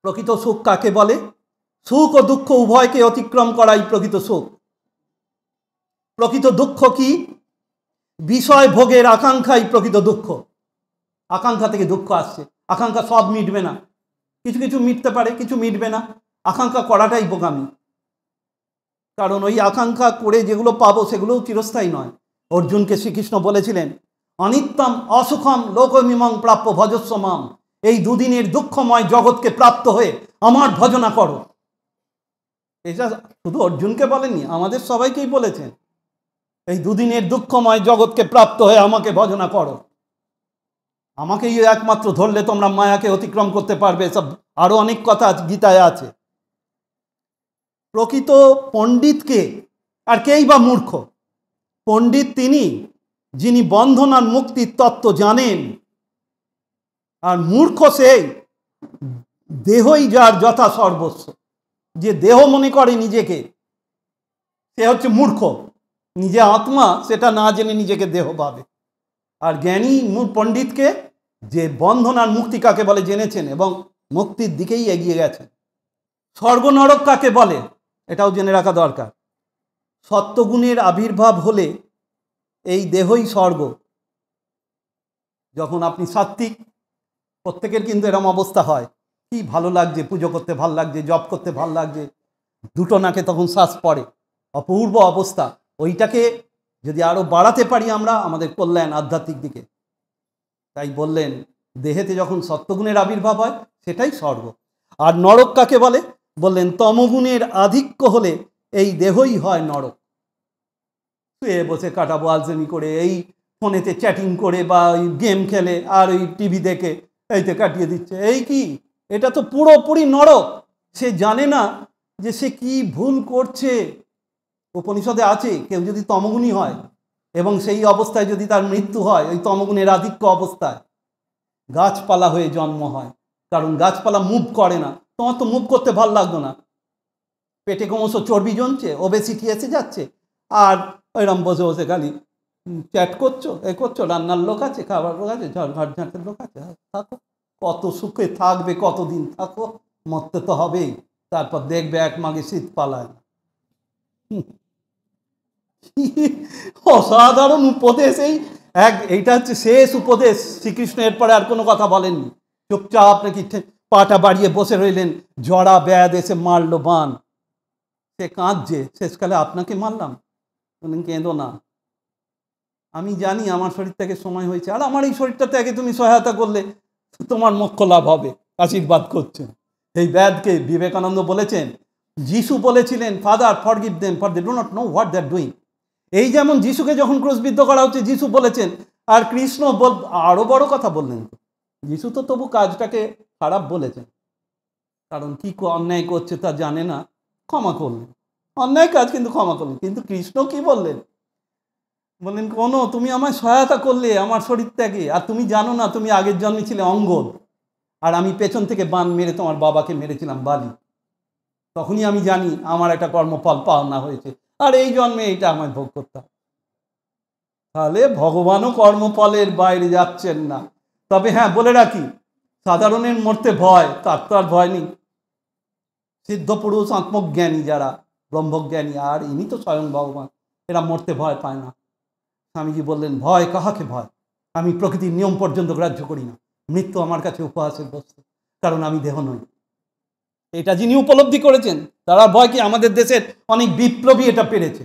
প্রকৃত সুখ কাকে বলে? সুখ ও দুঃখ উভয়কে অতিক্রম করাই প্রকৃত সুখ। প্রকৃত দুঃখ কি? বিষয় ভোগের আকাঙ্ক্ষাই প্রকৃত দুঃখ। আকাঙ্ক্ষা থেকে দুঃখ আসছে। আকাঙ্ক্ষা সব মিটবে না, কিছু কিছু মিটতে পারে, কিছু মিটবে না। আকাঙ্ক্ষা করাটাই বোকামি, কারণ ওই আকাঙ্ক্ষা করে যেগুলো পাবো সেগুলোও চিরস্থায়ী নয়। অর্জুনকে শ্রীকৃষ্ণ বলেছিলেন, অনিত্যম অসুখম লোকমিমং প্রাপ্য ভজস্ব মাম। এই দুদিনের দুঃখময় জগৎকে প্রাপ্ত হয়ে আমার ভজনা করো। এটা শুধু অর্জুনকে বলেননি, আমাদের সবাইকেই বলেছেন, এই দুদিনের দুঃখময় জগৎকে প্রাপ্ত হয়ে আমাকে ভজনা করো। আমাকেই একমাত্র ধরলে তোমরা মায়াকে অতিক্রম করতে পারবে। সব আরো অনেক কথা গীতায় আছে। প্রকৃত পণ্ডিতকে, আর কেই বা মূর্খ? পণ্ডিত তিনি যিনি বন্ধন আর মুক্তির তত্ত্ব জানেন, আর মূর্খ সেই দেহই যার যথা সর্বস্ব। যে দেহ মনে করে নিজেকে, সে হচ্ছে মূর্খ। নিজে আত্মা সেটা না জেনে নিজেকে দেহ ভাবে। আর জ্ঞানী পণ্ডিতকে, যে বন্ধন আর মুক্তি কাকে বলে জেনেছেন এবং মুক্তির দিকেই এগিয়ে গেছেন। স্বর্গ নরক কাকে বলে এটাও জেনে রাখা দরকার। সত্যগুণের আবির্ভাব হলে এই দেহই স্বর্গ। যখন আপনি সাত্ত্বিক, প্রত্যেকের কিন্তু এরকম অবস্থা হয়, কি ভালো লাগছে, পুজো করতে ভাল লাগছে, জপ করতে ভাল লাগছে, দুটো নাকে তখন শ্বাস পড়ে, অপূর্ব অবস্থা। ওইটাকে যদি আরো বাড়াতে পারি আমরা, আমাদের কল্যাণ আধ্যাত্মিক দিকে। তাই বললেন, দেহেতে যখন সত্যগুণের আবির্ভাব হয় সেটাই স্বর্গ। আর নরক কাকে বলে? বললেন, তমগুণের আধিক্য হলে এই দেহই হয় নরক। শুয়ে বসে কাটাবো আলসেমি করে, এই ফোনেতে চ্যাটিং করে বা ওই গেম খেলে আর ওই টিভি দেখে এইতে কাটিয়ে দিচ্ছে। এই কি? এটা তো পুরোপুরি নরক। সে জানে না যে সে কি ভুল করছে। উপনিষদে আছে, কেউ যদি তমগুণী হয় এবং সেই অবস্থায় যদি তার মৃত্যু হয়, ওই তমগুণের আধিক্য অবস্থায়, গাছপালা হয়ে জন্ম হয়। কারণ গাছপালা মুভ করে না। তোমার তো মুভ করতে ভাল লাগতো না, পেটে ক্রমশ চর্বি জমছে, ওবেসিটি এসে যাচ্ছে, আর ওইরকম বসে বসে খালি চ্যাট করছো, এ করছো, রান্নার লোক আছে, খাবার লোক আছে, ঘর ঝাঁটের লোক আছে, থাকো। কত সুখে থাকবে, কতদিন থাকো, মরতে তো হবেই। তারপর দেখবে এক মাঘে শীত পালায়। অসাধারণ উপদেশ। এইটা হচ্ছে শেষ উপদেশ। শ্রীকৃষ্ণ এরপরে আর কোনো কথা বলেননি। চুপচাপ নাকি পাটা বাড়িয়ে বসে রইলেন। জড়া ব্যাধ এসে মারলো বান, সে কাঁদছে, শেষকালে আপনাকে মারলাম। বললেন, কেঁদো না, আমি জানি আমার শরীর থেকে সময় হয়েছে, আর আমার এই শরীরটা থেকে তুমি সহায়তা করলে তোমার মোক্ষ লাভ হবে, আশীর্বাদ করছেন। এই ব্যাধকে বিবেকানন্দ বলেছেন, যিশু বলেছিলেন, father forgive them for they do not know what they are doing. এই যেমন যিশুকে যখন ক্রুশবিদ্ধ করা হচ্ছে যিশু বলেছেন, আর কৃষ্ণ আরো বড় কথা বললেন। যিশু তো তবু কাজটাকে খারাপ বলেছেন, কারণ কি অন্যায় করছে তা জানে না, ক্ষমা করলেন। অন্যায় কাজ কিন্তু ক্ষমা করলেন। কিন্তু কৃষ্ণ কি বললেন? বললেন, তুমি আমায় সহায়তা করলে আমার শরীর ত্যাগে, আর তুমি জানো না তুমি আগের জন্মে ছিলে অঙ্গদ, আর আমি পেছন থেকে বান মেরে তোমার বাবাকে মেরেছিলাম বালি। তখনই আমি জানি আমার একটা কর্মফল পাওনা হয়েছে, আর এই জন্মে এইটা আমায় ভোগ করতে হবে। তাহলে ভগবানও কর্মফলের বাইরে যাচ্ছেন না। তবে হ্যাঁ, বলে রাখি, সাধারণের মরতে ভয়, তার তো আর ভয় নেই। সিদ্ধ পুরুষ, আত্মজ্ঞানী যারা, ব্রহ্মজ্ঞানী, আর ইনি তো স্বয়ং ভগবান, এরা মরতে ভয় পায় না। স্বামীজি বললেন, ভয় কাহাকে ভয়, আমি প্রকৃতির নিয়ম পর্যন্ত গ্রাহ্য করি না, মৃত্যু আমার কাছে উপহাসের বস্তু, কারণ আমি দেহ নই। এটা যিনি উপলব্ধি করেছেন তারা ভয় কি, আমাদের দেশের অনেক বিপ্লবী এটা পেরেছে।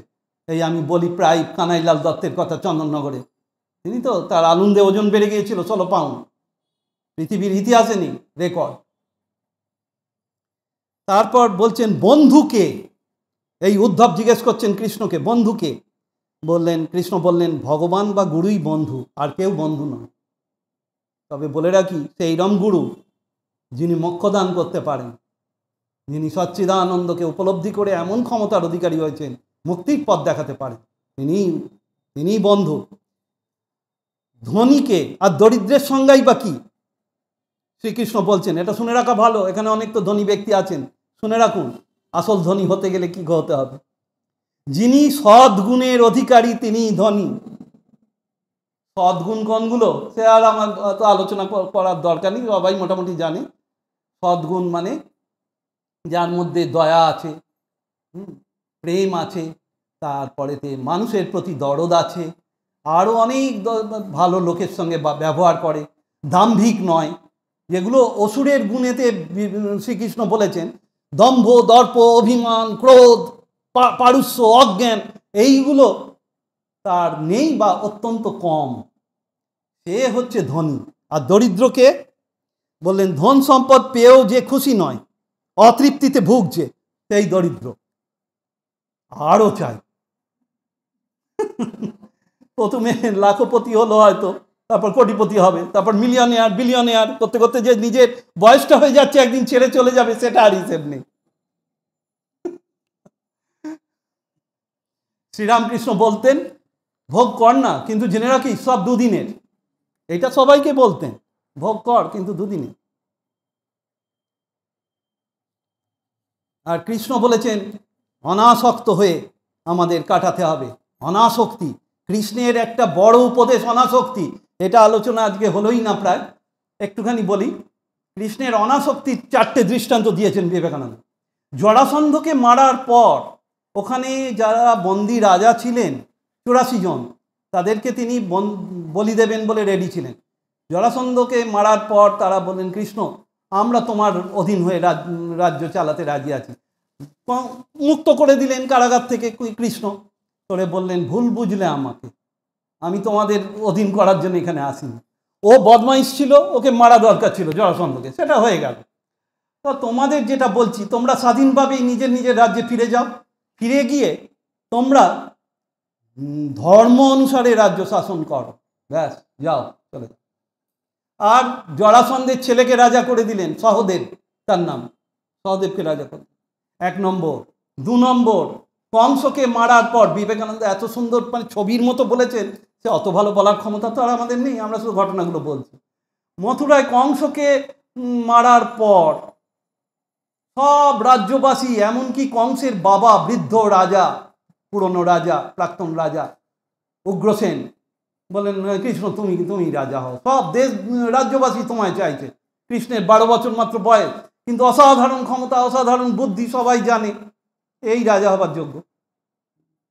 এই আমি বলি প্রায় কানাইলাল দত্তের কথা, চন্দননগরে, তিনি তো তার আনন্দে ওজন বেড়ে গিয়েছিল 16 পাউন্ড, পৃথিবীর ইতিহাসে নেই রেকর্ড। তারপর বলছেন বন্ধুকে, এই উদ্ধব জিজ্ঞেস করছেন কৃষ্ণকে, বন্ধুকে? বললেন, কৃষ্ণ বললেন, ভগবান বা গুরুই বন্ধু, আর কেউ বন্ধু নয়। তবে বলে রাখি, সেইরম গুরু যিনি মোক্ষদান করতে পারেন, যিনি সচ্চিদানন্দকে উপলব্ধি করে এমন ক্ষমতার অধিকারী হয়েছেন, মুক্তির পথ দেখাতে পারেন, তিনি বন্ধু। ধনীকে আর দরিদ্রের সংজ্ঞাই বা কি? শ্রীকৃষ্ণ বলছেন, এটা শুনে রাখা ভালো, এখানে অনেক তো ধনী ব্যক্তি আছেন, শুনে রাখুন, আসল ধনী হতে গেলে কি হতে হবে। যিনি সদ্গুণের অধিকারী তিনি ধনী। সদ্গুণ কোনগুলো সে আর আমার তো আলোচনা করার দরকার নেই, সবাই মোটামুটি জানে। সদ্গুণ মানে যার মধ্যে দয়া আছে, প্রেম আছে, তারপরেতে মানুষের প্রতি দরদ আছে, আরও অনেক ভালো লোকের সঙ্গে ব্যবহার করে, দাম্ভিক নয়, যেগুলো অসুরের গুণেতে শ্রীকৃষ্ণ বলেছেন। দম্ভ, দর্প, অভিমান, ক্রোধ, পারুষ্য, অজ্ঞান, এইগুলো তার নেই বা অত্যন্ত কম, সে হচ্ছে ধনী। আর দরিদ্রকে বললেন, ধন সম্পদ পেয়েও যে খুশি নয়, অতৃপ্তিতে ভুগছে, সেই দরিদ্র। আরও চাই। প্রথমে লাখপতি হলো হয়তো, তারপর কোটিপতি হবে, তারপর মিলিয়নিয়ার, বিলিয়নিয়ার করতে করতে যে নিজের বয়সটা হয়ে যাচ্ছে, একদিন ছেড়ে চলে যাবে, সেটা আর হিসেব নেই। শ্রীরামকৃষ্ণ বলতেন, ভোগ কর না, কিন্তু জেনে রাখিস সব দুদিনের। এটা সবাইকে বলতেন, ভোগ কর কিন্তু দুদিনের। আর কৃষ্ণ বলেছেন, অনাসক্ত হয়ে আমাদের কাটাতে হবে। অনাসক্তি কৃষ্ণের একটা বড় উপদেশ, অনাসক্তি। এটা আলোচনা আজকে হলোই না, প্রায় একটুখানি বলি। কৃষ্ণের অনাসক্তির 4টে দৃষ্টান্ত দিয়েছেন বিবেকানন্দ। জরাসন্ধকে মারার পর ওখানে যারা বন্দী রাজা ছিলেন 84 জন, তাদেরকে তিনি বলি দেবেন বলে রেডি ছিলেন। জরাসন্ধকে মারার পর তারা বললেন, কৃষ্ণ আমরা তোমার অধীন হয়ে রাজ্য চালাতে রাজি আছি। মুক্ত করে দিলেন কারাগার থেকে কৃষ্ণ। করে বললেন, ভুল বুঝলে আমাকে, আমি তোমাদের অধীন করার জন্য এখানে আসিনি। ও বদমাইশ ছিল, ওকে মারা দরকার ছিল জরাসন্ধকে, সেটা হয়ে গেল। তো তোমাদের যেটা বলছি, তোমরা স্বাধীনভাবেই নিজের নিজের রাজ্যে ফিরে যাও, ফিরে গিয়ে তোমরা ধর্ম অনুসারে রাজ্য শাসন করো, ব্যাস যাও, চলে যাও। আর জরাসন্ধের ছেলেকে রাজা করে দিলেন, সহদেব তার নাম, সহদেবকে রাজা করে। 1 নম্বর। 2 নম্বর, কংসকে মারার পর বিবেকানন্দ এত সুন্দর মানে ছবির মতো বলেছেন, সে অত ভালো বলার ক্ষমতা তো আর আমাদের নেই, আমরা শুধু ঘটনাগুলো বলছি। মথুরায় কংসকে মারার পর সব রাজ্যবাসী, এমনকি কংসের বাবা বৃদ্ধ রাজা, পুরনো রাজা, প্রাক্তন রাজা উগ্রসেন, বলেন, কৃষ্ণ তুমি রাজা হও, সব দেশ রাজ্যবাসী তোমায় চাইছে। কৃষ্ণের 12 বছর মাত্র বয়স, কিন্তু অসাধারণ ক্ষমতা, অসাধারণ বুদ্ধি, সবাই জানে এই রাজা হবার যোগ্য।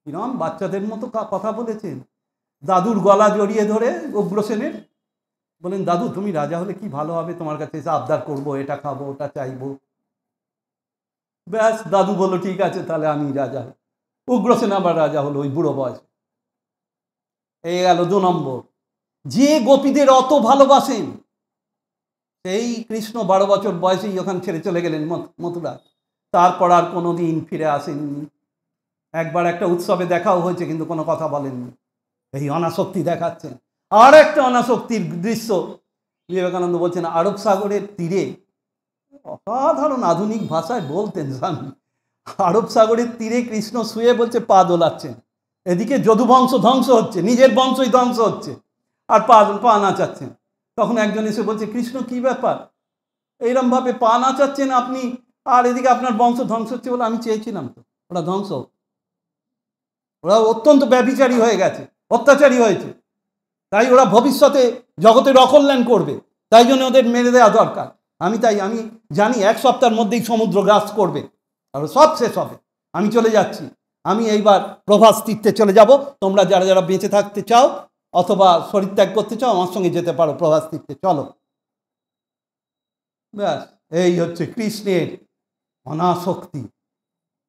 কিরম বাচ্চাদের মতো কথা বলেছেন। দাদুর গলা জড়িয়ে ধরে উগ্রসেনের বলেন, দাদু তুমি রাজা হলে কি ভালো হবে, তোমার কাছে এসে আবদার করবো, এটা খাবো, ওটা চাইবো। ব্যাস, দাদু বললো ঠিক আছে, তাহলে আমি রাজা হই। উগ্রসেন আবার রাজা হলো ওই বুড়ো বয়সে। এই গেল 2 নম্বর। যে গোপীদের অত ভালোবাসেন, সেই কৃষ্ণ 12 বছর বয়সেই ওখানে ছেড়ে চলে গেলেন মথুরা, তারপর আর কোনোদিন ফিরে আসেননি। একবার একটা উৎসবে দেখাও হয়েছে, কিন্তু কোনো কথা বলেননি। এই অনাসক্তি দেখাচ্ছেন। আর একটা অনাসক্তির দৃশ্য বিবেকানন্দ বলছেন, আরব সাগরের তীরে, অসাধারণ আধুনিক ভাষায় বলতেন স্বামী, আরব সাগরের তীরে কৃষ্ণ শুয়ে বলছে, পা দোলাচ্ছেন। এদিকে যদুবংশ ধ্বংস হচ্ছে, নিজের বংশই ধ্বংস হচ্ছে, আর পা নাচাচ্ছেন। তখন একজন এসে বলছে, কৃষ্ণ কি ব্যাপার, এইরমভাবে পা নাচাচ্ছেন আপনি, আর এদিকে আপনার বংশ ধ্বংস হচ্ছে? বলে, আমি চেয়েছিলাম তো ওরা ধ্বংস, ওরা অত্যন্ত ব্যভিচারী হয়ে গেছে, অত্যাচারী হয়েছে, তাই ওরা ভবিষ্যতে জগতের অকল্যাণ করবে, তাই জন্য ওদের মেরে দেওয়া দরকার। আমি জানি 1 সপ্তাহের মধ্যেই সমুদ্র গ্রাস করবে, আর সব শেষ হবে, আমি চলে যাচ্ছি, আমি এইবার প্রভাস তীর্থে চলে যাব, তোমরা যারা যারা বেঁচে থাকতে চাও অথবা শরীরত্যাগ করতে চাও আমার সঙ্গে যেতে পারো প্রভাস তীর্থে, চলো। ব্যাস, এই হচ্ছে কৃষ্ণের অনাসক্তি,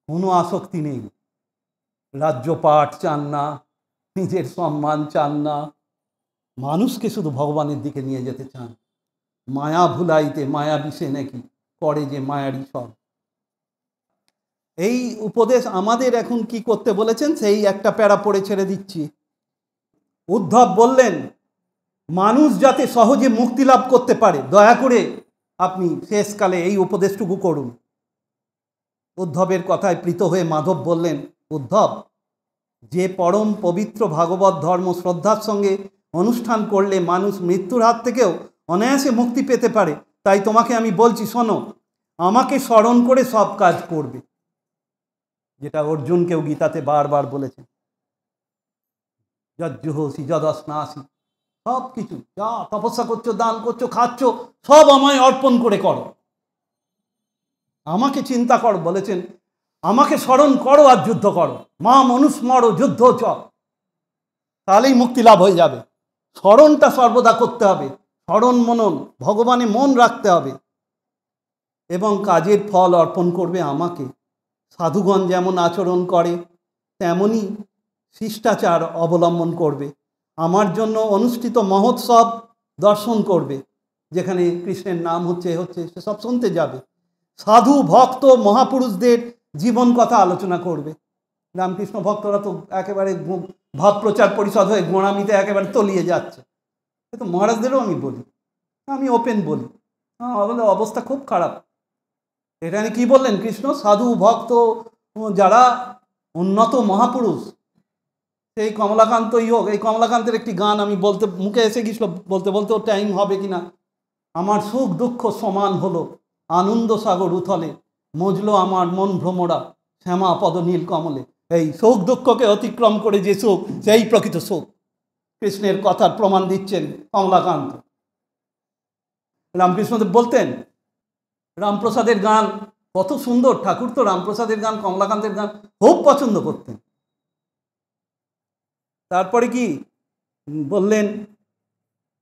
কোনো আসক্তি নেই। রাজ্যপাট চান না, নিজের সম্মান চান না, মানুষকে শুধু ভগবানের দিকে নিয়ে যেতে চান। মায়া ভুলাইতে মায়া বিষে নাকি করে যে মায়ারই সব। এই উপদেশ আমাদের এখন কি করতে বলেছেন সেই একটা প্যারা পড়ে ছেড়ে দিচ্ছি। উদ্ধব বললেন মানুষ যাতে সহজে মুক্তি লাভ করতে পারে দয়া করে আপনি শেষকালে এই উপদেশটুকু করুন। উদ্ধবের কথায় প্রীত হয়ে মাধব বললেন, উদ্ধব, যে পরম পবিত্র ভাগবত ধর্ম শ্রদ্ধার সঙ্গে অনুষ্ঠান করলে মানুষ মৃত্যুর হাত থেকেও অনায়াসে মুক্তি পেতে পারে, তাই তোমাকে আমি বলছি শোনো, আমাকে স্মরণ করে সব কাজ করবে, যেটা অর্জুনকেও গীতাতে বারবার বলেছেন। যজ্জুহসি যদস্নাসি, সব কিছু যা তপস্যা করছো, দান করছো, খাচ্ছ, সব আমায় অর্পণ করে করো, আমাকে চিন্তা করো। বলেছেন আমাকে স্মরণ করো আর যুদ্ধ করো, মা মনুস্মর যুদ্ধ চ, তাহলেই মুক্তি লাভ হয়ে যাবে। স্মরণটা সর্বদা করতে হবে, স্মরণ মনন, ভগবানে মন রাখতে হবে এবং কাজের ফল অর্পণ করবে আমাকে। সাধুগণ যেমন আচরণ করে তেমনই শিষ্টাচার অবলম্বন করবে, আমার জন্য অনুষ্ঠিত মহোৎসব দর্শন করবে, যেখানে কৃষ্ণের নাম হচ্ছে সেসব শুনতে যাবে, সাধু ভক্ত মহাপুরুষদের জীবন কথা আলোচনা করবে। রামকৃষ্ণ ভক্তরা তো একেবারে ভাব প্রচার পরিষদ হয়ে গোঁড়ামিতে একেবারে তলিয়ে যাচ্ছে। সে তো মহারাজদেরও আমি বলি, আমি ওপেন বলি, আমাদের অবস্থা খুব খারাপ। এখানে কি বললেন কৃষ্ণ? সাধু ভক্ত যারা উন্নত মহাপুরুষ, সেই কমলাকান্তই হোক। এই কমলাকান্তের একটি গান আমি বলতে মুখে এসে গেছিল, বলতে বলতে ওর টাইম হবে কিনা। আমার সুখ দুঃখ সমান হলো আনন্দ সাগর উথলে, মজলো আমার মন ভ্রমরা শ্যামা পদ নীল কমলে। এই সুখ দুঃখকে অতিক্রম করে যে সুখ, সেই প্রকৃত সুখ। কৃষ্ণের কথার প্রমাণ দিচ্ছেন কমলাকান্ত। রামকৃষ্ণদেব বলতেন রামপ্রসাদের গান কত সুন্দর, ঠাকুর তো রামপ্রসাদের গান কমলাকান্তের গান খুব পছন্দ করতেন। তারপরে কি বললেন?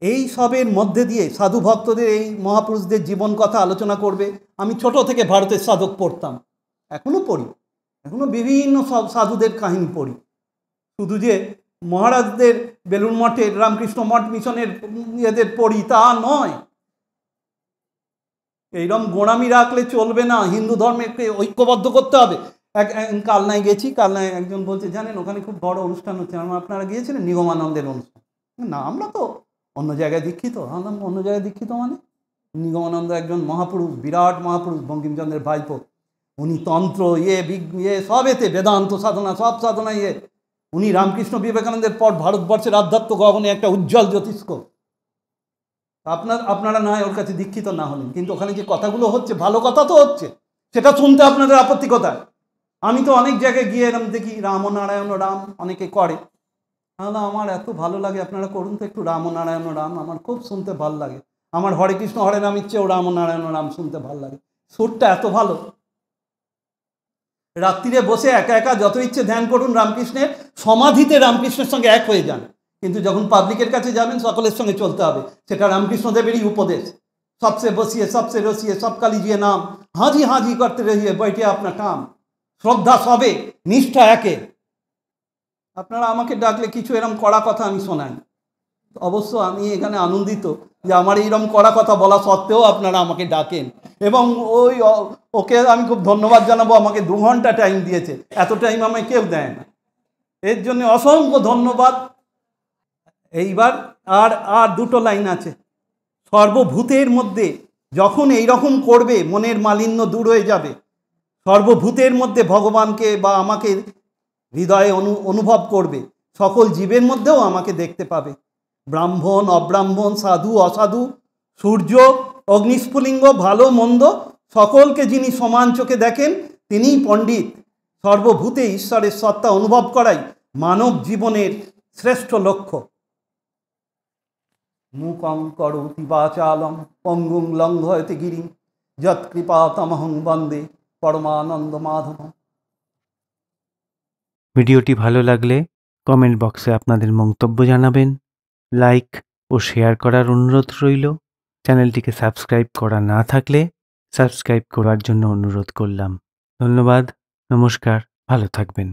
এই সবের মধ্যে দিয়ে সাধু ভক্তদের, এই মহাপুরুষদের জীবন কথা আলোচনা করবে। আমি ছোট থেকে ভারতের সাধক পড়তাম, এখনো পড়ি, এখনো বিভিন্ন সব সাধুদের কাহিনী পড়ি। শুধু যে মহারাজদের বেলুড় মঠের রামকৃষ্ণ মঠ মিশনের এদের পড়ি তা নয়। এইরকম গোঁড়ামি রাখলে চলবে না, হিন্দু ধর্মকে ঐক্যবদ্ধ করতে হবে। কালনায় গেছি, কালনায় একজন বলছে জানেন ওখানে খুব বড় অনুষ্ঠান হচ্ছে, আপনারা গিয়েছিলেন? নিগমানন্দের অনুষ্ঠান। না, আমরা তো অন্য জায়গায় দীক্ষিত। আমরা অন্য জায়গায় দীক্ষিত মানে? নিগমানন্দ একজন মহাপুরুষ, বিরাট মহাপুরুষ, বঙ্কিমচন্দ্রের ভাইপো। উনি তন্ত্র সব এতে বেদান্ত সাধনা, সব সাধনা উনি রামকৃষ্ণ বিবেকানন্দের পর ভারতবর্ষের আধ্যাত্ম গগনে একটা উজ্জ্বল জ্যোতিষ্ক। আপনারা না হয় ওর কাছে দীক্ষিত না হলেন, কিন্তু ওখানে যে কথাগুলো হচ্ছে ভালো কথা তো হচ্ছে, সেটা শুনতে আপনাদের আপত্তি কোথায়? আমি তো অনেক জায়গায় গিয়ে এরম দেখি রাম নারায়ণ রাম অনেকে করে। তাহলে আমার এত ভালো লাগে, আপনারা করুন তো একটু রাম নারায়ণ রাম, আমার খুব শুনতে ভালো লাগে। আমার হরে কৃষ্ণ হরে রামের চেয়েও রাম নারায়ণ রাম শুনতে ভালো লাগে, সুরটা এত ভালো। রাত্রিরে বসে একা একা যত ইচ্ছে ধ্যান করুন রামকৃষ্ণের, সমাধিতে রামকৃষ্ণের সঙ্গে এক হয়ে যান। কিন্তু যখন পাবলিকের কাছে যাবেন সকলের সঙ্গে চলতে হবে, সেটা রামকৃষ্ণদেবেরই উপদেশ। সবসে বসিয়ে সবসে রসিয়ে সব কালি জিয়ে নাম, হাজি হাজি করতে রহিয়ে বৈঠে আপনার কাম, শ্রদ্ধা সবে নিষ্ঠা একে। আপনারা আমাকে ডাকলে কিছু এরম কড়া কথা আমি শোনাই। অবশ্য আমি এখানে আনন্দিত যে আমার এইরকম কড়া কথা বলা সত্ত্বেও আপনারা আমাকে ডাকেন, এবং ওকে আমি খুব ধন্যবাদ জানাবো, আমাকে 2 ঘন্টা টাইম দিয়েছে, এত টাইম আমায় কেউ দেয় না, এর জন্য অসংখ্য ধন্যবাদ। এইবার আর 2টো লাইন আছে। সর্বভূতের মধ্যে যখন এইরকম করবে মনের মালিন্য দূর হয়ে যাবে, সর্বভূতের মধ্যে ভগবানকে বা আমাকে হৃদয়ে অনুভব করবে, সকল জীবের মধ্যেও আমাকে দেখতে পাবে। ব্রাহ্মণ অব্রাহ্মণ, সাধু অসাধু, সূর্য অগ্নিস্ফুলিঙ্গ, ভালো মন্দ সকলকে যিনি সমান চোখে দেখেন তিনিই পণ্ডিত। সর্বভূতে ঈশ্বরের সত্তা অনুভব করাই মানব জীবনের শ্রেষ্ঠ লক্ষ্য। মূকং করোতি বাচালং পঙ্গুং লঙ্ঘয়তে গিরিং যৎকৃপাতমহং বন্দে পরমানন্দ মাধবম। ভিডিওটি ভালো লাগলে কমেন্ট বক্সে আপনাদের মন্তব্য জানাবেন, লাইক ও শেয়ার করার অনুরোধ রইল। চ্যানেলটিকে সাবস্ক্রাইব করা না থাকলে সাবস্ক্রাইব করার জন্য অনুরোধ করলাম। ধন্যবাদ, নমস্কার, ভালো থাকবেন।